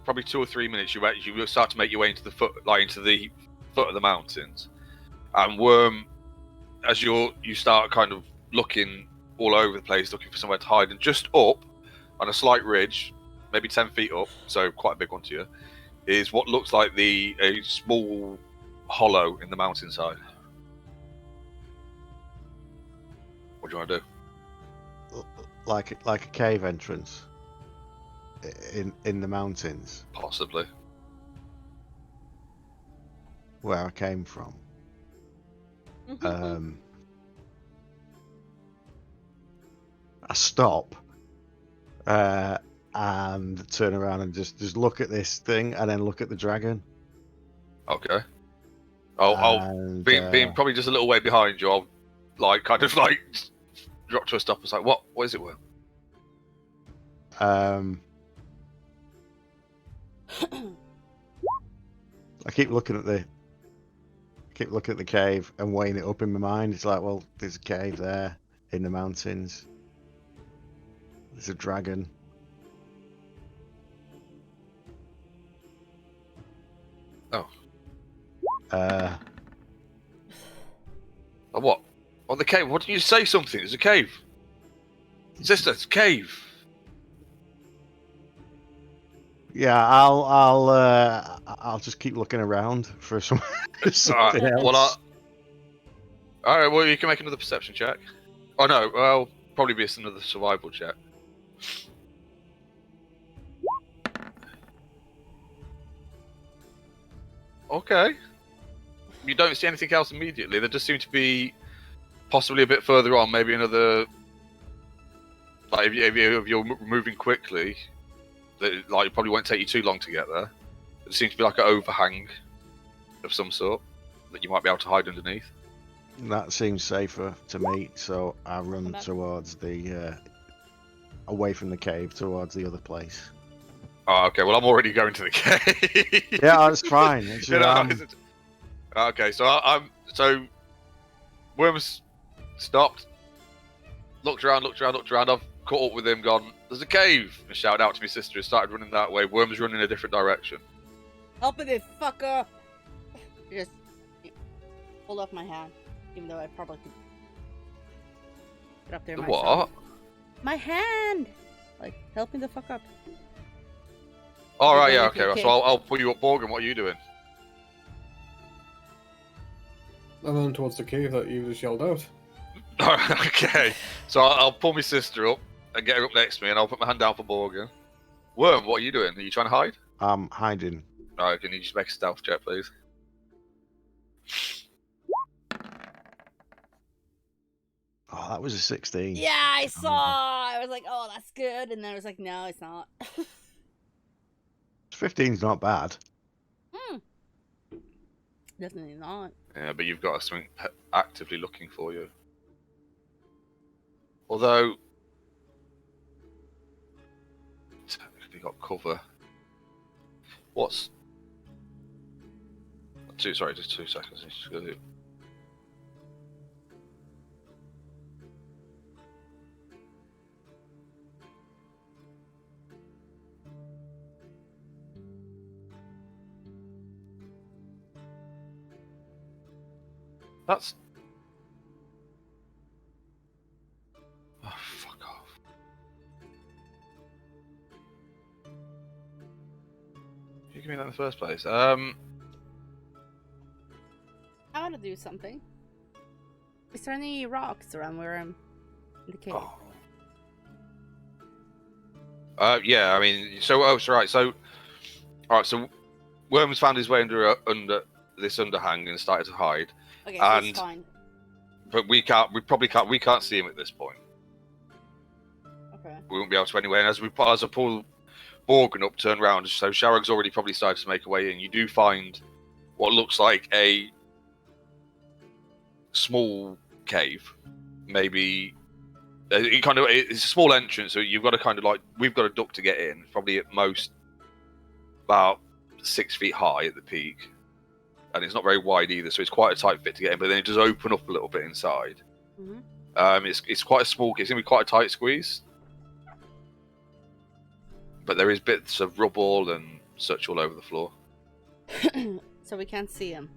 Speaker 1: probably 2 or 3 minutes, you will start to make your way into the foot of the mountains, and Worm, as you start kind of looking all over the place, looking for somewhere to hide, and just up on a slight ridge, maybe 10 feet up, so quite a big one to you, is what looks like a small hollow in the mountainside. What do you want to do?
Speaker 3: Like a cave entrance in the mountains,
Speaker 1: Possibly.
Speaker 3: where I came from. I stop and turn around and just look at this thing, and then look at the dragon.
Speaker 1: Okay. I'll being probably just a little way behind you. I'll kind of drop to a stop and say, "What is it, Will?"
Speaker 3: I keep looking at the cave and weighing it up in my mind. It's like, well, there's a cave there in the mountains. There's a dragon.
Speaker 1: Oh. What? Oh, the cave. What did you say? Something. There's a cave. Sister, it's a cave.
Speaker 3: Yeah, I'll just keep looking around for something else.
Speaker 1: All right. Well, you can make another perception check. Oh no. Well, probably be another survival check. Okay. You don't see anything else immediately. There just seem to be possibly a bit further on, maybe another. Like if you're moving quickly, it probably won't take you too long to get there. There seems to be like an overhang of some sort that you might be able to hide underneath.
Speaker 3: That seems safer to me, so I run towards the away from the cave towards the other place.
Speaker 1: Oh, okay. Well, I'm already going to the cave.
Speaker 3: Yeah, that's fine. It's
Speaker 1: okay, so Worm's stopped, looked around. I've caught up with him, gone, "There's a cave!" and shouted out to my sister, who started running that way. Worm's running in a different direction.
Speaker 2: Help me, fucker! Just hold off my hand, even though I probably could get up there myself.
Speaker 1: What?
Speaker 2: My hand! Like, help me the fuck up.
Speaker 1: Alright, yeah, okay. So I'll pull you up, Borgen. What are you doing?
Speaker 4: I'm running towards the cave that you just yelled out.
Speaker 1: Okay. So I'll pull my sister up and get her up next to me, and I'll put my hand down for Borgen. Worm, what are you doing? Are you trying to hide?
Speaker 3: I'm hiding.
Speaker 1: Alright, can you just make a stealth check, please?
Speaker 3: Oh, that was a 16.
Speaker 2: Yeah, I saw! I was like, oh, that's good. And then I was like, no, it's not.
Speaker 3: 15's not bad.
Speaker 2: Definitely not.
Speaker 1: Yeah, but you've got something actively looking for you. Although, technically got cover. What's... Sorry, just 2 seconds. That's... Oh, fuck off. You give me that in the first place.
Speaker 2: I want to do something. Is there any rocks around where I'm in the cave?
Speaker 1: Oh. Yeah, I mean, so right. So, all right. So, Worm's found his way under this underhang and started to hide.
Speaker 2: Okay, so it's fine.
Speaker 1: But we can't see him at this point.
Speaker 2: Okay.
Speaker 1: We won't be able to anyway. And as I pull Borgen up, turn around, so Sharag's already probably started to make a way in. You do find what looks like a small cave, maybe. It's a small entrance, so you've got to kind of like, we've got a duck to get in, probably at most about 6 feet high at the peak, and it's not very wide either, so it's quite a tight fit to get in. But then it does open up a little bit inside. Mm-hmm. It's quite a small. It's gonna be quite a tight squeeze, but there is bits of rubble and such all over the floor.
Speaker 2: So we can't see him.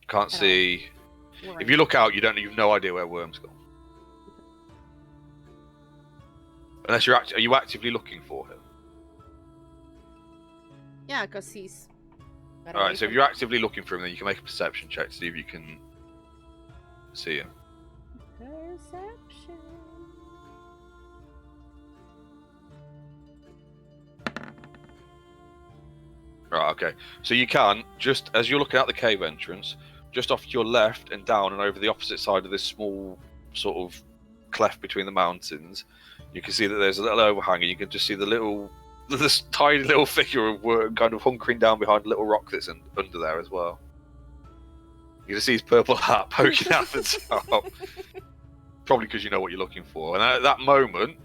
Speaker 1: Can't see. If you look out, you've no idea where Worm's gone. Unless are you actively looking for him?
Speaker 2: Yeah, because he's...
Speaker 1: Alright, so if you're actively looking for him, then you can make a perception check to see if you can see him.
Speaker 2: Perception.
Speaker 1: Right, okay. So you can, just as you're looking at the cave entrance, just off to your left and down and over the opposite side of this small sort of cleft between the mountains, you can see that there's a little overhang, and you can just see this tiny little figure of Worm kind of hunkering down behind a little rock that's under there as well. You can see his purple hat poking out the top. Probably because you know what you're looking for. And at that moment,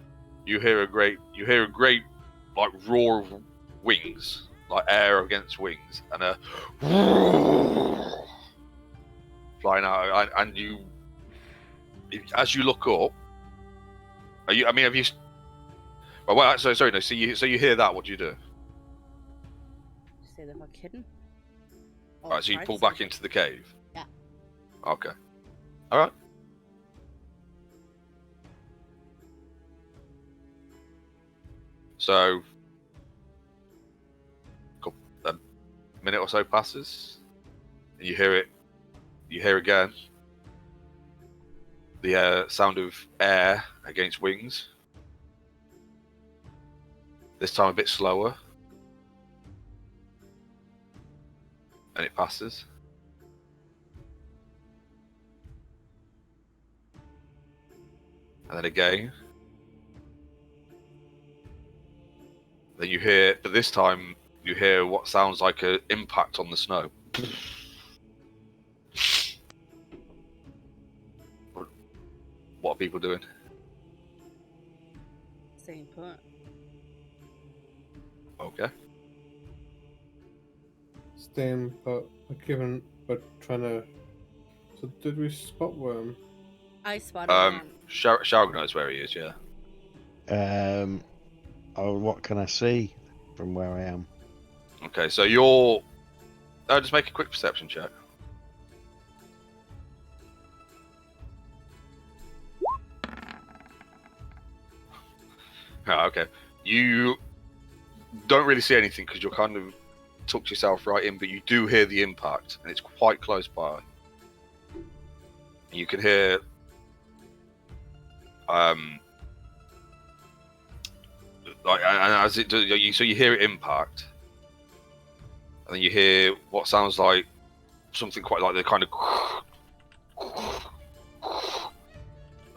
Speaker 1: you hear a great like roar of wings, like air against wings, and a flying out. And you, as you look up, have you? Well, sorry, no. So you hear that? What do you do?
Speaker 2: Say the fuck hidden.
Speaker 1: Right, so you pull back into the cave.
Speaker 2: Yeah.
Speaker 1: Okay. All right. So, a minute or so passes, and you hear it. You hear again the sound of air against wings. This time a bit slower, and it passes. And then again. Then you hear, but this time you hear what sounds like an impact on the snow. What are people doing?
Speaker 2: Staying put.
Speaker 1: Okay.
Speaker 4: Staying put, but trying to. So did we spot Worm?
Speaker 2: I spotted Worm.
Speaker 1: Sharag knows where he is. Yeah.
Speaker 3: Oh, what can I see from where I am?
Speaker 1: Okay, so you're... just make a quick perception check. Okay. You don't really see anything because you're kind of tucked yourself right in, but you do hear the impact, and it's quite close by. You can hear... like, and as it does, so you hear it impact, and then you hear what sounds like something quite like the kind of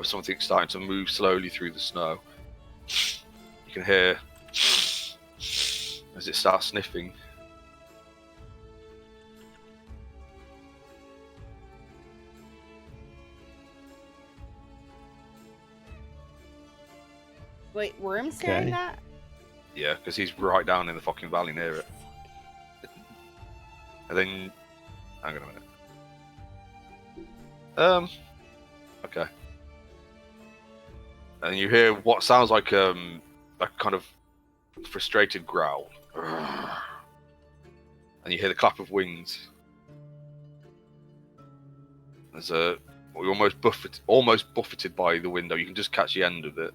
Speaker 1: something starting to move slowly through the snow. You can hear as it starts sniffing,
Speaker 2: Wait, Worm's saying that?
Speaker 1: Yeah, because he's right down in the fucking valley near it. And then, hang on a minute. Okay. And you hear what sounds like a kind of frustrated growl, and you hear the clap of wings. There's you're almost buffeted by the window. You can just catch the end of it,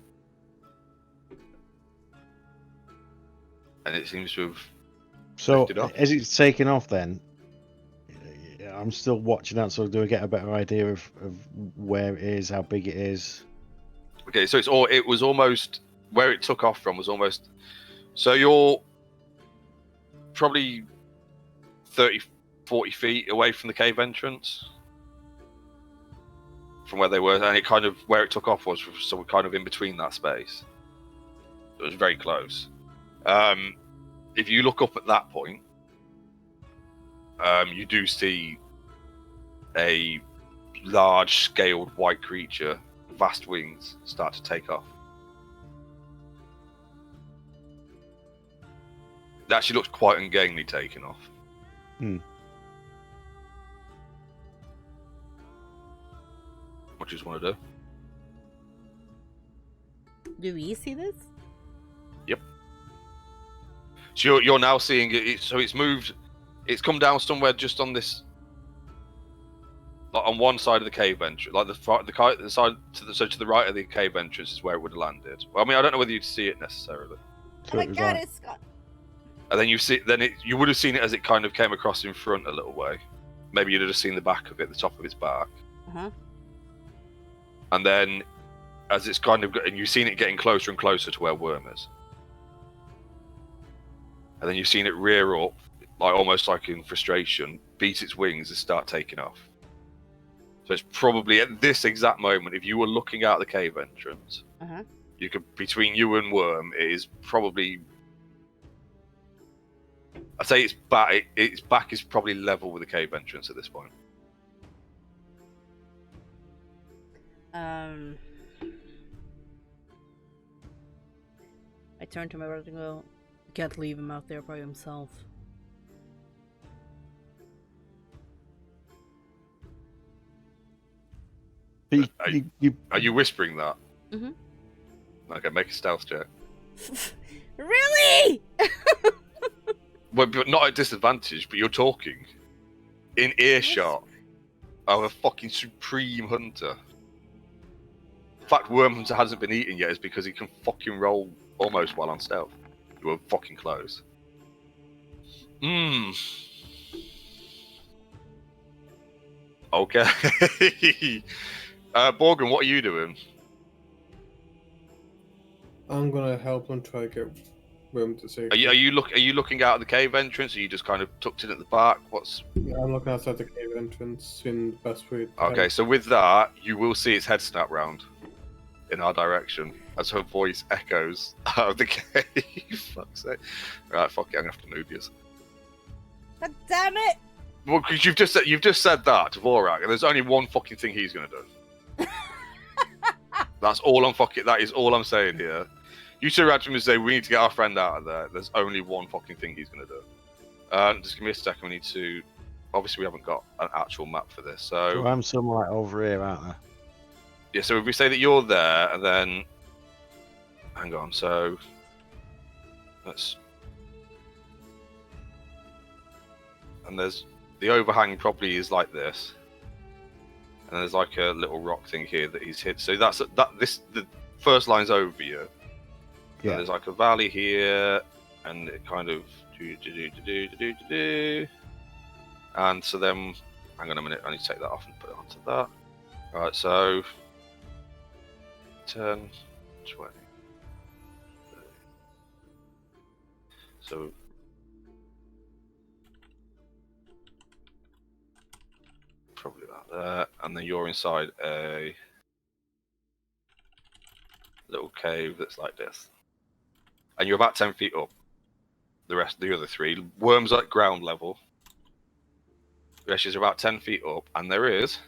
Speaker 1: and it seems to have.
Speaker 3: So, as it's taken off, then I'm still watching that. So, do I get a better idea of where it is, how big it is?
Speaker 1: Okay, so it was almost where it took off from was almost. So you're probably 30, 40 feet away from the cave entrance, from where they were, and it kind of where it took off was so we're kind of in between that space. It was very close. If you look up at that point, you do see a large-scaled white creature, vast wings, start to take off. It actually looks quite ungainly taking off. What do you just want to do?
Speaker 2: Do we see this?
Speaker 1: Yep. So you're now seeing it. So it's moved. It's come down somewhere just on this, like on one side of the cave entrance, like the side to the right of the cave entrance is where it would have landed. Well, I mean, I don't know whether you'd see it necessarily.
Speaker 2: Oh my god, it's got.
Speaker 1: And then you would have seen it as it kind of came across in front a little way. Maybe you'd have seen the back of it, the top of its back. And then, as it's kind of, and you've seen it getting closer and closer to where Worm is. And then you've seen it rear up, like almost like in frustration, beat its wings and start taking off. So it's probably at this exact moment, if you were looking out the cave entrance, you could, between you and Worm, it is probably, I'd say its back is probably level with the cave entrance at this point.
Speaker 2: I turn to my brother and go, "You can't leave him out there by himself."
Speaker 1: Are you whispering that?
Speaker 2: Mm-hmm.
Speaker 1: Okay, make a stealth check.
Speaker 2: Really?
Speaker 1: Well, but not at disadvantage, but you're talking in earshot of a fucking supreme hunter. The fact Worm Hunter hasn't been eaten yet is because he can fucking roll almost well on stealth. You were fucking close. Okay. Borgen, what are you doing?
Speaker 4: I'm gonna help them try to get Worm to safety.
Speaker 1: Are you looking out at the cave entrance, or are you just kind of tucked in at the back?
Speaker 4: Yeah, I'm looking outside the cave entrance in the best way.
Speaker 1: Okay, so with that, you will see its head snap round in our direction as her voice echoes out of the cave. Fuck's sake. Right, fuck it, I'm gonna have to move you.
Speaker 2: God damn it!
Speaker 1: Well, because you've just said that to Vorak, and there's only one fucking thing he's gonna do. That is all I'm saying here. You two ran to him and say, we need to get our friend out of there. There's only one fucking thing he's gonna do. Just give me a second, we need to... Obviously we haven't got an actual map for this, so...
Speaker 3: I'm somewhere over here, aren't I?
Speaker 1: Yeah, so if we say that you're there, and then... Hang on, so... Let's... And there's... The overhang probably is like this. And there's like a little rock thing here that he's hit. So the first line's over you. Yeah. And there's like a valley here, and it kind of... And so then... Hang on a minute, I need to take that off and put it onto that. Alright, so... 10, 20. So... Probably about there. And then you're inside a little cave that's like this. And you're about 10 feet up. The other three. Worm's at ground level. The rest is about 10 feet up. And there is...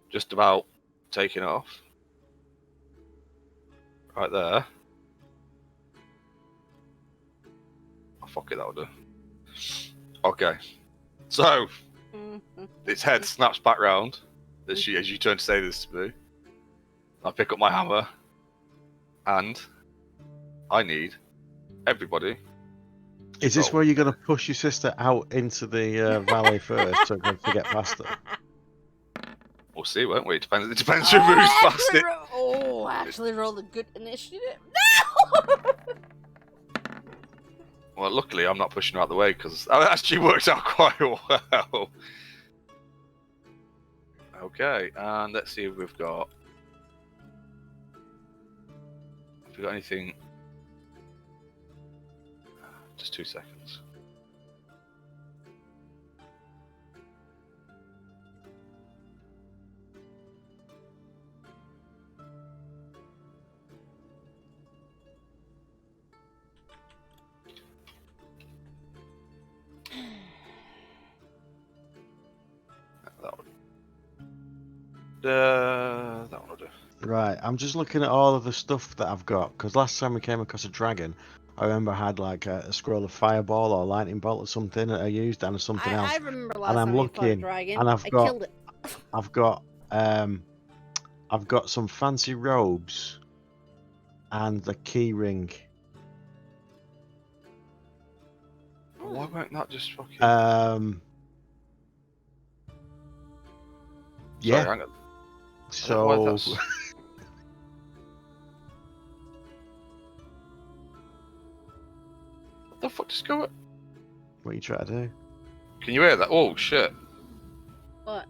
Speaker 1: just about taking off. Right there. Oh, fuck it, that'll do. Okay. So, its head snaps back round as you turn to say this to me. I pick up my hammer, and I need everybody.
Speaker 3: Is this where you're going to push your sister out into the valley first so to get past her?
Speaker 1: We'll see, won't we? It depends who moves past it.
Speaker 2: Actually rolled a good initiative. No!
Speaker 1: Well, luckily I'm not pushing her out the way because that actually works out quite well. Okay, and let's see if we've got anything. Just 2 seconds. That one will do.
Speaker 3: Right, I'm just looking at all of the stuff that I've got, because last time we came across a dragon, I remember I had like a scroll of fireball or lightning bolt or something that I used and something else.
Speaker 2: I remember last
Speaker 3: and I'm
Speaker 2: time we fought a
Speaker 3: looking,
Speaker 2: dragon.
Speaker 3: and
Speaker 2: I killed it.
Speaker 3: I've got some fancy robes and the key ring.
Speaker 1: Why won't that just fucking?
Speaker 3: Yeah.
Speaker 1: Sorry, hang on.
Speaker 3: So.
Speaker 1: What the fuck just go?
Speaker 3: What are you trying to do?
Speaker 1: Can you hear that? Oh shit!
Speaker 2: What?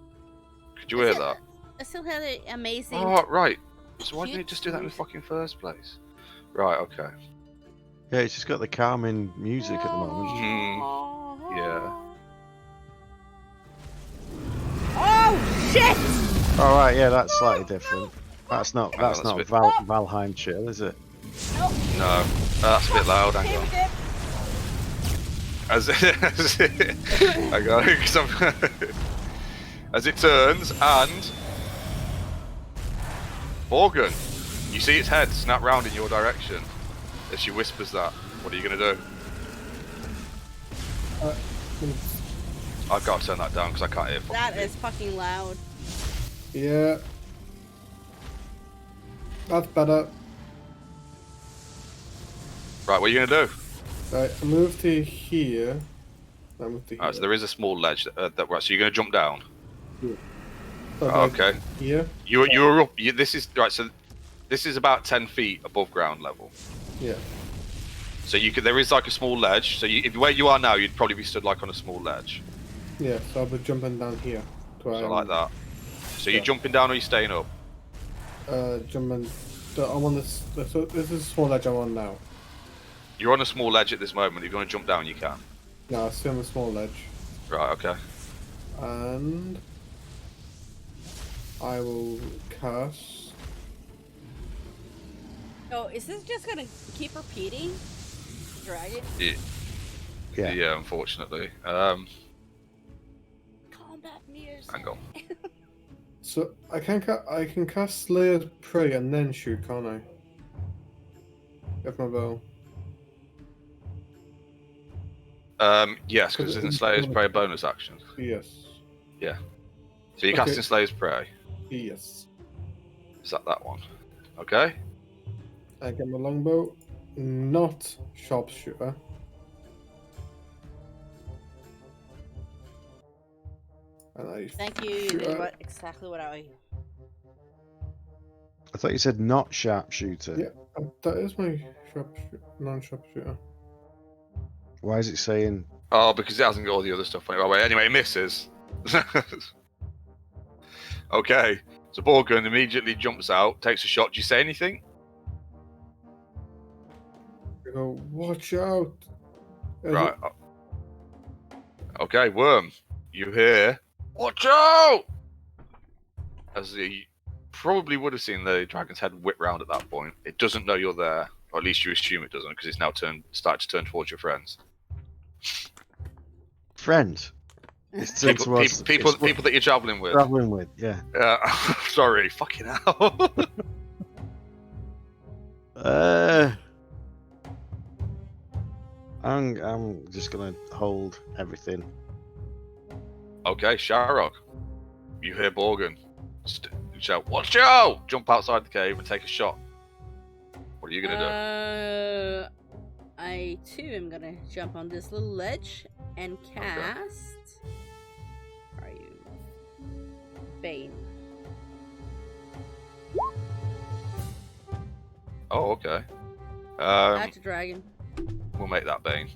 Speaker 1: Could you hear that?
Speaker 2: I still had an amazing.
Speaker 1: Oh right. So why didn't you just do that in the fucking first place? Right. Okay.
Speaker 3: Yeah, it's just got the calming music at the moment.
Speaker 1: Yeah.
Speaker 2: Oh shit!
Speaker 3: All right, yeah, that's slightly different. That's not
Speaker 1: Hang on,
Speaker 3: that's not
Speaker 1: that's
Speaker 3: Valheim chill, is it?
Speaker 2: Nope.
Speaker 1: No, that's a bit loud. Hang on. Hang on, 'cause as it turns and Morgan, you see its head snap round in your direction as she whispers that. What are you gonna do? I've got to turn that down because I can't hear.
Speaker 2: That is fucking loud.
Speaker 4: Yeah. That's better.
Speaker 1: Right, what are you gonna do?
Speaker 4: Right, I move to here. I move to here.
Speaker 1: Alright, so there is a small ledge right, so you're gonna jump down.
Speaker 4: Yeah.
Speaker 1: Okay.
Speaker 4: Here.
Speaker 1: You're up. This is right. So this is about 10 feet above ground level.
Speaker 4: Yeah.
Speaker 1: So there is like a small ledge. So if where you are now, you'd probably be stood like on a small ledge.
Speaker 4: Yeah. So I'll be jumping down here.
Speaker 1: So like that. So you're jumping down or you staying up?
Speaker 4: Jumping. I'm on this. So this is a small ledge I'm on now.
Speaker 1: You're on a small ledge at this moment. If you want to jump down, you can.
Speaker 4: No, I'm still on a small ledge.
Speaker 1: Right. Okay.
Speaker 4: And I will cast.
Speaker 2: Oh, is this just gonna keep repeating? Dragon?
Speaker 3: Yeah.
Speaker 1: Yeah. Unfortunately.
Speaker 2: Combat music.
Speaker 1: Hang on.
Speaker 4: So I can cast Slayer's Prey and then shoot, can't I? With my bow.
Speaker 1: Yes, because isn't Slayer's Prey a bonus action?
Speaker 4: Yes.
Speaker 1: Yeah. So you're casting Slayer's Prey.
Speaker 4: Yes.
Speaker 1: Is that one? Okay.
Speaker 4: I get my longbow, not sharpshooter. And I
Speaker 2: Thank you. You
Speaker 4: shoot
Speaker 2: did
Speaker 4: at-
Speaker 2: exactly what I.
Speaker 3: I thought you said not sharpshooter.
Speaker 4: Yeah, that is my non-sharpshooter.
Speaker 3: Why is it saying?
Speaker 1: Oh, because it hasn't got all the other stuff on it. Oh, wait, anyway, it misses. Okay. So Borgun immediately jumps out, takes a shot. Do you say anything?
Speaker 4: I go, watch out!
Speaker 1: Right. Okay, Worm. You hear? Watch out! As he probably would have seen the dragon's head whip round at that point. It doesn't know you're there, or at least you assume it doesn't, because it's now started to turn towards your friends.
Speaker 3: Friends. It's
Speaker 1: People that you're traveling with.
Speaker 3: Traveling with, yeah.
Speaker 1: Sorry, fucking hell.
Speaker 3: I'm just gonna hold everything.
Speaker 1: Okay, Sharok. You hear Borgin shout, "Watch out!" Jump outside the cave and take a shot. What are you gonna
Speaker 5: I too am gonna jump on this little ledge and cast. Where are you? Bane.
Speaker 1: Oh, okay.
Speaker 5: That's a dragon.
Speaker 1: We'll make that Bane.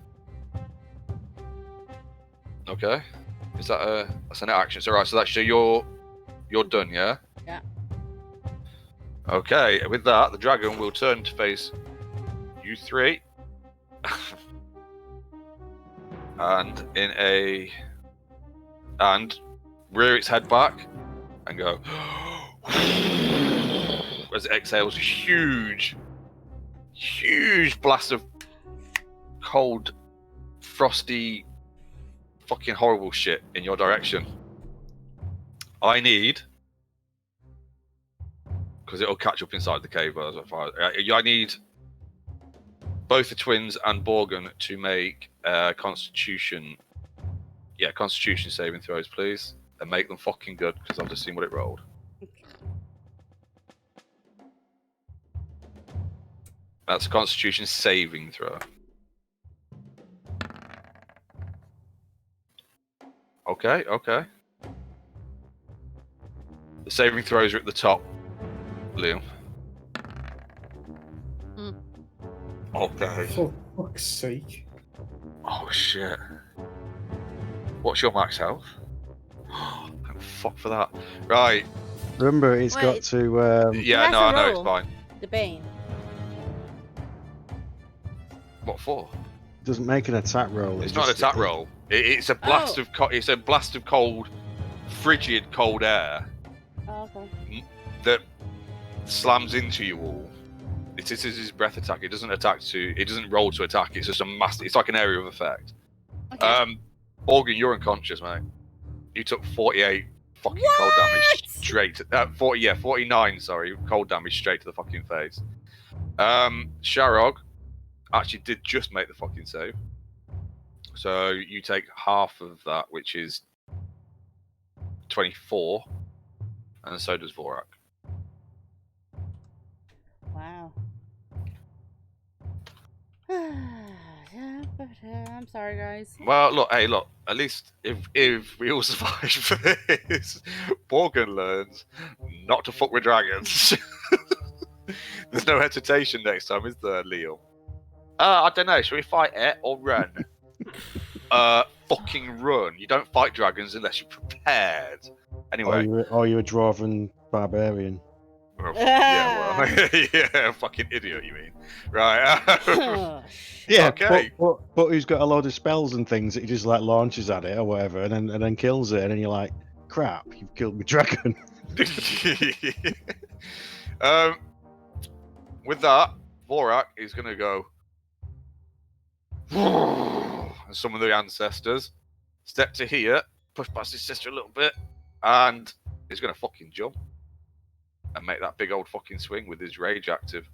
Speaker 1: Okay. Is that that's an action? So right, so that's you're done, yeah?
Speaker 5: Yeah.
Speaker 1: Okay, with that, the dragon will turn to face you three. and rear its head back and go as it exhales a huge blast of cold, frosty, fucking horrible shit in your direction. I need, because it'll catch up inside the cave. I need both the twins and Borgin to make Constitution saving throws, please, and make them fucking good, because I've just seen what it rolled. That's a Constitution saving throw. Okay. The saving throws are at the top, Liam. Okay.
Speaker 4: For fuck's sake.
Speaker 1: Oh shit. What's your max health? Thank fuck for that. Right.
Speaker 3: Remember, it's got to.
Speaker 1: Yeah, no, I know, it's fine.
Speaker 5: The Bane.
Speaker 1: What for?
Speaker 3: Doesn't make an attack roll.
Speaker 1: It's not an attack roll. It's a blast of it's a blast of cold, frigid cold air that slams into you all. It is his breath attack. It doesn't roll to attack. It's just a massive. It's like an area of effect. Okay. Borgin, you're unconscious, mate. You took 48 fucking cold damage straight. 49. Sorry, cold damage straight to the fucking face. Sharog actually did just make the fucking save. So you take half of that, which is 24, and so does Vorak.
Speaker 5: Wow. I'm sorry, guys.
Speaker 1: Well, look. At least if we all survive this, Borgin learns not to fuck with dragons. There's no hesitation next time, is there, Leo? I don't know. Should we fight it or run? Fucking run. You don't fight dragons unless you're prepared. Anyway.
Speaker 3: Or you're a dwarven barbarian.
Speaker 1: Yeah, fucking idiot, you mean? Right.
Speaker 3: Yeah,
Speaker 1: okay.
Speaker 3: But who's got a load of spells and things that he just like launches at it or whatever, and then kills it, and then you're like, crap, you've killed my dragon.
Speaker 1: With that, Vorak is gonna go and summon the ancestors, step to here, push past his sister a little bit, and he's gonna fucking jump and make that big old fucking swing with his rage active.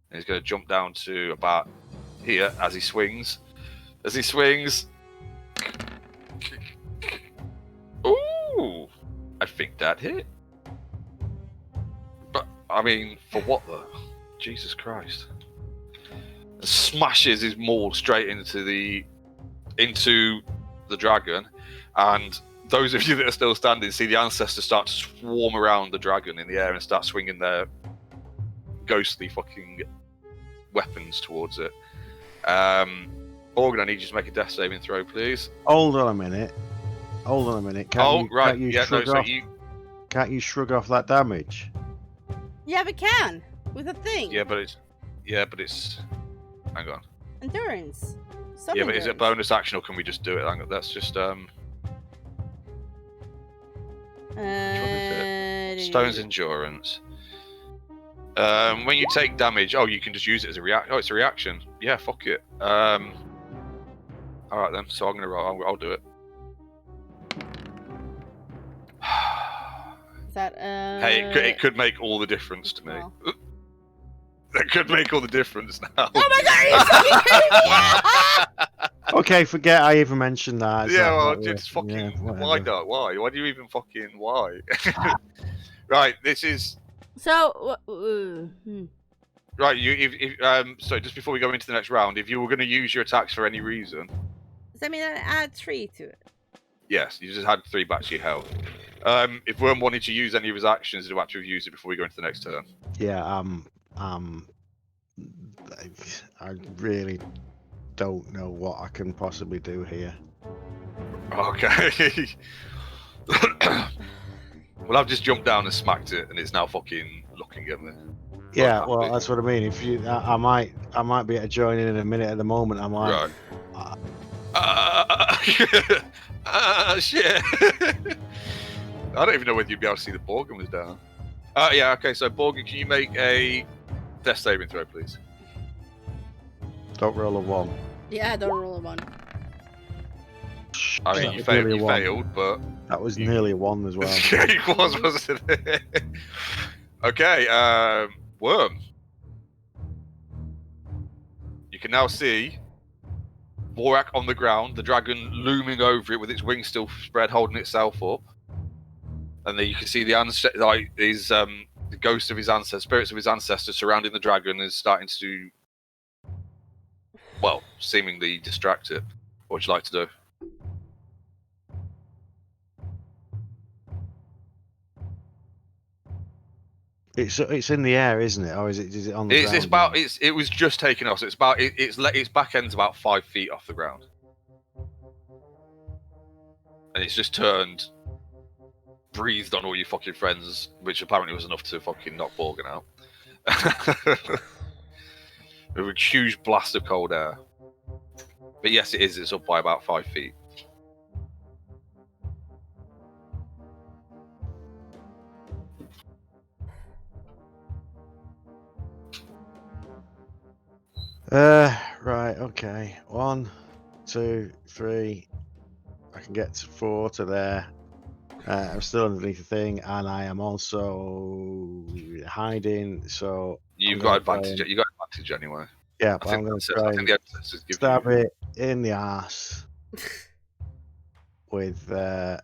Speaker 1: And he's gonna jump down to about here as he swings. Ooh! I think that hit. But, I mean, for what the? Jesus Christ. Smashes his maul straight into the dragon, and those of you that are still standing see the ancestors start to swarm around the dragon in the air and start swinging their ghostly fucking weapons towards it. Borgin, I need you to make a death saving throw, please.
Speaker 3: Hold on a minute. Can't you shrug off that damage?
Speaker 5: Yeah, we can with a thing.
Speaker 1: Yeah, but it's. Hang on.
Speaker 5: Endurance.
Speaker 1: Yeah, but is it a bonus action or can we just do it? Hang on, that's just Stone's endurance. When you take damage, you can just use it as a reaction. Oh, it's a reaction. Yeah, fuck it. All right then. So I'm gonna roll. I'll do it.
Speaker 5: Is that
Speaker 1: Hey, it could make all the difference to me.
Speaker 5: Well.
Speaker 1: That could make all the difference now.
Speaker 5: Oh my god, are you fucking kidding me?
Speaker 3: Okay, forget I even mentioned that. It's
Speaker 1: Yeah,
Speaker 3: like,
Speaker 1: well,
Speaker 3: what,
Speaker 1: just fucking.
Speaker 3: yeah,
Speaker 1: Why
Speaker 3: whatever.
Speaker 1: not? Why? Why do you even fucking why? Right, this is
Speaker 5: So,
Speaker 1: right. So just before we go into the next round, if you were going to use your attacks for any reason,
Speaker 5: does that mean I add 3 to it?
Speaker 1: yes, you just had 3 back to your health. If Worm wanted to use any of his actions, he'd have to have used it before we go into the next turn.
Speaker 3: Yeah, I really don't know what I can possibly do here.
Speaker 1: Okay. Well, I've just jumped down and smacked it, and it's now fucking looking at me.
Speaker 3: Yeah, well, that's what I mean. If you, I might be able to join in a minute. At the moment, I'm like,
Speaker 1: right. Shit. I don't even know whether you'd be able to see the Borgin was down. Yeah, okay, so Borgin, can you make a death saving throw, please?
Speaker 3: Don't roll a 1.
Speaker 5: Yeah, don't roll a 1.
Speaker 1: I mean, you failed, but...
Speaker 3: That was nearly a 1 as well.
Speaker 1: Yeah, it was, wasn't it? Okay, Worm. You can now see Vorak on the ground, the dragon looming over it with its wings still spread, holding itself up. And then you can see the ghost of his ancestors, spirits of his ancestors surrounding the dragon is starting to, well, seemingly distract it. What would you like to do?
Speaker 3: It's in the air, isn't it? Or is it on the ground?
Speaker 1: It's about it was just taken off. So it's about its back end's about 5 feet off the ground, and it's just turned, breathed on all your fucking friends, which apparently was enough to fucking knock Borgin out. With a huge blast of cold air. But yes, it is. It's up by about 5 feet.
Speaker 3: Right, okay. 1, 2, 3. I can get to 4 to there. I'm still underneath the thing, and I am also hiding. So
Speaker 1: you've got advantage. You got advantage anyway.
Speaker 3: Yeah, but I'm going to try and stab it in the ass with a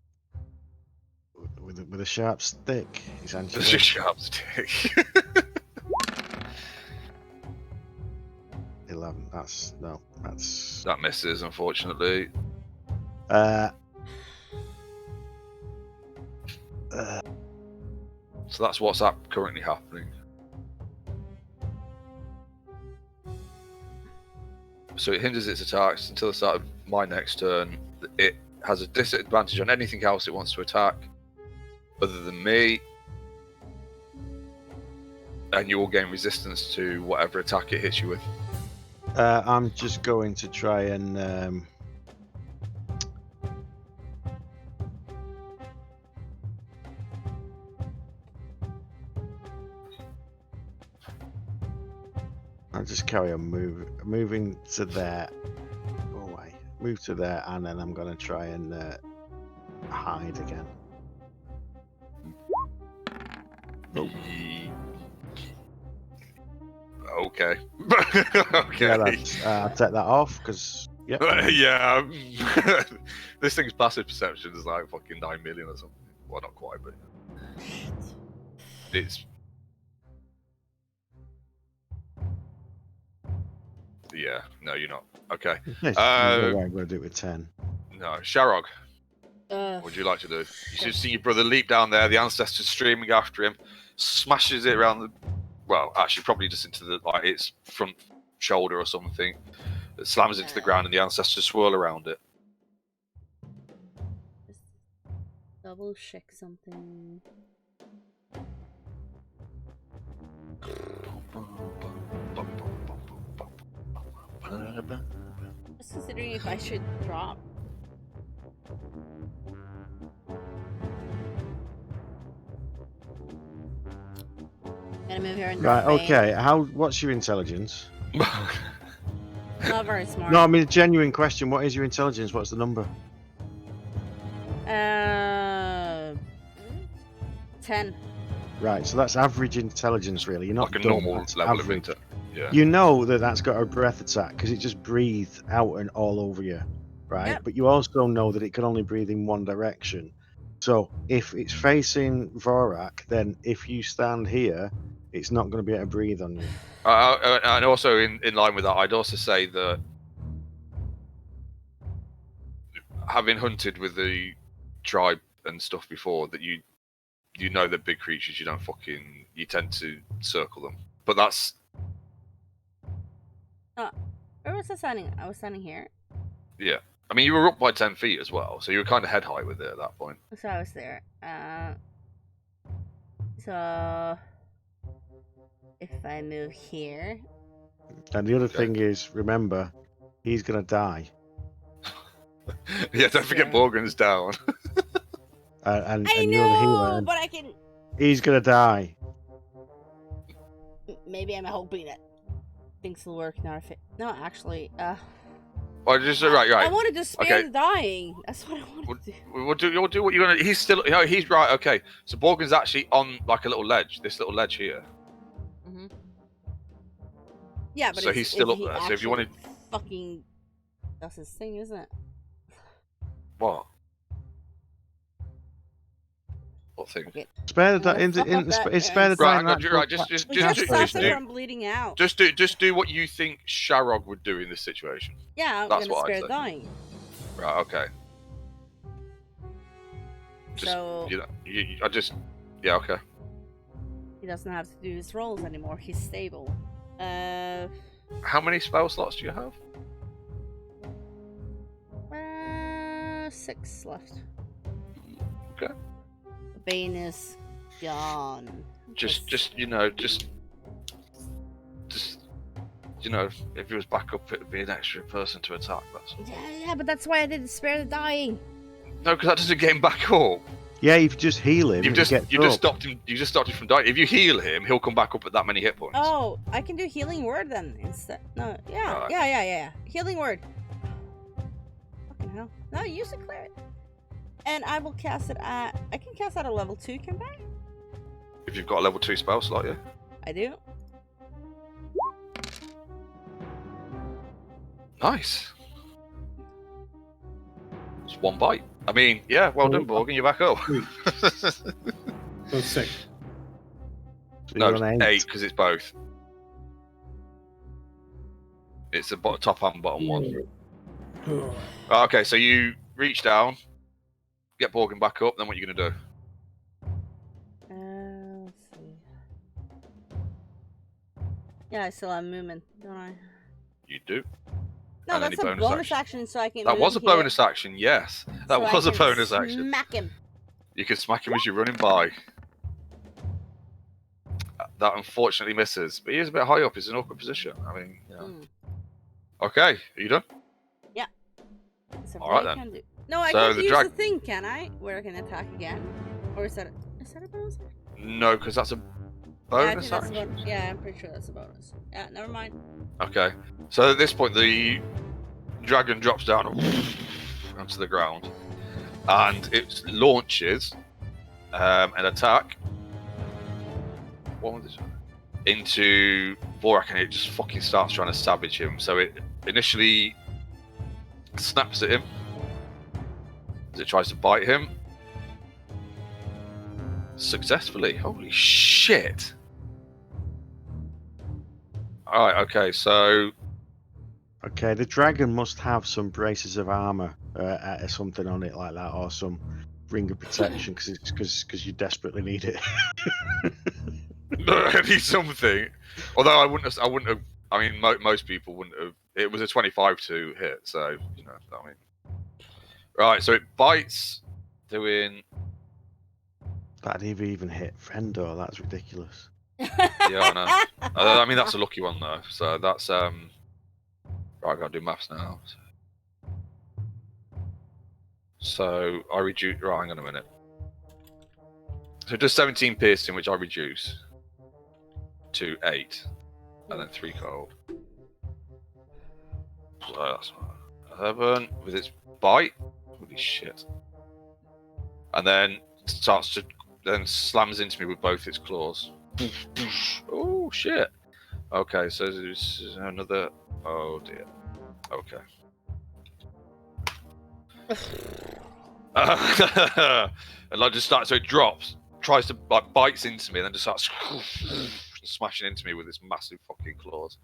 Speaker 3: sharp stick. Essentially,
Speaker 1: just a sharp stick.
Speaker 3: 11.
Speaker 1: That misses, unfortunately. So that's what's currently happening. So it hinders its attacks until the start of my next turn. It has a disadvantage on anything else it wants to attack, other than me. And you will gain resistance to whatever attack it hits you with.
Speaker 3: I'm just going to try and I'll just carry on moving to there. Go away. Move to there, and then I'm going to try and hide again.
Speaker 1: Oh. Okay. Okay.
Speaker 3: Yeah, I'll take that off because. Yep.
Speaker 1: Yeah. This thing's passive perception is like fucking 9 million or something. Well, not quite, but it's. Yeah. No, you're not. Okay.
Speaker 3: I'm going to do it with 10.
Speaker 1: No, Sharog. What would you like to do? You should see your brother leap down there. The ancestors streaming after him, smashes it around the. Well, actually, probably just into the its front shoulder or something. It slams into the ground, and the ancestors swirl around it.
Speaker 5: Just double check something. Just considering if I should drop. Gonna move here and
Speaker 3: right. Okay. What's your intelligence?
Speaker 5: Not very smart.
Speaker 3: No, I mean a genuine question. What is your intelligence? What's the number?
Speaker 5: 10.
Speaker 3: Right, so that's average intelligence, really. You're not
Speaker 1: like a
Speaker 3: dumb,
Speaker 1: normal
Speaker 3: that's
Speaker 1: level
Speaker 3: average.
Speaker 1: of yeah.
Speaker 3: You know that that's got a breath attack because it just breathed out and all over you, right?
Speaker 5: Yep.
Speaker 3: But you also know that it can only breathe in one direction. So if it's facing Vorak, then if you stand here, it's not going to be able to breathe on you.
Speaker 1: And also in line with that, I'd also say that having hunted with the tribe and stuff before, that you know that big creatures, you tend to circle them. But that's...
Speaker 5: Where was I standing? I was standing here.
Speaker 1: Yeah. I mean, you were up by 10 feet as well, so you were kind of head high with it at that point.
Speaker 5: So I was there. So if I move here,
Speaker 3: And the other thing is, remember, he's going to die.
Speaker 1: Yeah, don't forget Borgen's down.
Speaker 3: And
Speaker 5: I
Speaker 3: you're the healer.
Speaker 5: know,
Speaker 3: And
Speaker 5: but I can.
Speaker 3: he's going to die.
Speaker 5: Maybe I'm hoping that things will work now. If it... No, actually,
Speaker 1: Well, just right.
Speaker 5: I wanted to spare the dying. That's what I wanted to do.
Speaker 1: You'll do what you're gonna. He's still. He's right. Okay. So Borgen's actually on like a little ledge. This little ledge here.
Speaker 5: Mm-hmm. Yeah, but
Speaker 1: so he's still up there. So if you wanted,
Speaker 5: fucking, that's his thing, isn't it?
Speaker 1: What? What thing?
Speaker 5: Okay.
Speaker 3: Spare the spare the dying.
Speaker 1: Right. Just
Speaker 5: stop
Speaker 1: do.
Speaker 5: From bleeding out.
Speaker 1: Just do what you think Sharog would do in this situation.
Speaker 5: Yeah, I'm
Speaker 1: That's
Speaker 5: gonna
Speaker 1: what
Speaker 5: spare
Speaker 1: I'd
Speaker 5: the
Speaker 1: say.
Speaker 5: dying.
Speaker 1: Right. Okay. Just,
Speaker 5: So
Speaker 1: Yeah. Okay.
Speaker 5: he doesn't have to do his rolls anymore. He's stable.
Speaker 1: How many spell slots do you have?
Speaker 5: 6 left.
Speaker 1: Okay.
Speaker 5: Bane is gone.
Speaker 1: Just if he was back up, it would be an extra person to attack. That's all.
Speaker 5: Yeah, but that's why I didn't spare the dying.
Speaker 1: No, because that doesn't get him back up.
Speaker 3: Yeah, if you just heal him,
Speaker 1: You just stopped him. You just stopped him from dying. If you heal him, he'll come back up at that many hit points.
Speaker 5: Oh, I can do healing word then instead. No, yeah,
Speaker 1: Right.
Speaker 5: yeah. Healing word. Fucking hell. No, use the cleric. And I will cast it at. I can cast at a level 2, can I?
Speaker 1: If you've got a level 2 spell slot, yeah.
Speaker 5: I do.
Speaker 1: Nice. It's one bite. I mean, yeah, well done, Borgen. You're back up.
Speaker 4: So 6.
Speaker 3: So
Speaker 1: No,
Speaker 3: you're on
Speaker 1: 8 because it's both. It's the top and bottom one. Okay, so you reach down, get Borgen back up. Then what are you gonna do?
Speaker 5: Let's see. Yeah, I still have movement, don't I?
Speaker 1: You do.
Speaker 5: No,
Speaker 1: And
Speaker 5: that's
Speaker 1: any
Speaker 5: a bonus action, so I can.
Speaker 1: That
Speaker 5: move
Speaker 1: was a
Speaker 5: here,
Speaker 1: bonus action. Yes, that
Speaker 5: so I
Speaker 1: was a
Speaker 5: can
Speaker 1: bonus action.
Speaker 5: Smack him.
Speaker 1: You can smack him as you're running by. That unfortunately misses, but he is a bit high up. He's in an awkward position. I mean, you know. Okay, are you done? All right, then.
Speaker 5: Can do. No, I
Speaker 1: So
Speaker 5: can
Speaker 1: the
Speaker 5: use
Speaker 1: drag-
Speaker 5: the thing, can I? Where I can attack again? Or is that a bonus?
Speaker 1: No, because that's a
Speaker 5: Yeah, I
Speaker 1: bonus
Speaker 5: think that's a
Speaker 1: action.
Speaker 5: bonus. Yeah, I'm pretty sure that's a bonus. Yeah, never mind.
Speaker 1: Okay, so at this point, the dragon drops down onto the ground, and it launches an attack. What was this? Into Vorak, and it just fucking starts trying to savage him. So it initially snaps at him as it tries to bite him. Successfully. Holy shit. Alright, okay, so...
Speaker 3: Okay, the dragon must have some braces of armor, something on it like that, or some ring of protection, because you desperately need it.
Speaker 1: I need something. Although I wouldn't have. I mean, most people wouldn't have. It was a 25 to hit, so you know. I mean, right. So it bites, doing.
Speaker 3: That didn't even hit Fendor. That's ridiculous.
Speaker 1: Yeah, I know. I mean, that's a lucky one though. So that's Right, I gotta do maths now. So I reduce. Right, hang on a minute. So it does 17 piercing, which I reduce to 8, and then 3 cold. So that's 11 with its bite. Holy shit! And then starts to then slams into me with both its claws. Oh shit! Okay, so there's another. Oh dear. Okay. And like just starts, so it drops, tries to like bites into me, and then just starts smashing into me with its massive fucking claws.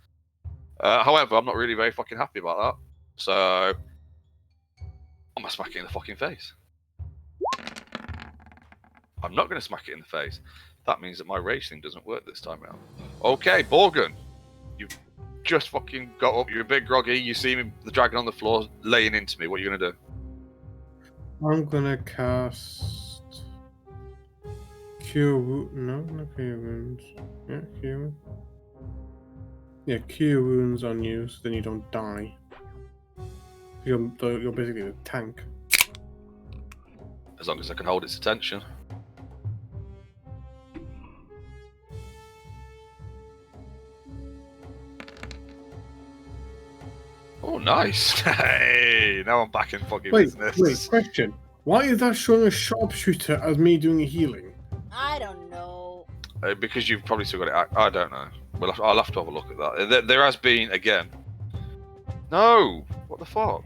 Speaker 1: However, I'm not really very fucking happy about that, so I'm gonna smack it in the fucking face. I'm not gonna smack it in the face. That means that my rage thing doesn't work this time around. Okay, Borgen, you've just fucking got up. You're a bit groggy. You see me, the dragon on the floor, laying into me. What are you gonna do?
Speaker 4: I'm gonna cast Cure Wounds. No, not Cure Wounds. Yeah, Cure Wounds. Yeah, Cure Wounds on you, so then you don't die. You're basically a tank.
Speaker 1: As long as I can hold its attention. Oh, nice. Hey, now I'm back in fucking business.
Speaker 4: Wait, question. Why is that showing a sharpshooter as me doing a healing?
Speaker 5: I don't know.
Speaker 1: Because you've probably still got it. I don't know. Well, I'll have to have a look at that. There has been, again. No! What the fuck?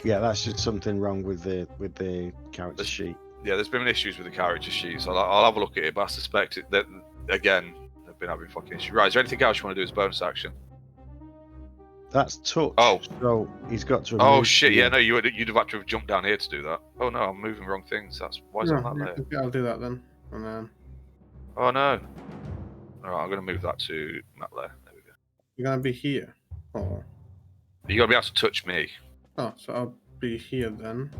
Speaker 3: Yeah, that's just something wrong with the character sheet.
Speaker 1: Yeah, there's been issues with the character sheet, so I'll have a look at it, but I suspect that, again, they've been having fucking issues. Right, is there anything else you want to do as bonus action?
Speaker 3: That's touch.
Speaker 1: Oh.
Speaker 3: So he's got to.
Speaker 1: Oh shit! Yeah, no, you'd have had to have jumped down here to do that. Oh no, I'm moving wrong things. Why is it on that layer?
Speaker 4: Yeah, I'll do that then. And then.
Speaker 1: Oh no! All right, I'm gonna move that to that layer. There we go.
Speaker 4: You're gonna be here. Oh.
Speaker 1: You gotta be able to touch me.
Speaker 4: Oh, so I'll be here then.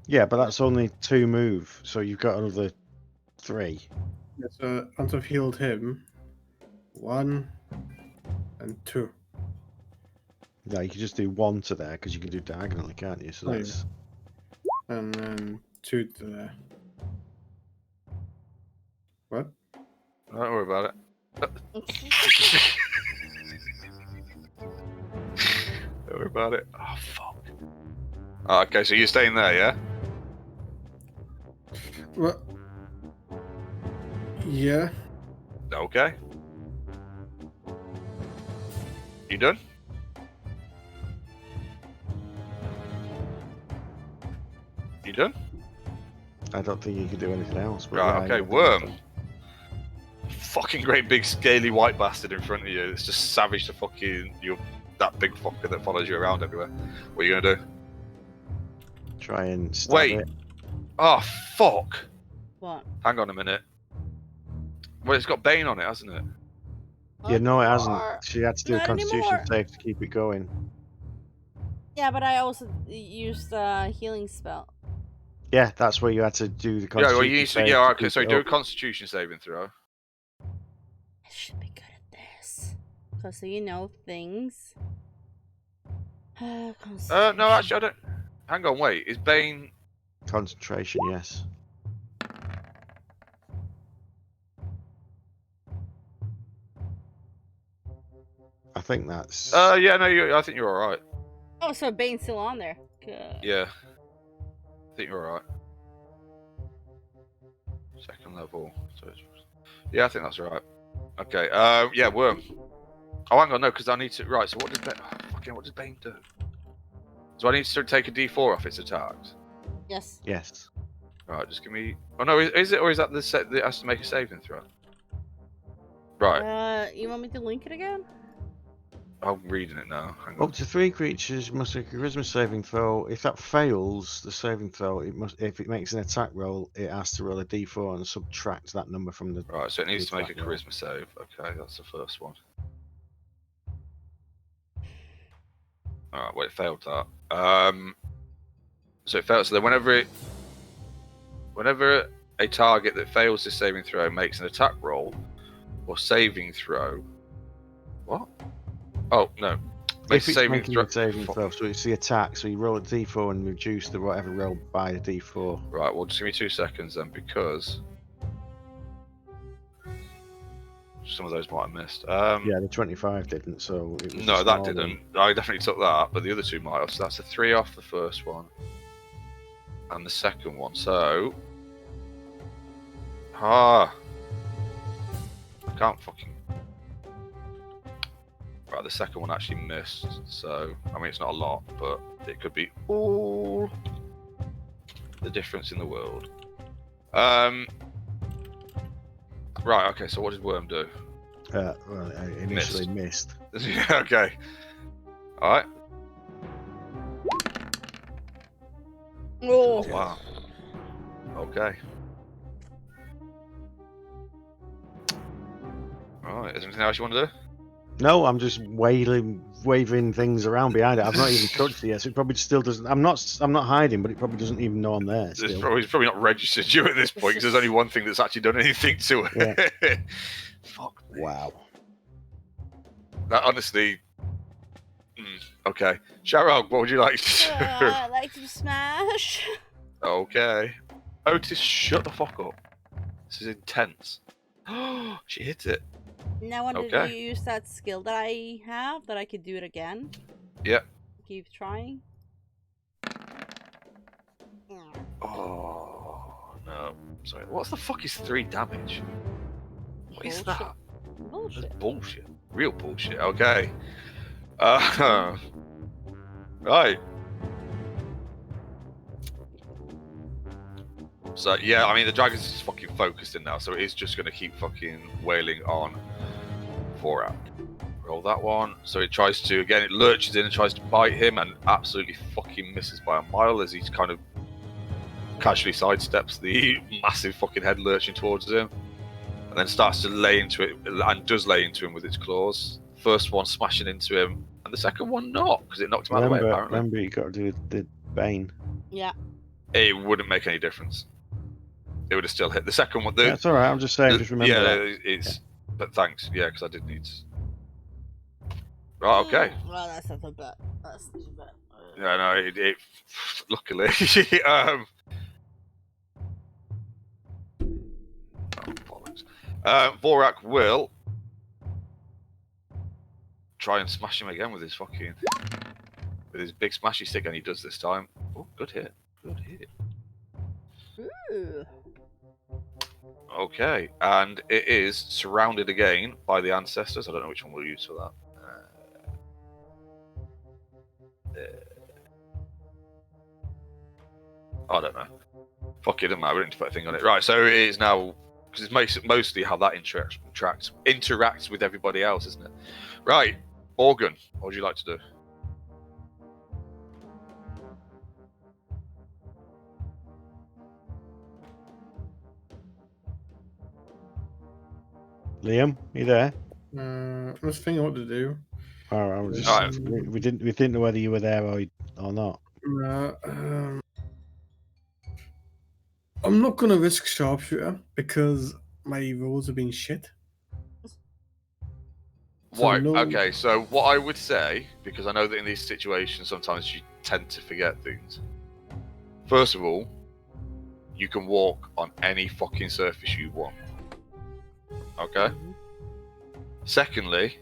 Speaker 3: Yeah, but that's only 2 move, so you've got another 3.
Speaker 4: Yeah, so once I've healed him, 1 and 2.
Speaker 3: No, you can just do 1 to there because you can do diagonally, can't you? So that's.
Speaker 4: And then 2 to there. What?
Speaker 1: Don't worry about it. Don't worry about it. Oh fuck. Oh, okay, so you're staying there, yeah?
Speaker 4: What? Yeah.
Speaker 1: Okay. You done? You done?
Speaker 3: I don't think you can do anything else. But
Speaker 1: Right,
Speaker 3: yeah,
Speaker 1: okay, worm. Fucking great big scaly white bastard in front of you. It's just savage to fucking that big fucker that follows you around everywhere. What are you gonna do?
Speaker 3: Try and stab
Speaker 1: Wait.
Speaker 3: it.
Speaker 1: Oh fuck.
Speaker 5: What?
Speaker 1: Hang on a minute. Well, it's got Bane on it, hasn't it?
Speaker 3: Yeah, no, it hasn't.
Speaker 5: Or-
Speaker 3: She had to do a
Speaker 5: Not
Speaker 3: Constitution
Speaker 5: anymore.
Speaker 3: save to keep it going.
Speaker 5: Yeah, but I also used the healing spell.
Speaker 3: Yeah, that's where you had to do the
Speaker 1: Yeah,
Speaker 3: Constitution
Speaker 1: well, you need to.
Speaker 3: save.
Speaker 1: Yeah,
Speaker 3: to
Speaker 1: okay.
Speaker 3: keep
Speaker 1: So
Speaker 3: it
Speaker 1: do a
Speaker 3: up.
Speaker 1: Constitution saving throw.
Speaker 5: I should be good at this. Cause so you know things.
Speaker 1: No, actually, I don't. Hang on, wait. Is Bane?
Speaker 3: Concentration, yes. I think that's.
Speaker 1: Yeah, no. I think you're all right.
Speaker 5: Oh, so Bane's still on there. Good.
Speaker 1: Yeah. I think you're all right. Second level. So yeah, I think that's all right. Okay. Yeah, worm. Oh, hang on, no, because I need to. Right. So what does what does Bane do? So I need to take a D4 off its attacks.
Speaker 5: Yes.
Speaker 3: Yes.
Speaker 1: Right. Just give me. Oh no, is it or is that the set that has to make a saving throw? Right.
Speaker 5: You want me to link it again?
Speaker 1: I'm reading it now. Hang on.
Speaker 3: Up to 3 creatures must make a charisma saving throw. If that fails the saving throw, it must. If it makes an attack roll, it has to roll a d4 and subtract that number from the.
Speaker 1: Right. So it needs to make a
Speaker 3: attack roll.
Speaker 1: charisma save. Okay, that's the first one. Alright, well, it failed that. So it failed. So then whenever a target that fails this saving throw makes an attack roll or saving throw. What? Oh no. Makes
Speaker 3: If
Speaker 1: a
Speaker 3: it's making
Speaker 1: throw.
Speaker 3: a saving throw, so it's the attack. So you roll a d4 and reduce the whatever roll by a d4.
Speaker 1: Right. Well, just give me 2 seconds then, because some of those might have missed.
Speaker 3: Yeah, the 25 didn't. So it was
Speaker 1: No,
Speaker 3: a
Speaker 1: that
Speaker 3: small
Speaker 1: didn't.
Speaker 3: one.
Speaker 1: I definitely took that, but the other 2 might have. So that's a 3 off the first one, and the second one. So Ah. I can't fucking... Right, the second one actually missed, so... I mean, it's not a lot, but it could be all the difference in the world. Right, okay, so what did Worm do?
Speaker 3: Well, I initially missed.
Speaker 1: Yeah, okay. Alright.
Speaker 5: Oh.
Speaker 1: Wow. Okay. Alright, is there anything else you want to do?
Speaker 3: No, I'm just waving things around behind it. I've not even touched it yet, so it probably still doesn't. I'm not hiding, but it probably doesn't even know I'm there.
Speaker 1: It's probably not registered you at this point, because there's only one thing that's actually done anything to it. Yeah. Fuck me.
Speaker 3: Wow.
Speaker 1: That honestly... okay. Cheryl, what would you like to do?
Speaker 5: I'd like to smash.
Speaker 1: Okay. Otis, shut the fuck up. This is intense. Oh, she hit it.
Speaker 5: Now, when did you use that skill that I have, that I could do it again?
Speaker 1: Yeah.
Speaker 5: Keep trying.
Speaker 1: Oh, no. Sorry. What the fuck is 3 damage? What is that?
Speaker 5: Bullshit.
Speaker 1: That's bullshit. Real bullshit. Okay. Right. So, yeah, I mean, the dragon's just fucking focused in now, so it is just going to keep fucking wailing on Vorak. Roll that one. So it tries to, again, it lurches in and tries to bite him and absolutely fucking misses by a mile as he's kind of casually sidesteps the massive fucking head lurching towards him. And then starts to lay into it, and does lay into him with its claws. First one smashing into him, and the second one not, because it knocked him out of the way, apparently.
Speaker 3: Remember, you got to do the Bane.
Speaker 5: Yeah.
Speaker 1: It wouldn't make any difference. It would have still hit. The second one...
Speaker 3: That's alright, I'm just saying, just remember that.
Speaker 1: It's... But thanks, yeah, because I did need to... Right, okay.
Speaker 5: Well, that's not so bad. That's not so bad.
Speaker 1: Yeah, no, it luckily... Vorak will try and smash him again with his fucking... with his big smashy stick, and he does this time. Oh, good hit. Good hit.
Speaker 5: Ooh.
Speaker 1: Okay, and it is surrounded again by the ancestors. I don't know which one we'll use for that. I don't know. Fuck it, doesn't matter. We don't need to put a thing on it. Right, so it is now, because it's mostly how that interacts with everybody else, isn't it? Right, Organ, what would you like to do?
Speaker 3: Liam, you there?
Speaker 4: I was thinking what to do.
Speaker 3: I was just, we didn't know whether you were there or not.
Speaker 4: I'm not gonna risk sharpshooter because my rolls have been shit.
Speaker 1: Right, okay, so what I would say, because I know that in these situations sometimes you tend to forget things. First of all, you can walk on any fucking surface you want. Okay? Secondly,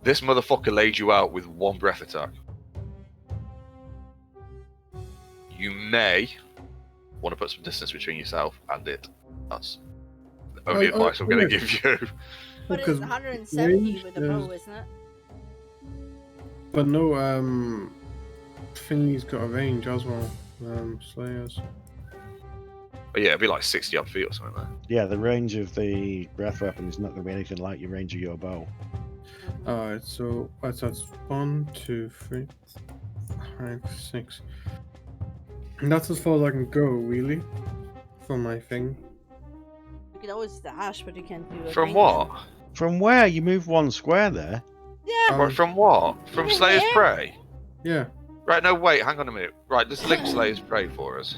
Speaker 1: this motherfucker laid you out with one breath attack. You may want to put some distance between yourself and it. That's the only advice I'm going to give you.
Speaker 5: But it's 170 with the bow, isn't it?
Speaker 4: But no, thingy's got a range as well. Slayers.
Speaker 1: But yeah, it'd be like 60 odd feet or something there.
Speaker 3: Yeah, the range of the breath weapon is not going to be anything like your range of your bow.
Speaker 4: Alright, so that's 1, 2, 3, 5, 6. And that's as far as I can go, really, from my thing.
Speaker 5: You can always dash, but you can't do it.
Speaker 1: From what?
Speaker 3: From where? You move 1 square there.
Speaker 5: Yeah.
Speaker 1: Right, from what? From Slayer's Prey?
Speaker 4: Yeah.
Speaker 1: Right, no, wait, hang on a minute. Right, does Link Slayer's Prey for us?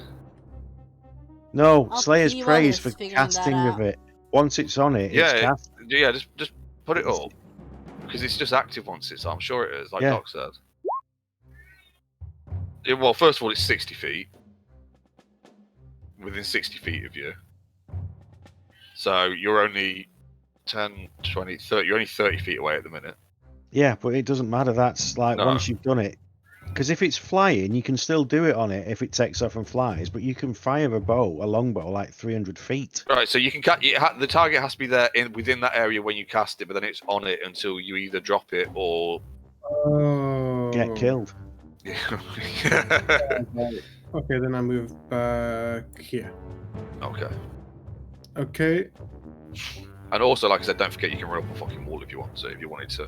Speaker 3: No,
Speaker 5: I'll
Speaker 3: Slayer's
Speaker 5: see
Speaker 3: Prey
Speaker 5: what
Speaker 3: is
Speaker 5: is
Speaker 3: for
Speaker 5: figuring
Speaker 3: casting
Speaker 5: that
Speaker 3: of it. Once it's on it, it's cast.
Speaker 1: Yeah, just put it up. Because it's just active once it's on. I'm sure it is, like Doc said. Yeah, well, first of all, it's 60 feet. Within 60 feet of you. So you're only 10, 20, 30. You're only 30 feet away at the minute.
Speaker 3: Yeah, but it doesn't matter. That's like once you've done it, Because if it's flying, you can still do it on it if it takes off and flies, but you can fire a longbow, like 300 feet.
Speaker 1: Right, so you can the target has to be there within that area when you cast it, but then it's on it until you either drop it or
Speaker 3: get killed.
Speaker 4: Okay, then I move back here.
Speaker 1: Okay.
Speaker 4: Okay.
Speaker 1: And also, like I said, don't forget you can run up a fucking wall if you want to, if you wanted to.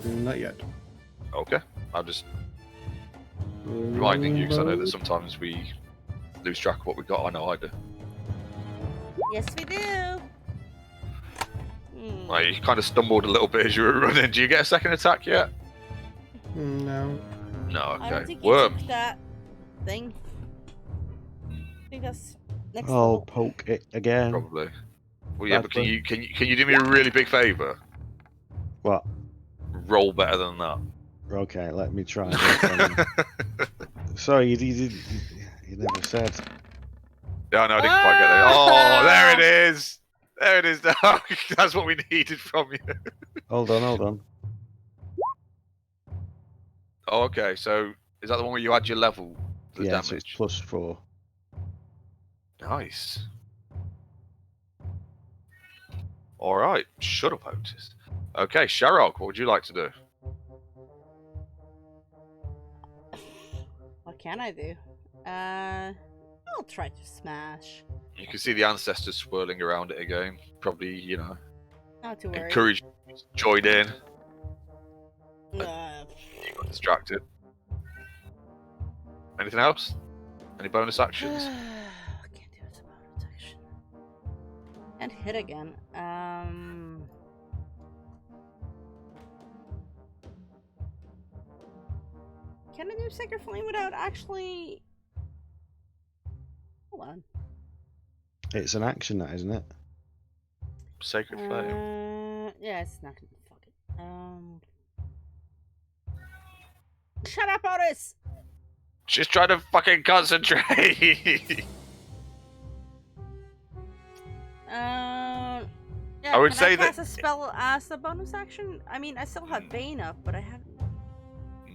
Speaker 4: Not yet.
Speaker 1: Okay. I'm just reminding you because I know that sometimes we lose track of what we got. I know I do.
Speaker 5: Yes, we do.
Speaker 1: Like, you kind of stumbled a little bit as you were running. Do you get a second attack yet?
Speaker 4: No.
Speaker 1: No,
Speaker 5: I don't
Speaker 1: okay.
Speaker 5: think
Speaker 1: Worm.
Speaker 5: you took that thing. I think that's next
Speaker 3: Oh,
Speaker 5: level.
Speaker 3: poke it again.
Speaker 1: Probably. Well, yeah, but can you do me a really big favour?
Speaker 3: What?
Speaker 1: Roll better than that.
Speaker 3: Okay, let me try. Sorry, you never said.
Speaker 1: Yeah, no, I didn't quite get there. Oh, there it is. There it is. That's what we needed from you.
Speaker 3: Hold on.
Speaker 1: Oh, okay. So is that the one where you add your level to the
Speaker 3: Yeah,
Speaker 1: damage?
Speaker 3: so it's +4.
Speaker 1: Nice. All right. Shut up, Otis. Okay, Sharok, what would you like to do?
Speaker 5: What can I do? I'll try to smash.
Speaker 1: You can see the ancestors swirling around it again. Probably,
Speaker 5: Not to worry.
Speaker 1: encourage you to join in.
Speaker 5: Uh,
Speaker 1: You got distracted. Anything else? Any bonus actions?
Speaker 5: I can't do it about protection. And hit again. Can I do Sacred Flame without actually? Hold on.
Speaker 3: It's an action, that isn't it?
Speaker 1: Sacred Flame.
Speaker 5: Yeah, it's not gonna fuck it. Shut up, Otis.
Speaker 1: Just trying to fucking concentrate.
Speaker 5: Yeah,
Speaker 1: I would
Speaker 5: can
Speaker 1: say
Speaker 5: I cast
Speaker 1: that-
Speaker 5: a spell as a bonus action? I mean, I still have Bane up, but I haven't.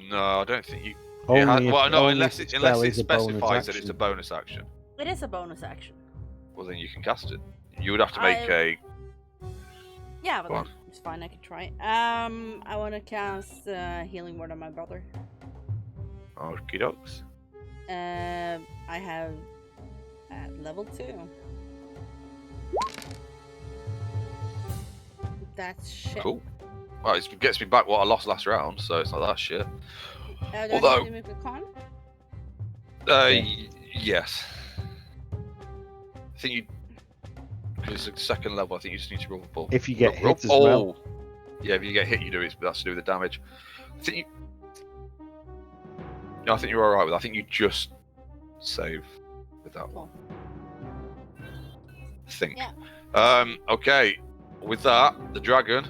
Speaker 1: No, I don't think you.
Speaker 3: Only
Speaker 1: well, no,
Speaker 3: only
Speaker 1: unless
Speaker 3: if
Speaker 1: it
Speaker 3: the spell is a bonus
Speaker 1: specifies that it's a
Speaker 3: action.
Speaker 1: bonus action.
Speaker 5: It is a bonus action.
Speaker 1: Well, then you can cast it. You would have to make a.
Speaker 5: Yeah, but
Speaker 1: Go on.
Speaker 5: then it's fine. I can try. I want to cast Healing Word on my brother.
Speaker 1: Okie dokes.
Speaker 5: I have at level 2. That's shit.
Speaker 1: Cool. Well, it gets me back what I lost last round, so it's not that shit.
Speaker 5: Do I
Speaker 1: Although-
Speaker 5: need to make a con?
Speaker 1: Yes. I think you. Because it's a second level, I think you just need to roll above.
Speaker 3: If you get hit as well.
Speaker 1: Yeah, if you get hit, you do it, but that's to do with the damage. I think you. No, I think you're alright with that. I think you just save with that one. I think.
Speaker 5: Yeah.
Speaker 1: Okay. With that, the dragon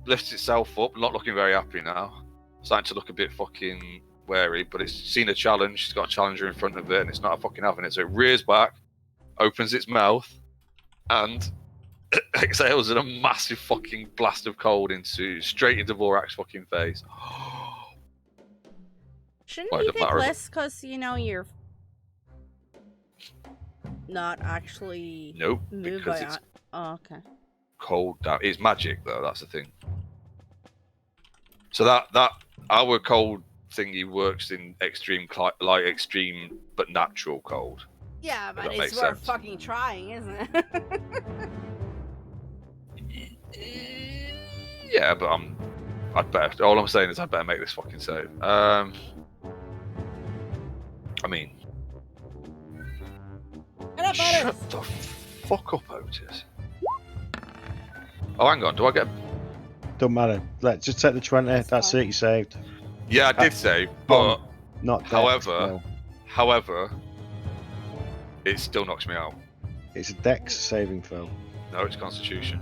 Speaker 1: lifts itself up, not looking very happy now. Starting to look a bit fucking wary, but it's seen a challenge. It's got a challenger in front of it, and it's not fucking having it. So it rears back, opens its mouth, and exhales in a massive fucking blast of cold straight into Vorak's fucking face.
Speaker 5: Shouldn't
Speaker 1: Well, it
Speaker 5: you
Speaker 1: doesn't
Speaker 5: take
Speaker 1: matter.
Speaker 5: less because, you're not actually
Speaker 1: Nope,
Speaker 5: moved
Speaker 1: because
Speaker 5: by
Speaker 1: it's
Speaker 5: Oh, okay.
Speaker 1: cold down. It's magic though. That's the thing. So that our cold thingy works in extreme but natural cold.
Speaker 5: Yeah, but
Speaker 1: that
Speaker 5: it's
Speaker 1: makes
Speaker 5: worth
Speaker 1: sense.
Speaker 5: fucking trying, isn't it?
Speaker 1: Yeah, but I'd better. All I'm saying is I'd better make this fucking save. I mean, shut the fuck up, Otis. Oh, hang on. Do I get?
Speaker 3: Don't matter. Let's just take the 20.
Speaker 5: That's
Speaker 3: That's
Speaker 5: fine.
Speaker 3: it. You saved.
Speaker 1: Yeah, I did save, but
Speaker 3: Not dead,
Speaker 1: However-
Speaker 3: no.
Speaker 1: however, it still knocks me out.
Speaker 3: It's a Dex saving throw.
Speaker 1: No, it's Constitution.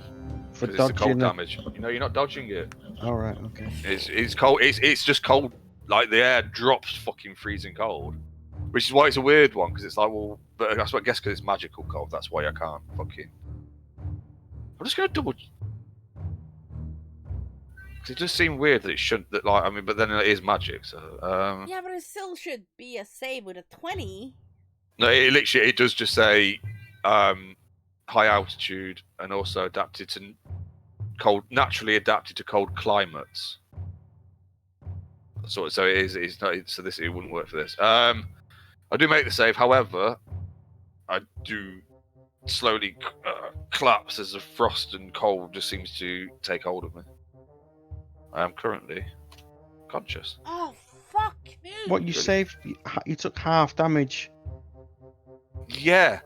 Speaker 3: For
Speaker 1: 'Cause it's the cold
Speaker 3: dodging.
Speaker 1: damage. You're not dodging it.
Speaker 3: All right. Okay.
Speaker 1: It's cold. It's just cold. Like the air drops fucking freezing cold, which is why it's a weird one. Because it's like, well, but I guess because it's magical cold. That's why I can't fucking. I'm just gonna double. It does seem weird that it shouldn't. That like, I mean, but then it is magic, so.
Speaker 5: Yeah, but it still should be a save with a 20.
Speaker 1: No, it does just say, high altitude and also adapted to naturally adapted to cold climates. So it is. It's not. So it wouldn't work for this. I do make the save. However, I do slowly collapse as the frost and cold just seems to take hold of me. I am currently conscious.
Speaker 5: Oh, fuck me.
Speaker 3: What, you saved? You took half damage.
Speaker 1: Yeah.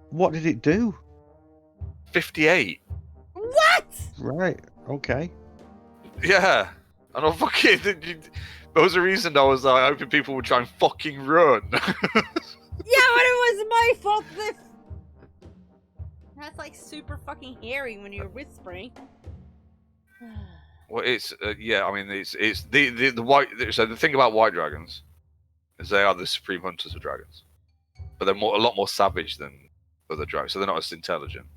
Speaker 3: What did it do?
Speaker 1: 58.
Speaker 5: What?
Speaker 3: Right. Okay.
Speaker 1: Yeah. And I fucking. There was a reason I was like, hoping people would try and fucking run.
Speaker 5: Yeah, but it was my fault. That's like super fucking hairy when you're whispering.
Speaker 1: Well, it's yeah. I mean, it's the white. So the thing about white dragons is they are the supreme hunters of dragons, but they're a lot more savage than other dragons. So they're not as intelligent,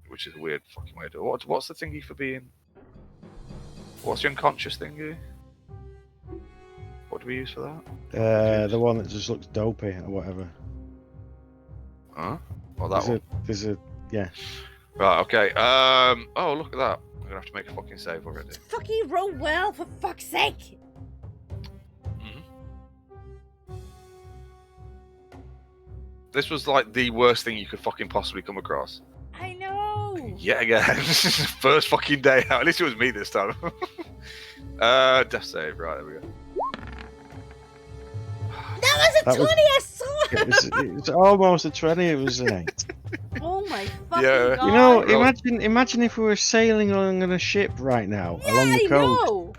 Speaker 1: which is a weird fucking way to do it. What's the thingy for being? What's your unconscious thingy? What do we use for that?
Speaker 3: The one that just looks dopey or whatever.
Speaker 1: Huh? Well, that one.
Speaker 3: There's a yeah.
Speaker 1: Right. Okay. Oh, look at that. I'm gonna have to make a fucking save already.
Speaker 5: Fucking roll well, for fuck's sake!
Speaker 1: This was like the worst thing you could fucking possibly come across.
Speaker 5: I know!
Speaker 1: Yeah, again. First fucking day out. At least it was me this time. Death save. Right, there we go.
Speaker 5: That was a 20, I saw it!
Speaker 3: It was almost a 20, it was an 8.
Speaker 5: Oh my fucking
Speaker 1: Yeah.
Speaker 5: god.
Speaker 3: You know, imagine if we were sailing along on a ship right now, along the coast.
Speaker 5: Know.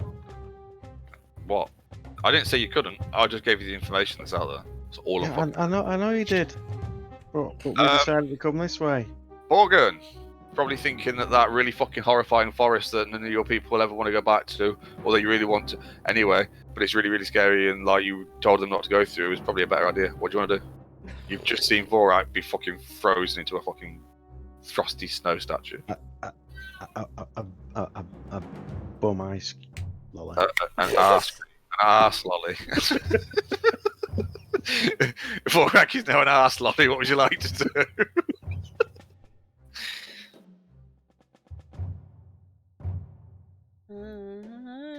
Speaker 1: What? I didn't say you couldn't. I just gave you the information that's out there. It's all
Speaker 3: Yeah,
Speaker 1: of
Speaker 3: I know you did. But we decided to come this way.
Speaker 1: Morgan, probably thinking that really fucking horrifying forest that none of your people will ever want to go back to, although you really want to anyway, but it's really, really scary and like you told them not to go through, is probably a better idea. What do you want to do? You've just seen Vorak be fucking frozen into a fucking frosty snow statue.
Speaker 3: A bum ice lolly.
Speaker 1: An arse lolly. Vorak is now an arse lolly. What would you like to do?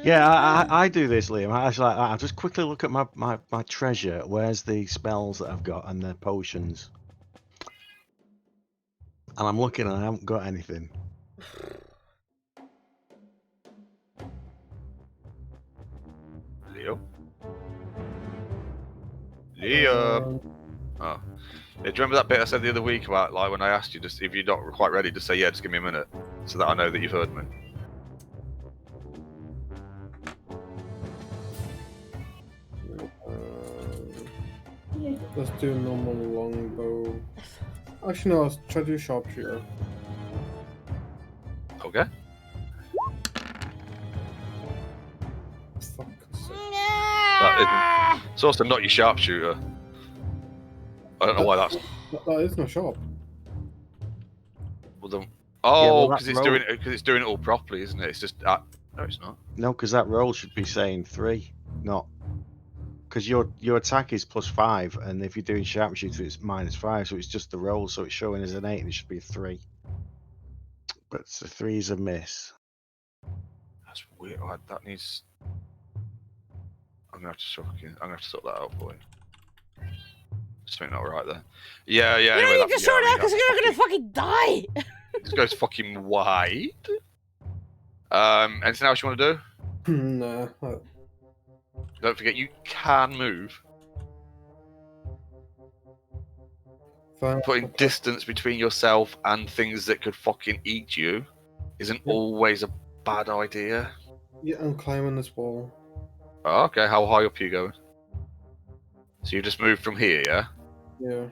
Speaker 3: Yeah, I do this, Liam. I just quickly look at my treasure. Where's the spells that I've got and the potions? And I'm looking and I haven't got anything.
Speaker 1: Leo? Oh. Yeah, do you remember that bit I said the other week about like when I asked you just if you're not quite ready, just say yeah, just give me a minute, so that I know that you've heard me.
Speaker 4: Let's do a normal longbow. Actually, no, let's try to do sharpshooter.
Speaker 1: Okay.
Speaker 4: Fuck.
Speaker 1: That isn't. It's also not your sharpshooter. I don't know why that's.
Speaker 4: That is no sharp.
Speaker 1: Well, then. Oh, because
Speaker 3: that roll-
Speaker 1: it's doing it all properly, isn't it? It's just. No, it's not.
Speaker 3: No, because that roll should be saying 3, not. Because your attack is +5, and if you're doing sharpshooter, it's -5, so it's just the roll, so it's showing as an 8, and it should be a 3. But the 3 is a miss.
Speaker 1: That's weird. That needs. I'm gonna have to sort that out for you. Something not right there. Yeah.
Speaker 5: You
Speaker 1: Anyway,
Speaker 5: don't need to sort it out because you're gonna fucking die!
Speaker 1: This goes fucking wide. Anything else you want to do?
Speaker 4: Nah.
Speaker 1: Don't forget, you can move.
Speaker 4: Fine.
Speaker 1: Putting distance between yourself and things that could fucking eat you isn't always a bad idea.
Speaker 4: Yeah, I'm climbing this wall.
Speaker 1: Oh, okay, how high up are you going? So you just moved from here, yeah?
Speaker 4: Yeah.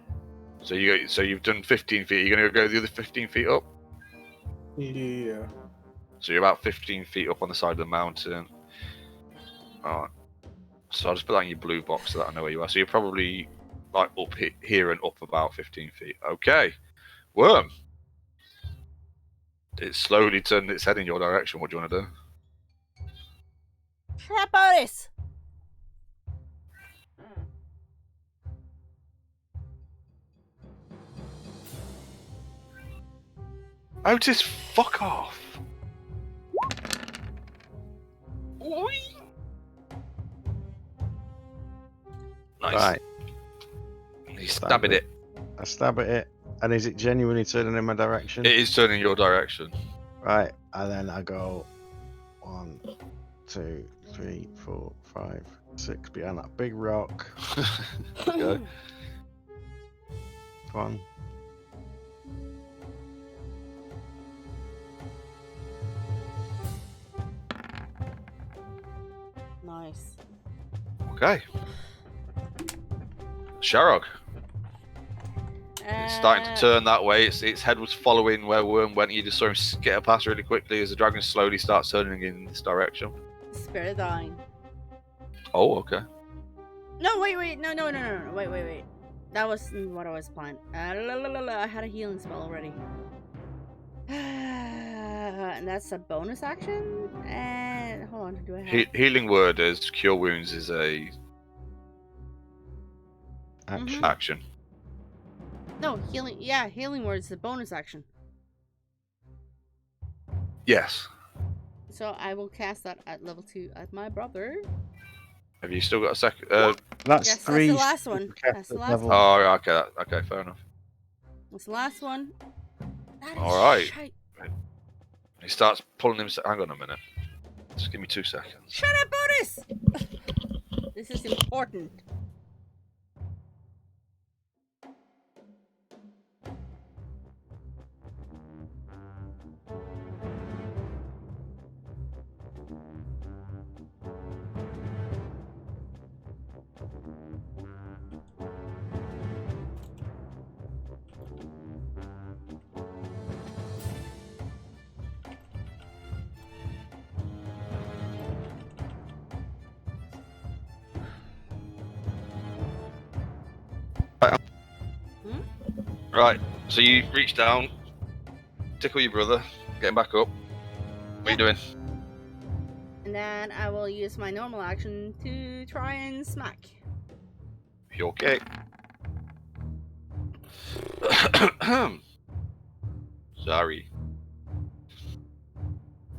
Speaker 1: So you've done 15 feet. You're gonna go the other 15 feet up.
Speaker 4: Yeah.
Speaker 1: So you're about 15 feet up on the side of the mountain. Alright. So I'll just put that in your blue box so that I know where you are. So you're probably like up here and up about 15 feet. Okay. Worm. It's slowly turned its head in your direction. What do you want to do?
Speaker 5: Shut up, Otis!
Speaker 1: Otis, fuck off. Oi. Nice.
Speaker 3: Right.
Speaker 1: You stab at it.
Speaker 3: I stab at it, and is it genuinely turning in my direction?
Speaker 1: It is turning your direction.
Speaker 3: Right, and then I go 1, 2, 3, 4, 5, 6 behind that big rock.
Speaker 1: Okay.
Speaker 3: 1.
Speaker 5: Nice.
Speaker 1: Okay. Sharog. It's starting to turn that way. Its head was following where Worm went. You just saw him skitter past really quickly as the dragon slowly starts turning in this direction.
Speaker 5: Spirit dying.
Speaker 1: Oh, okay.
Speaker 5: No, wait. No. Wait. That wasn't what I was planning. I had a healing spell already. And that's a bonus action. And hold on, do I have
Speaker 1: Healing word as cure wounds is a
Speaker 3: Action.
Speaker 1: action.
Speaker 5: No, healing. Yeah, healing word is a bonus action.
Speaker 1: Yes.
Speaker 5: So I will cast that at level 2 at my brother.
Speaker 1: Have you still got a second?
Speaker 3: That's
Speaker 5: Yes,
Speaker 3: 3.
Speaker 5: that's the last one. That's the last
Speaker 3: level.
Speaker 5: one.
Speaker 1: Oh, okay. Okay, fair enough.
Speaker 5: That's the last one. That is
Speaker 1: All right.
Speaker 5: shite.
Speaker 1: He starts pulling himself. Hang on a minute. Just give me 2 seconds.
Speaker 5: Shut up, Otis! This is important.
Speaker 1: Right. So you reach down, tickle your brother, get him back up. What are you doing?
Speaker 5: And then I will use my normal action to try and smack.
Speaker 1: You okay? Sorry.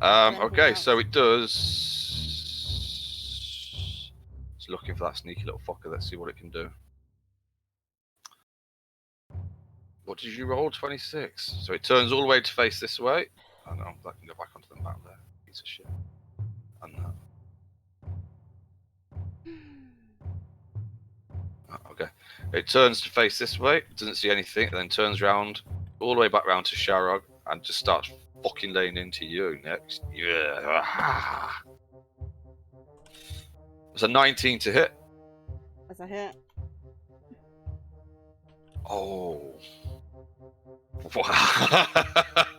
Speaker 1: Okay, so it does. It's looking for that sneaky little fucker. Let's see what it can do. What did you roll? 26. So it turns all the way to face this way. Oh no, that can go back onto the map there. Piece of shit. And that. Oh, okay. It turns to face this way. It doesn't see anything. And then turns around all the way back round to Sharog and just starts fucking laying into you next. Yeah. It's a 19 to hit.
Speaker 5: That's a hit.
Speaker 1: Oh. Wow.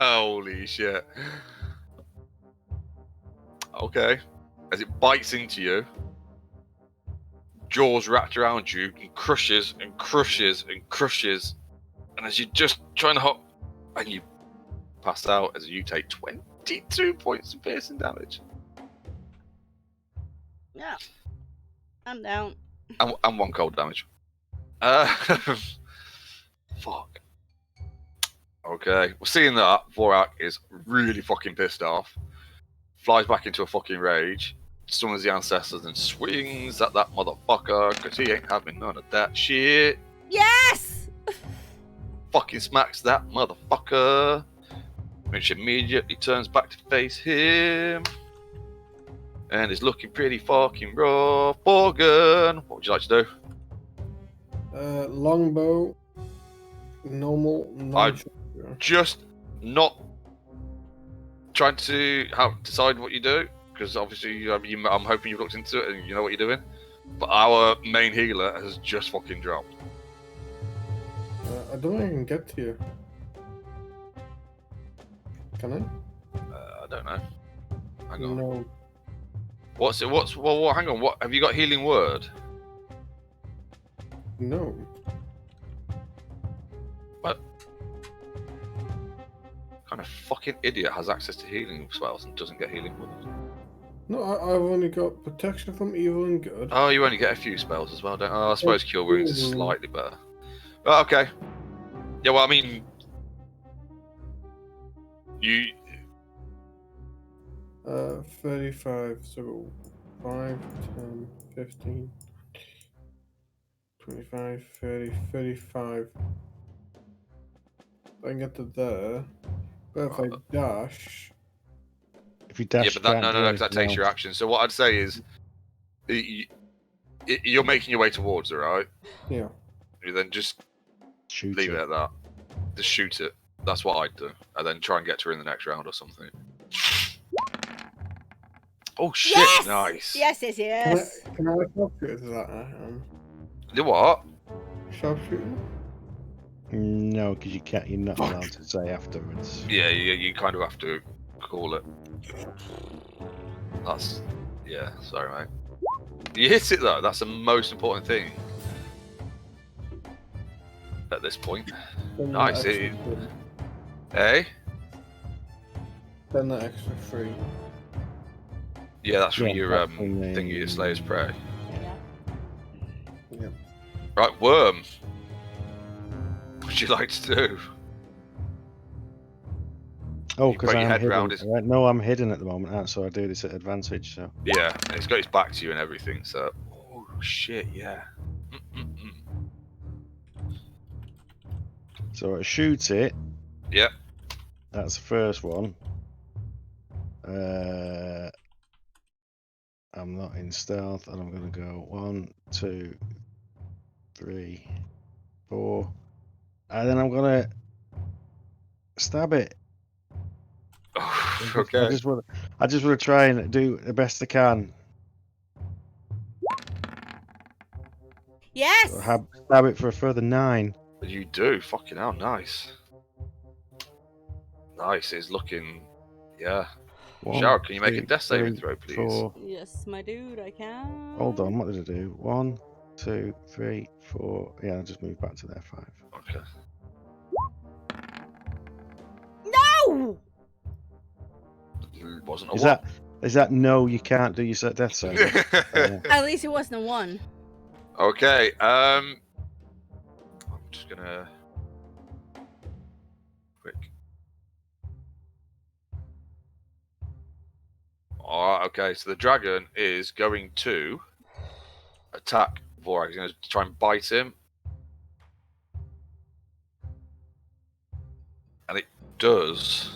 Speaker 1: Holy shit. Okay. As it bites into you, jaws wrapped around you and crushes and crushes and crushes. And as you're just trying to hop, and you pass out as you take 22 points of piercing damage.
Speaker 5: Yeah. I'm down.
Speaker 1: And 1 cold damage. Fuck. Okay. Well, seeing that, Vorak is really fucking pissed off. Flies back into a fucking rage. Summons the ancestors and swings at that motherfucker because he ain't having none of that shit.
Speaker 5: Yes!
Speaker 1: Fucking smacks that motherfucker. Which immediately turns back to face him. And is looking pretty fucking rough. Morgan, what would you like to do?
Speaker 4: Longbow. Normal.
Speaker 1: Just not trying to decide what you do, because obviously I'm hoping you've looked into it and you know what you're doing. But our main healer has just fucking dropped.
Speaker 4: I don't think I can get to you. Can I?
Speaker 1: I don't know. Hang on.
Speaker 4: No.
Speaker 1: Well, hang on. What have you got? Healing word?
Speaker 4: No.
Speaker 1: What kind of fucking idiot has access to healing spells and doesn't get healing word?
Speaker 4: No, I've only got protection from evil and good.
Speaker 1: Oh, you only get a few spells as well, don't you? Oh, I suppose Cure Wounds is slightly better. Oh, okay. Yeah, well, I mean... You...
Speaker 4: 35, so 5, 10, 15, 25, 30, 35. I can get to there. But if I dash...
Speaker 3: If you dash,
Speaker 1: yeah, but that, no, because that takes your action. So what I'd say is... You're making your way towards it, right?
Speaker 4: Yeah.
Speaker 1: You then just
Speaker 3: shoot
Speaker 1: leave it at that. Just shoot it. That's what I'd do. And then try and get to her in the next round or something. Oh shit!
Speaker 2: Yes!
Speaker 1: Nice.
Speaker 2: Yes.
Speaker 4: Can I sharpshoot to that?
Speaker 1: You what?
Speaker 4: Sharpshooter?
Speaker 3: No, because you can't. You're not allowed to say afterwards.
Speaker 1: Yeah, you kind of have to call it. That's... yeah, sorry, mate. You hit it though. That's the most important thing at this point. Nice. Hey.
Speaker 4: Then that extra 3.
Speaker 1: Yeah, that's from your
Speaker 3: from the...
Speaker 1: thingy, your Slayer's Prey.
Speaker 4: Yeah.
Speaker 1: Right, Worm. What would you like to do?
Speaker 3: Oh, because I'm
Speaker 1: head
Speaker 3: hidden.
Speaker 1: round his...
Speaker 3: No, I'm hidden at the moment, so I do this at advantage. So
Speaker 1: yeah, and it's got his back to you and everything. So, oh shit, yeah.
Speaker 3: So I shoot it.
Speaker 1: Yep.
Speaker 3: That's the first one. I'm not in stealth, and I'm gonna go 1, 2, 3, 4, and then I'm gonna stab it.
Speaker 1: Oh, okay.
Speaker 3: I just want to try and do the best I can.
Speaker 2: Yes.
Speaker 3: So stab it for a further 9.
Speaker 1: You do. Fucking hell, nice. Nice. It's looking... yeah. Shower, can you make a death saving throw, please?
Speaker 3: 4.
Speaker 5: Yes, my dude, I can.
Speaker 3: Hold on, what did I do? 1, 2, 3, 4. Yeah, I'll just move back to there. 5.
Speaker 1: Okay.
Speaker 2: No!
Speaker 1: Wasn't a
Speaker 3: Is that no, you can't do your death save?
Speaker 2: At least it wasn't a 1.
Speaker 1: Okay, I'm just gonna... quick. Alright, okay, so the dragon is going to attack Vorak. He's going to try and bite him. And it does.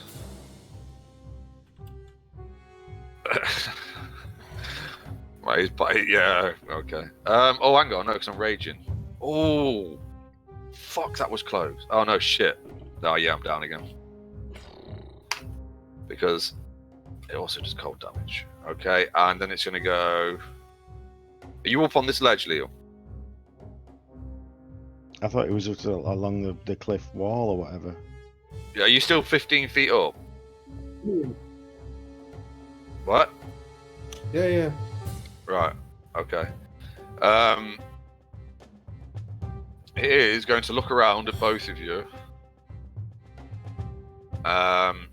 Speaker 1: Right, he's biting. Yeah, okay. Oh, hang on, no, because I'm raging. Oh, fuck, that was close. Oh, no, shit. Oh, yeah, I'm down again. Because it also does cold damage. Okay, and then it's going to go... Are you up on this ledge, Leo?
Speaker 3: I thought it was just along the cliff wall or whatever.
Speaker 1: Yeah, are you still 15 feet up? What?
Speaker 4: Yeah.
Speaker 1: Right, okay. It is going to look around at both of you. And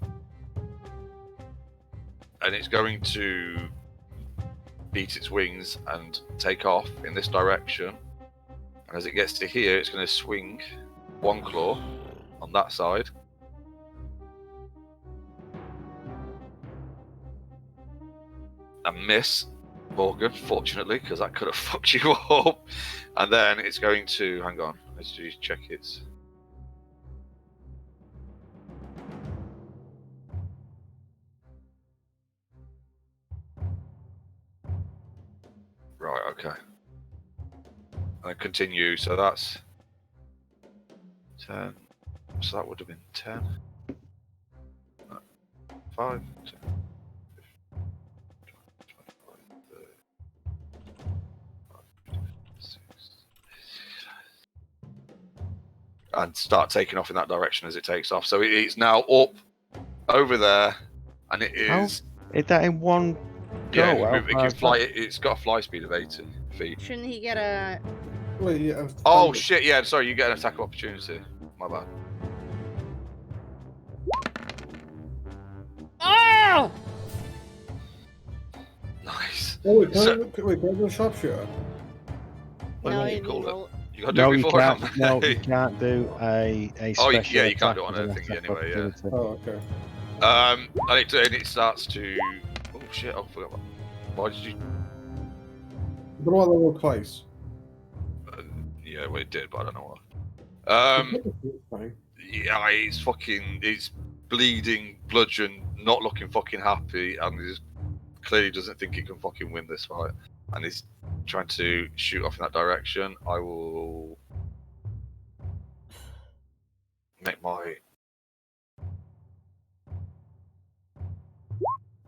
Speaker 1: it's going to beat its wings and take off in this direction. And as it gets to here, it's going to swing one claw on that side. And miss Morgan, fortunately, because that could have fucked you up. And then it's going to... hang on, let's just check its... Right, okay. And then continue, so that's 10. So that would have been 10. 5, 10, 6. And start taking off in that direction as it takes off. So it's now up over there, and it is...
Speaker 3: Is that in one go?
Speaker 1: Yeah, it can fly. It's got a fly speed of 80 feet.
Speaker 2: Shouldn't he get a...
Speaker 4: Wait, yeah,
Speaker 1: oh shit, yeah, sorry, you get an attack of opportunity. My bad.
Speaker 2: Oh!
Speaker 1: Nice.
Speaker 4: Oh, wait, can I do a sharpshooter?
Speaker 1: What
Speaker 2: No,
Speaker 1: do you
Speaker 2: you
Speaker 1: call
Speaker 2: roll-
Speaker 1: it? You got to do it before.
Speaker 3: can't. No, you can't do a
Speaker 1: Oh,
Speaker 3: special
Speaker 1: yeah, you can't
Speaker 3: attack
Speaker 1: do it on
Speaker 3: as an
Speaker 1: anything
Speaker 3: attack
Speaker 1: anyway, yeah.
Speaker 3: opportunity.
Speaker 4: Oh, okay.
Speaker 1: And it starts to. Oh shit! I forgot. Why did you?
Speaker 4: I don't want to roll twice.
Speaker 1: Yeah, well, it did, but I don't know why.
Speaker 4: It's fine.
Speaker 1: Yeah, it's bleeding, bludgeon, not looking fucking happy, and he clearly doesn't think he can fucking win this fight, and he's trying to shoot off in that direction. I will make my.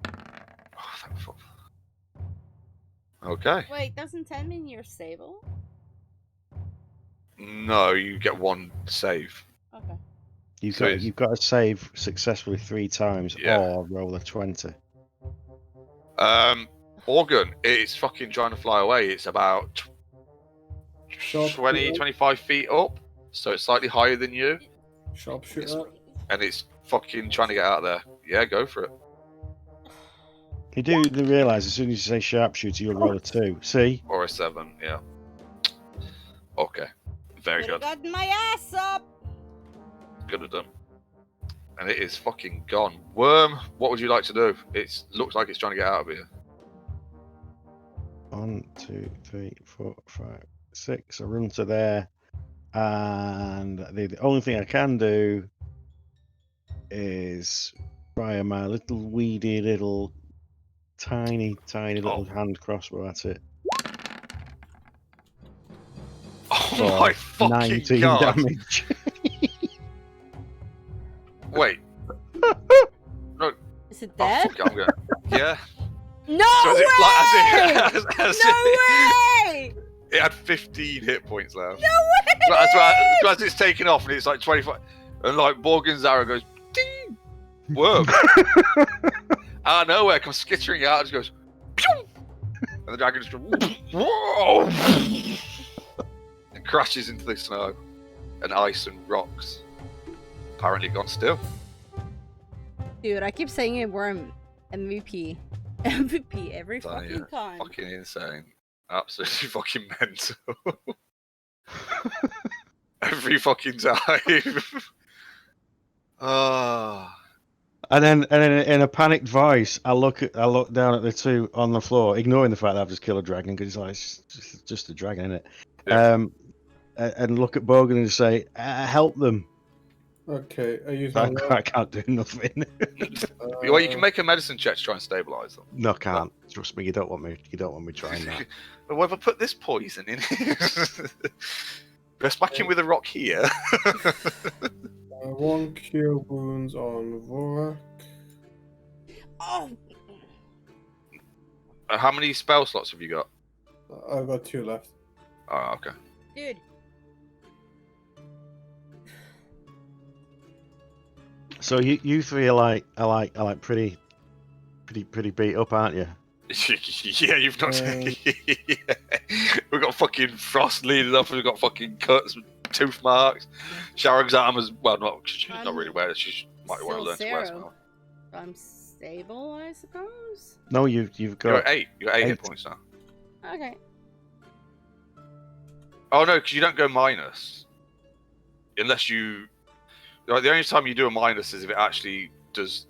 Speaker 1: Oh, thank fuck. Okay.
Speaker 5: Wait, doesn't 10 mean you're stable?
Speaker 1: No, you get one save.
Speaker 5: Okay.
Speaker 3: You've got to save successfully 3 times or roll a 20.
Speaker 1: Organ, it's fucking trying to fly away. It's about 20, 25 feet up, so it's slightly higher than you.
Speaker 4: Sharpshooter.
Speaker 1: And it's fucking trying to get out of there. Yeah, go for it.
Speaker 3: You do realise as soon as you say sharpshooter, you'll roll a 2. See?
Speaker 1: Or a 7, yeah. Okay. Very good.
Speaker 5: Got my ass up!
Speaker 1: Good at them. And it is fucking gone. Worm, what would you like to do? It looks like it's trying to get out of here.
Speaker 3: 1, 2, 3, 4, 5, 6. I run to there, and the only thing I can do is fire my little weedy little tiny little hand crossbow at it.
Speaker 1: Oh my fucking
Speaker 3: 19
Speaker 1: god!
Speaker 3: damage.
Speaker 1: Wait. No.
Speaker 5: Is it
Speaker 1: Oh,
Speaker 5: dead?
Speaker 1: fuck it, I'm gonna. Yeah.
Speaker 5: No
Speaker 1: So
Speaker 5: way!
Speaker 1: no
Speaker 5: way!
Speaker 1: It had 15 hit points left.
Speaker 5: No way!
Speaker 1: So as it's taken off and it's like 25, and like Morgan's arrow goes ding, worm. Out of nowhere comes skittering out and just goes pew! And the dragon just goes whoa, and crashes into the snow and ice and rocks. Apparently gone still.
Speaker 5: Dude, I keep saying it, worm MVP. MVP every
Speaker 1: So,
Speaker 5: fucking
Speaker 1: yeah,
Speaker 5: time.
Speaker 1: Fucking insane. Absolutely fucking mental. Every fucking time. Ah.
Speaker 3: And then in a panicked voice, I look down at the two on the floor, ignoring the fact that I've just killed a dragon because it's like it's just a dragon, isn't it?
Speaker 1: Yeah.
Speaker 3: And look at Bogan and say, "Help them."
Speaker 4: Okay, I use
Speaker 3: I can't do nothing.
Speaker 1: Well, you can make a medicine check to try and stabilise them.
Speaker 3: No, I can't. Trust me, you don't want me trying that.
Speaker 1: But what if I put this poison in here? Let's whack him with a rock here.
Speaker 4: 1 cure wounds on Vorak.
Speaker 5: Oh!
Speaker 1: How many spell slots have you got?
Speaker 4: I've got 2 left.
Speaker 1: Oh, okay.
Speaker 5: Dude.
Speaker 3: So you three are like pretty beat up, aren't you?
Speaker 1: Yeah, you've not. Yeah. We've got fucking frost leading up. We've got fucking cuts, tooth marks. Sharag's arm is she's not really wearing it. She might want to learn to wear it now.
Speaker 5: I'm stable, I suppose.
Speaker 3: No, you've got.
Speaker 1: You're at 8. You're at 8 hit points now.
Speaker 5: Okay.
Speaker 1: Oh no, because you don't go minus unless you. Like, the only time you do a minus is if it actually does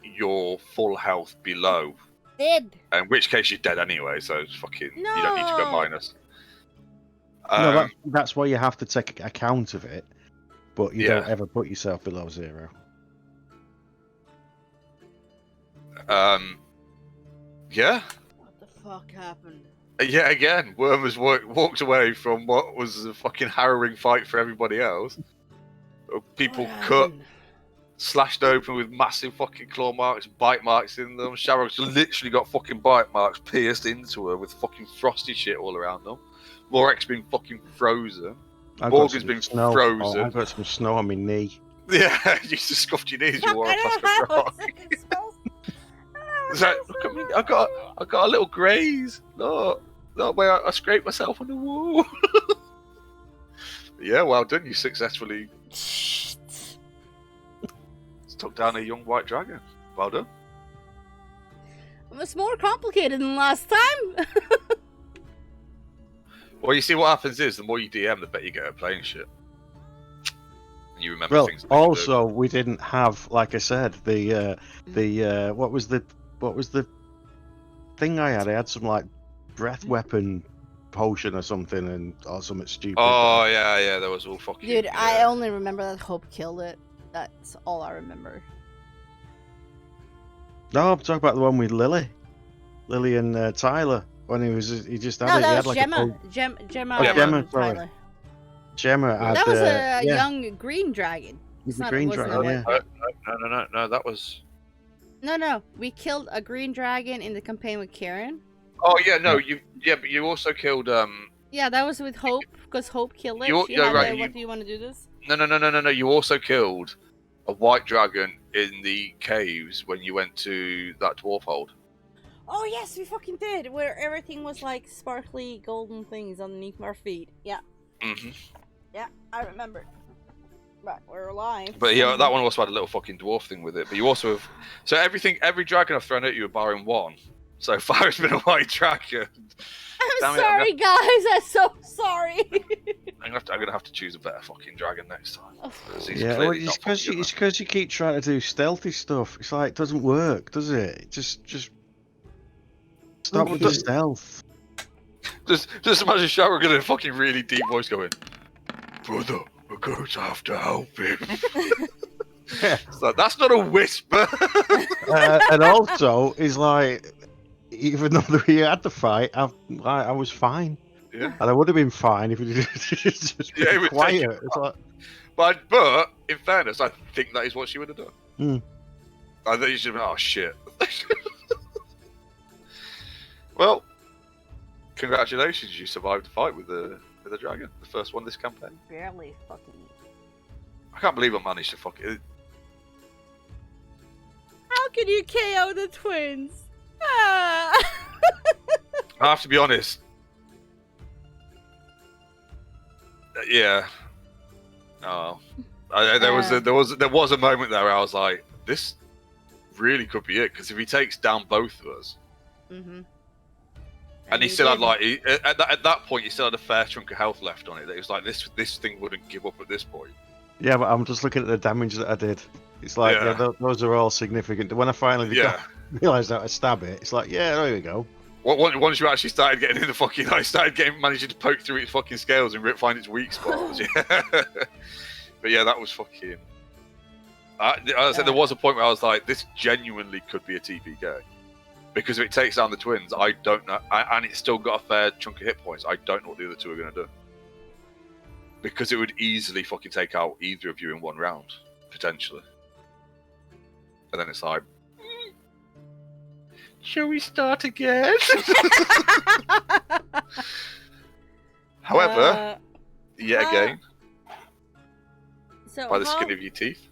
Speaker 1: your full health below.
Speaker 5: Dead.
Speaker 1: In which case you're dead anyway, so it's fucking. You don't need to go minus.
Speaker 3: No, that's why you have to take account of it, but you don't ever put yourself below 0.
Speaker 1: Yeah.
Speaker 5: What the fuck happened?
Speaker 1: Yeah, again, Worm has walked away from what was a fucking harrowing fight for everybody else. People cut, slashed open with massive fucking claw marks, bite marks in them. Sharrock's literally got fucking bite marks pierced into her with fucking frosty shit all around them. Morek's been fucking frozen. Morgan's been frozen.
Speaker 3: Oh, I've got some snow on my knee.
Speaker 1: Yeah, you just scuffed your knees. You wore a plastic rock. It's like, look at me! I got a little graze. Look where I scraped myself on the wall. Yeah, well done. You successfully took down a young white dragon. Well done.
Speaker 5: It's more complicated than last time.
Speaker 1: Well, you see, what happens is the more you DM, the better you get at playing shit. And you remember things.
Speaker 3: Also, we didn't have, like I said, the what was the thing I had? I had some like breath weapon potion or something, or something stupid.
Speaker 1: Oh yeah, that was all fucking.
Speaker 2: Dude,
Speaker 1: yeah.
Speaker 2: I only remember that Hope killed it. That's all I remember.
Speaker 3: No, I'm talking about the one with Lily and Tyler when he just had
Speaker 2: No,
Speaker 3: it.
Speaker 2: that
Speaker 3: He
Speaker 2: was
Speaker 3: had
Speaker 2: Gemma. Gemma.
Speaker 1: Gemma,
Speaker 2: and
Speaker 3: sorry.
Speaker 2: Tyler.
Speaker 3: Gemma had,
Speaker 2: That was
Speaker 3: yeah,
Speaker 2: a young green dragon.
Speaker 3: It's
Speaker 2: It's
Speaker 3: a
Speaker 2: not-
Speaker 3: green
Speaker 2: it wasn't a
Speaker 3: dragon,
Speaker 2: white
Speaker 3: yeah.
Speaker 1: No, that was.
Speaker 2: No. We killed a green dragon in the campaign with Karen.
Speaker 1: Oh yeah, no, but you also killed
Speaker 2: Yeah, that was with Hope, because Hope killed it.
Speaker 1: You-
Speaker 2: She
Speaker 1: yeah,
Speaker 2: had
Speaker 1: right,
Speaker 2: the,
Speaker 1: you-
Speaker 2: what do you want to do this?
Speaker 1: No. You also killed a white dragon in the caves when you went to that dwarf hold.
Speaker 2: Oh yes, we fucking did. Where everything was like sparkly golden things underneath our feet. Yeah.
Speaker 1: Mm-hmm.
Speaker 2: Yeah, I remember. But we're alive.
Speaker 1: But yeah, that one also had a little fucking dwarf thing with it. But you also have every dragon I've thrown at you, barring one. So far, it's been a white dragon.
Speaker 2: I'm sorry, guys. I'm so sorry.
Speaker 1: I'm gonna have to choose a better fucking dragon next time.
Speaker 3: Yeah, well, it's because you keep trying to do stealthy stuff. It's like it doesn't work, does it? Just stop with the stealth.
Speaker 1: Just imagine Shower getting a fucking really deep voice going, "Brother, we're going to have to help him." It's like, that's not a whisper.
Speaker 3: And also, it's like, even though we had the fight, I was fine.
Speaker 1: Yeah.
Speaker 3: And I would have been fine if it just been quiet. It's like...
Speaker 1: but in fairness, I think that is what she would have done.
Speaker 3: Mm.
Speaker 1: I think you should have been, oh shit. Well, congratulations, you survived the fight with the dragon, the first one this campaign.
Speaker 2: Barely fucking.
Speaker 1: I can't believe I managed to fuck it.
Speaker 5: How can you KO the twins? Ah.
Speaker 1: I have to be honest. Yeah. Oh. There was a moment there where I was like, this really could be it, because if he takes down both of us, and he still had like at that point he still had a fair chunk of health left on it. It was like this thing wouldn't give up at this point.
Speaker 3: Yeah, but I'm just looking at the damage that I did. It's like those are all significant. When I finally realised how to stab it, it's like, yeah, there we go.
Speaker 1: Once you actually started getting in the fucking, managing to poke through its fucking scales and find its weak spots. Yeah. But yeah, that was fucking. I said there was a point where I was like, this genuinely could be a TPK. Because if it takes down the twins, I don't know, and it's still got a fair chunk of hit points, I don't know what the other two are going to do. Because it would easily fucking take out either of you in one round, potentially. And then it's like, shall we start again? However, yet again,
Speaker 5: so
Speaker 1: by the skin of your teeth.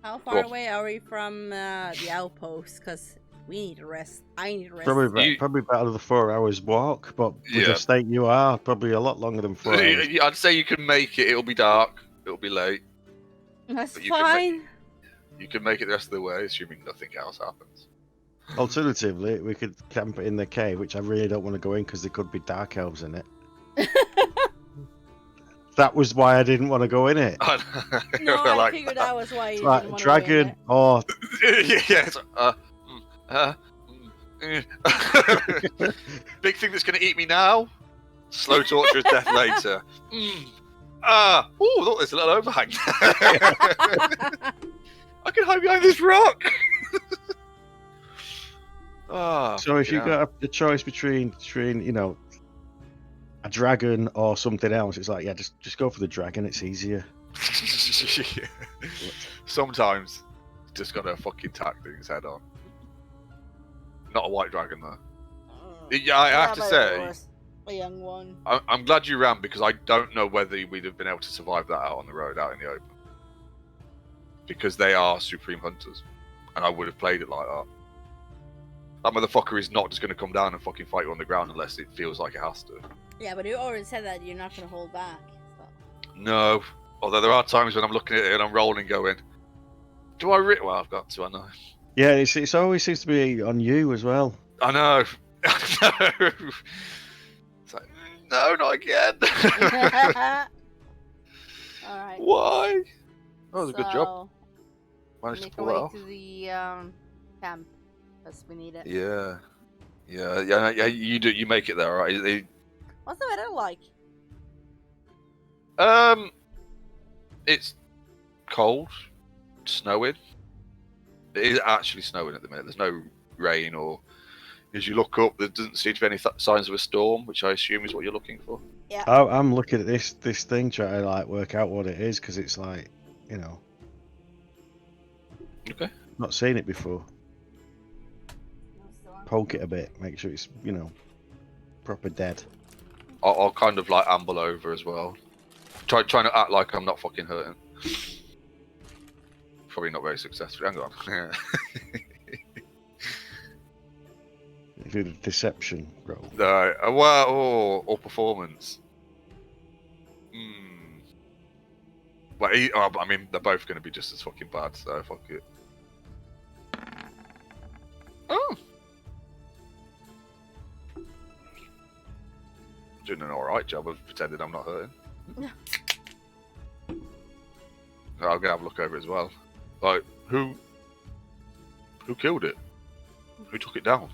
Speaker 5: How far away are we from the outpost? Because we need to rest. I need to rest.
Speaker 3: Probably about another 4 hours walk, but with the state you are, probably a lot longer than 4 hours.
Speaker 1: I'd say you can make it. It'll be dark. It'll be late.
Speaker 5: That's fine.
Speaker 1: You can make it the rest of the way, assuming nothing else happens.
Speaker 3: Alternatively, we could camp in the cave, which I really don't want to go in because there could be dark elves in it. That was why I didn't want to go in it.
Speaker 5: No, I figured that was why you didn't want to
Speaker 3: dragon
Speaker 5: go
Speaker 3: in it.
Speaker 1: Big thing that's going to eat me now. Slow torturous death later. Oh, look, there's a little overhang. I can hide behind this rock.
Speaker 3: So if you've got a choice between a dragon or something else, it's like, just go for the dragon. It's easier.
Speaker 1: Sometimes you just gotta fucking tack things head on. Not a white dragon though. Yeah, I have to say,
Speaker 2: a young one.
Speaker 1: I'm glad you ran, because I don't know whether we'd have been able to survive that out on the road, out in the open. Because they are supreme hunters, and I would have played it like that. That motherfucker is not just going to come down and fucking fight you on the ground unless it feels like it has to.
Speaker 5: Yeah, but you already said that you're not going to hold back. So.
Speaker 1: No. Although there are times when I'm looking at it and I'm rolling going, do I well, I've got to, I know.
Speaker 3: Yeah, it always seems to be on you as well.
Speaker 1: I know. I know. It's like, no, not again.
Speaker 5: All right.
Speaker 1: Why? That was a good job.
Speaker 5: Managed to pull it off. To the camp, because we need it.
Speaker 1: Yeah. You do. You make it there, all right?
Speaker 5: What's the weather like?
Speaker 1: It's cold, snowing. It is actually snowing at the minute. There's no rain, or as you look up, there doesn't seem to be any signs of a storm, which I assume is what you're looking for.
Speaker 5: Yeah.
Speaker 3: I'm looking at this thing, trying to like work out what it is, because it's like, you know.
Speaker 1: Okay.
Speaker 3: Not seen it before. Poke it a bit, make sure it's, you know, proper dead.
Speaker 1: I'll kind of like amble over as well. Trying to act like I'm not fucking hurting. Probably not very successful. Hang on.
Speaker 3: Do the deception roll.
Speaker 1: No, well, or performance. Well, I mean, they're both going to be just as fucking bad, so fuck it. Oh! Doing an alright job of pretending I'm not hurting. I'm going to have a look over it as well. Like, who killed it? Who took it down?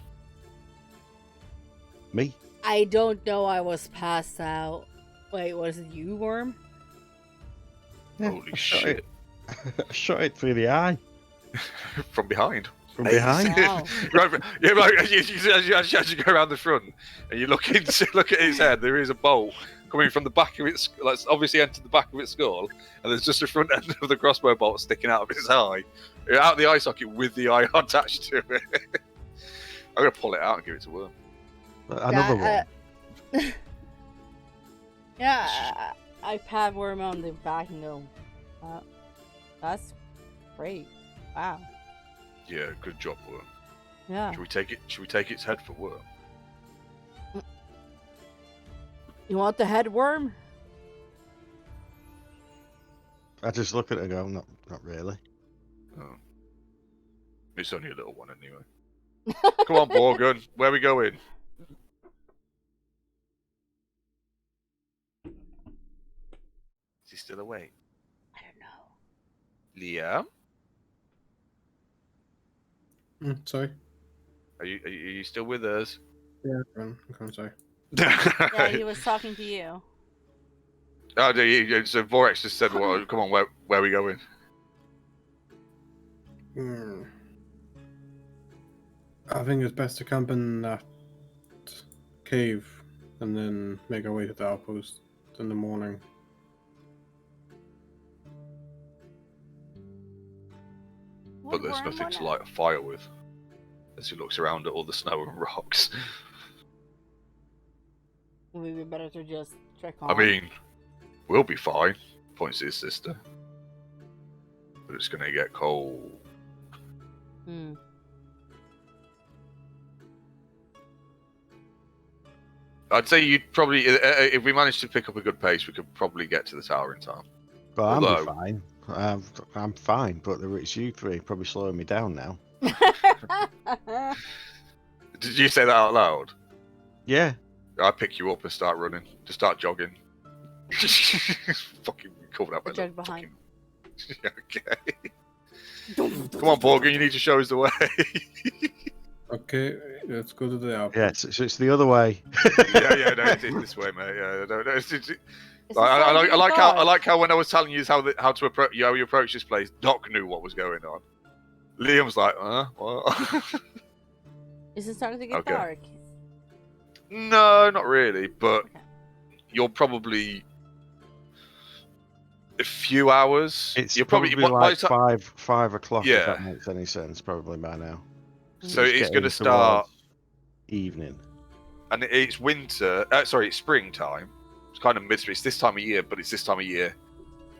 Speaker 3: Me?
Speaker 2: I don't know. I was passed out. Wait, was it you, Worm?
Speaker 3: Yeah,
Speaker 1: Holy shit.
Speaker 3: I shot it through the eye.
Speaker 1: From behind.
Speaker 3: From behind?
Speaker 2: Wow.
Speaker 1: Yeah, like, as you go around the front and you look at its head, there is a bolt coming from the back of its, like, obviously entered the back of its skull, and there's just the front end of the crossbow bolt sticking out of its eye, out of the eye socket with the eye attached to it. I'm going to pull it out and give it to Worm.
Speaker 3: Another one.
Speaker 2: Yeah, I pat Worm on the back and go, that's great. Wow.
Speaker 1: Yeah, good job, Worm.
Speaker 2: Yeah.
Speaker 1: Should we take its head for Worm?
Speaker 2: You want the head, Worm?
Speaker 3: I just look at it and go, not really.
Speaker 1: Oh. It's only a little one anyway. Come on, Borgun. Where are we going? Is he still awake?
Speaker 2: I don't know.
Speaker 1: Liam?
Speaker 4: Sorry.
Speaker 1: Are you still with us?
Speaker 4: Yeah, I'm sorry.
Speaker 5: Yeah, he was talking to you.
Speaker 1: Oh, so Vorex just said, well, come on, where are we going?
Speaker 4: I think it's best to camp in that cave and then make our way to the outpost in the morning.
Speaker 1: But there's nothing to light a fire with. As he looks around at all the snow and rocks.
Speaker 2: Maybe better to just check on.
Speaker 1: I mean, we'll be fine, points to his sister. But it's going to get cold. I'd say you'd probably, if we managed to pick up a good pace, we could probably get to the tower in time.
Speaker 3: But I'm fine. I'm fine, but it's you three probably slowing me down now.
Speaker 1: Did you say that out loud?
Speaker 3: Yeah.
Speaker 1: I pick you up and start running. Just start jogging. Fucking covered up.
Speaker 2: Jog behind.
Speaker 1: Okay. Come on, Borgen, you need to show us the way.
Speaker 4: Okay, let's go to the outpost.
Speaker 3: Yeah, so it's the other way.
Speaker 1: yeah, no, it's this way, mate. Yeah, no, I like how when I was telling you how you approach this place, Doc knew what was going on. Liam's like, what?
Speaker 2: Is it starting to get dark?
Speaker 1: No, not really, but you're probably a few hours.
Speaker 3: You're
Speaker 1: probably
Speaker 3: like 5 o'clock.
Speaker 1: Yeah.
Speaker 3: If that makes any sense, probably by now.
Speaker 1: So it's going to start
Speaker 3: evening,
Speaker 1: and it's winter. It's springtime. It's kind of mid-spring. It's this time of year, but it's this time of year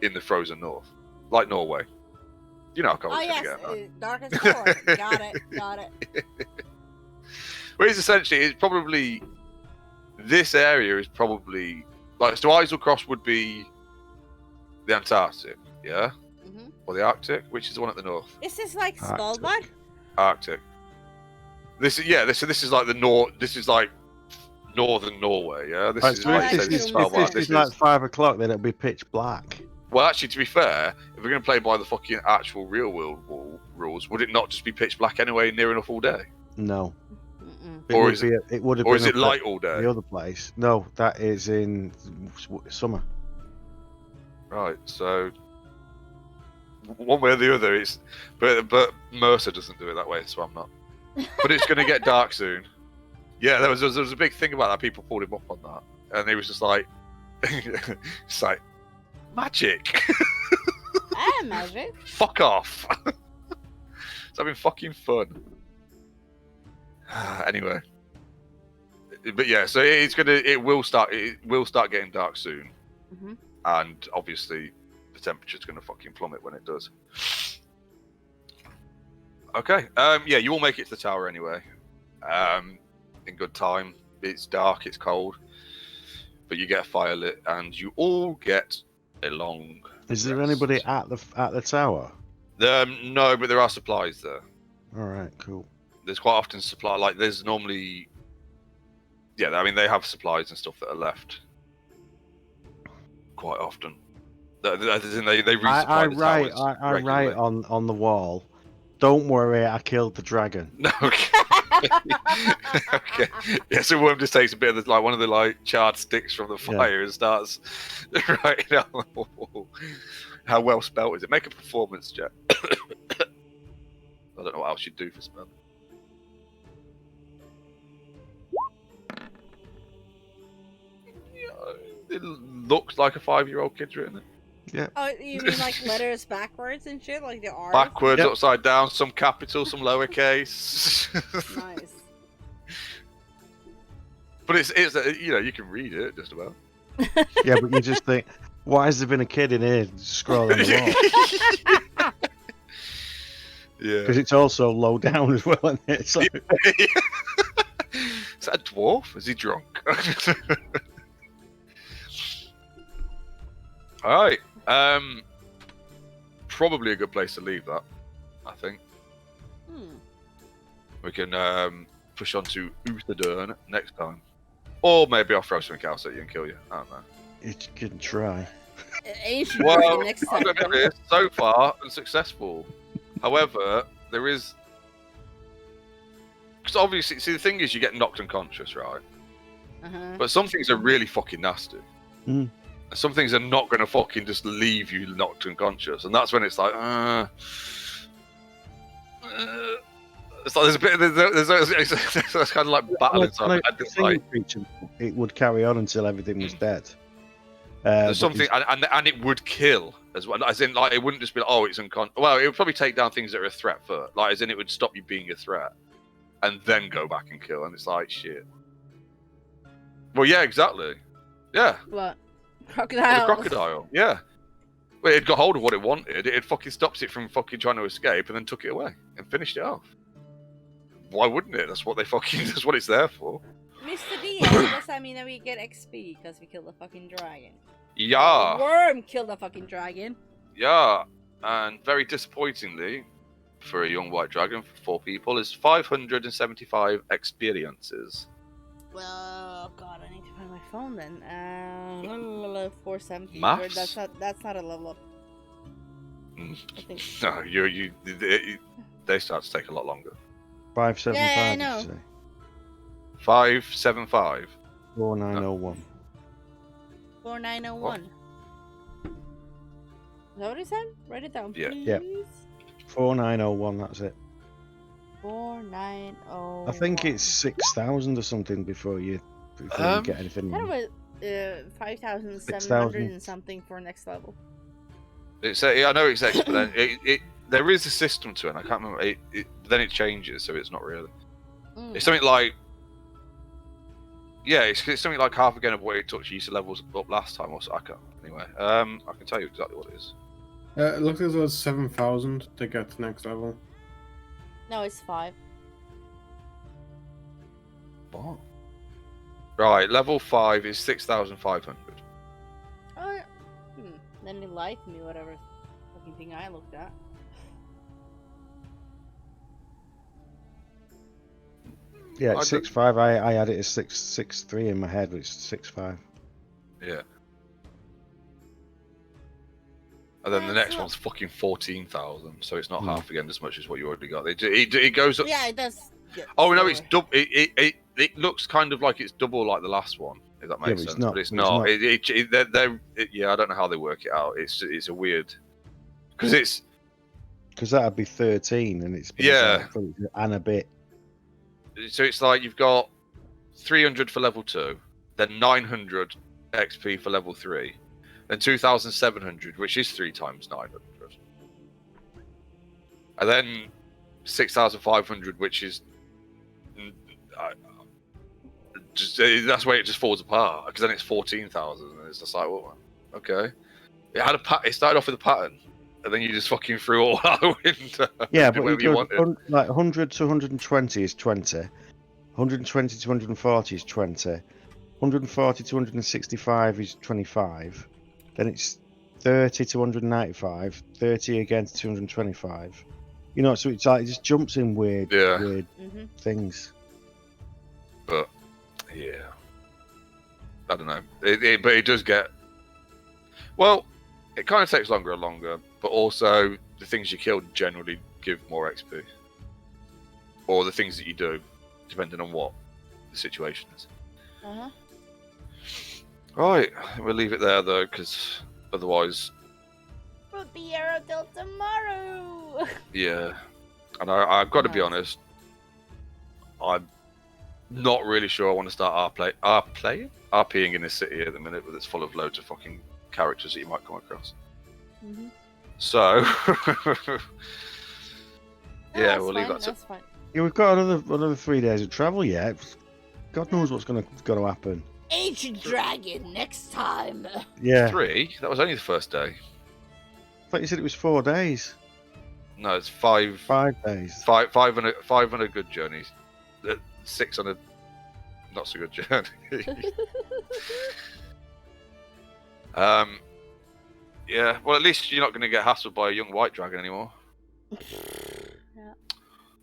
Speaker 1: in the frozen north, like Norway. You know how cold it's going to get. Right?
Speaker 5: Darkest north. Got it.
Speaker 1: Well, it's essentially, it's probably, this area is probably, like, so Isle Cross would be the Antarctic, yeah?
Speaker 5: Mm-hmm.
Speaker 1: Or the Arctic, which is the one at the north?
Speaker 5: Is this like Svalbard?
Speaker 1: Arctic. This is like the north. This is like northern Norway. Yeah, this is
Speaker 3: So
Speaker 1: like
Speaker 3: if this is like 5 o'clock, then it'll be pitch black.
Speaker 1: Well, actually, to be fair, if we're going to play by the fucking actual real world rules, would it not just be pitch black anyway, near enough all day?
Speaker 3: No.
Speaker 1: Or is it?
Speaker 3: It would have
Speaker 1: or
Speaker 3: been
Speaker 1: is it light all day?
Speaker 3: The other place. No, that is in summer.
Speaker 1: Right. So one way or the other, it's but Mercer doesn't do it that way, so I'm not. But it's going to get dark soon. Yeah, there was a big thing about that. People pulled him up on that, and he was just like, it's like magic.
Speaker 5: Magic.
Speaker 1: Fuck off. It's having fucking fun. Anyway, but yeah, so it will start getting dark soon, and obviously the temperature's gonna fucking plummet when it does. Okay, yeah, you all make it to the tower anyway, in good time. It's dark, it's cold, but you get a fire lit, and you all get a long.
Speaker 3: Is there anybody at the tower?
Speaker 1: No, but there are supplies there.
Speaker 3: All right, cool.
Speaker 1: There's quite often supply, like there's normally, yeah, I mean they have supplies and stuff that are left quite often. They resupply the towers.
Speaker 3: I write on the wall, don't worry, I killed the dragon.
Speaker 1: No, okay. Okay. Yeah, so Worm just takes a bit of the, like one of the like charred sticks from the fire and starts writing on the wall. How well spelled is it? Make a performance check. I don't know what else you'd do for spell. It looks like a 5-year-old kid's written it.
Speaker 3: Yeah.
Speaker 5: Oh, you mean like letters backwards and shit, like the R?
Speaker 1: Backwards, upside down, some capital, some lowercase.
Speaker 5: Nice.
Speaker 1: But it's you know, you can read it just about.
Speaker 3: Yeah, but you just think, why has there been a kid in here scrolling the wall?
Speaker 1: Yeah.
Speaker 3: Because it's also low down as well, isn't it? So...
Speaker 1: Is that a dwarf? Is he drunk? Alright. Probably a good place to leave that, I think. We can push on to Uthadern next time. Or maybe I'll throw something else at you and kill you. I don't know.
Speaker 3: You can try.
Speaker 1: Well,
Speaker 5: next time.
Speaker 1: so far, unsuccessful. However, there is... Because obviously, see, the thing is you get knocked unconscious, right? But some things are really fucking nasty. Some things are not going to fucking just leave you knocked unconscious. And that's when it's like, it's like there's a bit, there's kind of like battling.
Speaker 3: It would carry on until everything was dead.
Speaker 1: There's something, and it would kill as well. As in, like, it wouldn't just be like, oh, it's unconscious. Well, it would probably take down things that are a threat first. Like, as in, it would stop you being a threat, and then go back and kill. And it's like, shit. Well, yeah, exactly. Yeah.
Speaker 5: What? Crocodile.
Speaker 1: The crocodile. Yeah. Well, it got hold of what it wanted. It fucking stops it from fucking trying to escape, and then took it away and finished it off. Why wouldn't it? That's what they fucking. That's what it's there for.
Speaker 5: Mr. D, does that mean that we get XP because we killed the fucking dragon?
Speaker 1: Yeah.
Speaker 5: The worm killed the fucking dragon.
Speaker 1: Yeah, and very disappointingly, for a young white dragon for 4 people, is 575 experiences.
Speaker 5: Well, God, I need to find my phone then. 470.
Speaker 1: Maths?
Speaker 5: That's not a level up. I think.
Speaker 1: No, they start to take a lot longer.
Speaker 3: 575.
Speaker 5: Yeah, I know.
Speaker 1: 575.
Speaker 3: 4901.
Speaker 5: 4901. Is that what it said? Write it down,
Speaker 1: Yeah.
Speaker 5: please.
Speaker 3: Yep. 4901. That's it.
Speaker 5: 4901.
Speaker 3: I think it's 6,000 or something before you get anything.
Speaker 5: Kind of a 5,700 and something for next level.
Speaker 1: I know it's exponential. There is a system to it. And I can't remember. Then it changes, so it's not really. It's something like. Yeah, it's something like half again of what it took to use the levels up last time. Or so. I can't. Anyway, I can tell you exactly what it is.
Speaker 4: It looks as though it's 7,000 to get to next level.
Speaker 5: No, it's 5.
Speaker 1: What? Right, level 5 is 6,500.
Speaker 5: Oh, yeah. Then it lied to me, whatever fucking thing I looked at.
Speaker 3: Yeah, it's 6.5. I had it as 6.3 in my head, but it's 6.5.
Speaker 1: Yeah. And then the next one's fucking 14,000, so it's not half again as much as what you already got. It goes up.
Speaker 5: Yeah, it does.
Speaker 1: Oh no, it's double. It looks kind of like it's double like the last one. If that makes sense, but it's not. Yeah, I don't know how they work it out. It's a weird because
Speaker 3: that'd be 13, and it's and a bit.
Speaker 1: So it's like you've got 300 for level 2, then 900 XP for level 3, then 2,700, which is 3 times 900, and then 6,500, which is that's where it just falls apart, because then it's 14,000, and it's just like, well, okay. It started off with a pattern, and then you just fucking threw all out the window.
Speaker 3: Yeah, but you go like 100 to 120 is 20, 120 to 140 is 20, 140 to 165 is 25, then it's 30 to 195, 30 again to 225. You know, so it's like it just jumps in weird things.
Speaker 1: But yeah, I don't know. But it does get. Well, it kind of takes longer and longer, but also the things you kill generally give more XP, or the things that you do, depending on what the situation is. Right, we'll leave it there though, because otherwise.
Speaker 5: We'll be here till tomorrow.
Speaker 1: Yeah, and I've got to be honest. I'm not really sure I want to start RPing in this city at the minute, but it's full of loads of fucking characters that you might come across. So, yeah, we'll leave that to.
Speaker 5: Fine.
Speaker 3: Yeah, we've got another 3 days of travel yet. God knows what's going to happen.
Speaker 5: Ancient Dragon next time.
Speaker 3: Yeah.
Speaker 1: 3? That was only the first day.
Speaker 3: I thought you said it was 4 days.
Speaker 1: No, it's 5.
Speaker 3: 5 days.
Speaker 1: 5 on a good journey. 6 on a not so good journey. Yeah. Well, at least you're not going to get hassled by a young white dragon anymore.
Speaker 5: Yeah.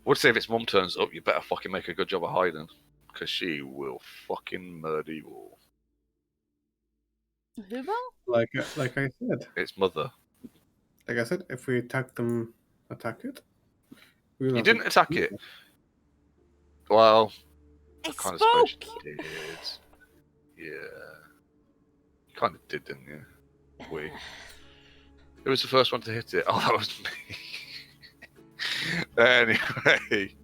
Speaker 1: Would say if its mum turns up, you better fucking make a good job of hiding, because she will fucking murder you all.
Speaker 5: Who will?
Speaker 4: Like I said.
Speaker 1: Its mother.
Speaker 4: Like I said, if we attack it.
Speaker 1: You didn't attack it. Well,
Speaker 5: I
Speaker 1: kind of
Speaker 5: spoke.
Speaker 1: suppose you did. Yeah. You kind of did, didn't you? It was the first one to hit it. Oh, that was me. Anyway.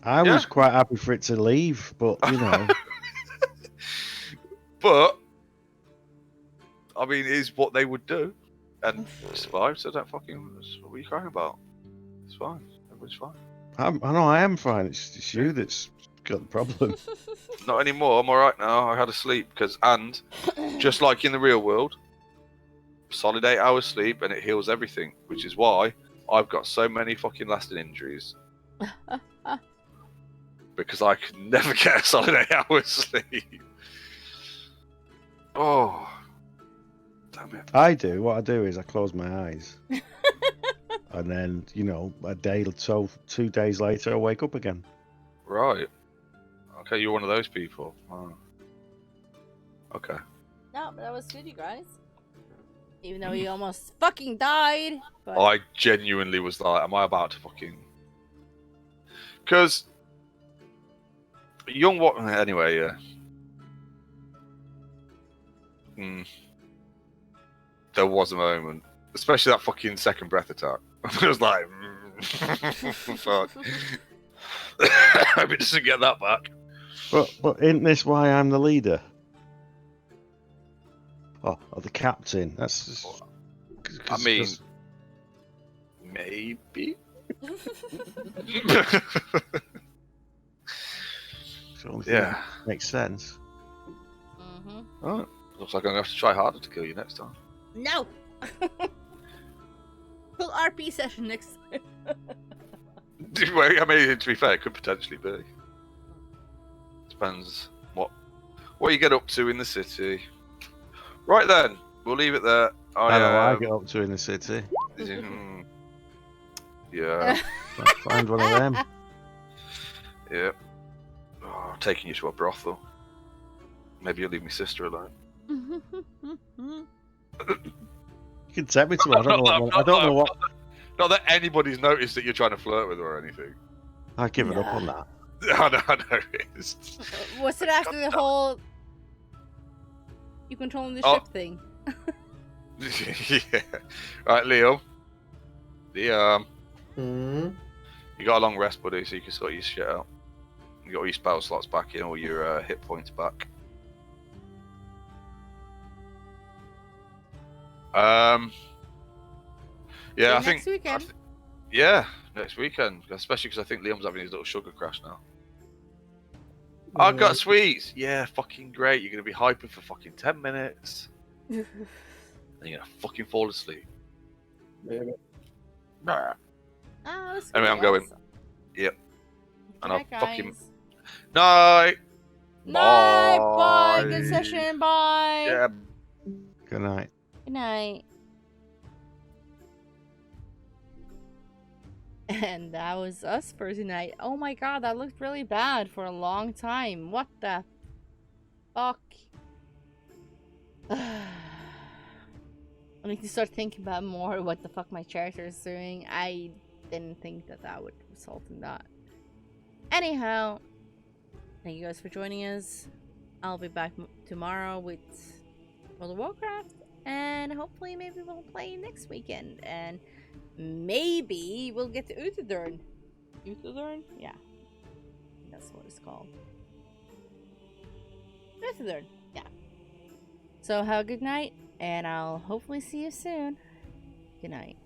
Speaker 3: I was quite happy for it to leave, but, you know.
Speaker 1: But, I mean, it is what they would do. And survive, so don't fucking. What are you crying about? It's fine. Everyone's fine.
Speaker 3: I know I am fine. It's you that's got the problem.
Speaker 1: Not anymore. I'm alright now. I had a sleep and just like in the real world, solid 8 hours sleep and it heals everything, which is why I've got so many fucking lasting injuries. Because I could never get a solid 8 hours sleep. Oh, damn it.
Speaker 3: What I do is I close my eyes. And then, you know, a day or so, 2 days later, I wake up again.
Speaker 1: Right. Okay, you're one of those people. Oh. Okay.
Speaker 5: No, but that was good, you guys. Even though he almost fucking died. But...
Speaker 1: I genuinely was like, am I about to fucking... Because... Anyway, yeah. There was a moment. Especially that fucking second breath attack. I was like... fuck. I hope it doesn't get that back.
Speaker 3: But isn't this why I'm the leader? Or the captain? That's just,
Speaker 1: I mean, maybe. Yeah,
Speaker 3: makes sense.
Speaker 1: Oh, looks like I'm gonna have to try harder to kill you next time.
Speaker 5: No. Full RP session next time.
Speaker 1: I mean, to be fair, it could potentially be. Depends what you get up to in the city. Right then, we'll leave it there.
Speaker 3: I know what I get up to in the city.
Speaker 1: Yeah.
Speaker 3: Find one of them.
Speaker 1: Yeah. Oh, I'm taking you to a brothel. Maybe you'll leave my sister alone.
Speaker 3: You can take me to one. I don't know what.
Speaker 1: Not that anybody's noticed that you're trying to flirt with her or anything.
Speaker 3: I've given up on that.
Speaker 1: I know it is.
Speaker 2: Was it after the whole you controlling the ship thing?
Speaker 1: Yeah. Right, Liam. Liam. You got a long rest, buddy, so you can sort your shit out. You got all your spell slots back in, all your hit points back. Yeah, I think.
Speaker 2: Next weekend.
Speaker 1: Yeah, next weekend, especially because I think Liam's having his little sugar crash now. I got sweets. Yeah, fucking great. You're gonna be hyping for fucking 10 minutes. And you're gonna fucking fall asleep.
Speaker 4: Maybe.
Speaker 1: Nah.
Speaker 2: Oh,
Speaker 1: Anyway, I'm going.
Speaker 2: awesome.
Speaker 1: Yep. And I'll
Speaker 2: Night,
Speaker 1: fucking.
Speaker 2: guys.
Speaker 1: Night.
Speaker 2: Night. Bye. Good session. Bye.
Speaker 1: Yeah.
Speaker 3: Good night.
Speaker 2: Good night. And that was us for tonight. Oh my god, that looked really bad for a long time. What the fuck? I need to start thinking about more what the fuck my character is doing. I didn't think that that would result in that. Anyhow, thank you guys for joining us. I'll be back tomorrow with World of Warcraft, and hopefully maybe we'll play next weekend, and maybe we'll get to Uthodurn. Uthodurn? Yeah. That's what it's called. Uthodurn. Yeah. So have a good night, and I'll hopefully see you soon. Good night.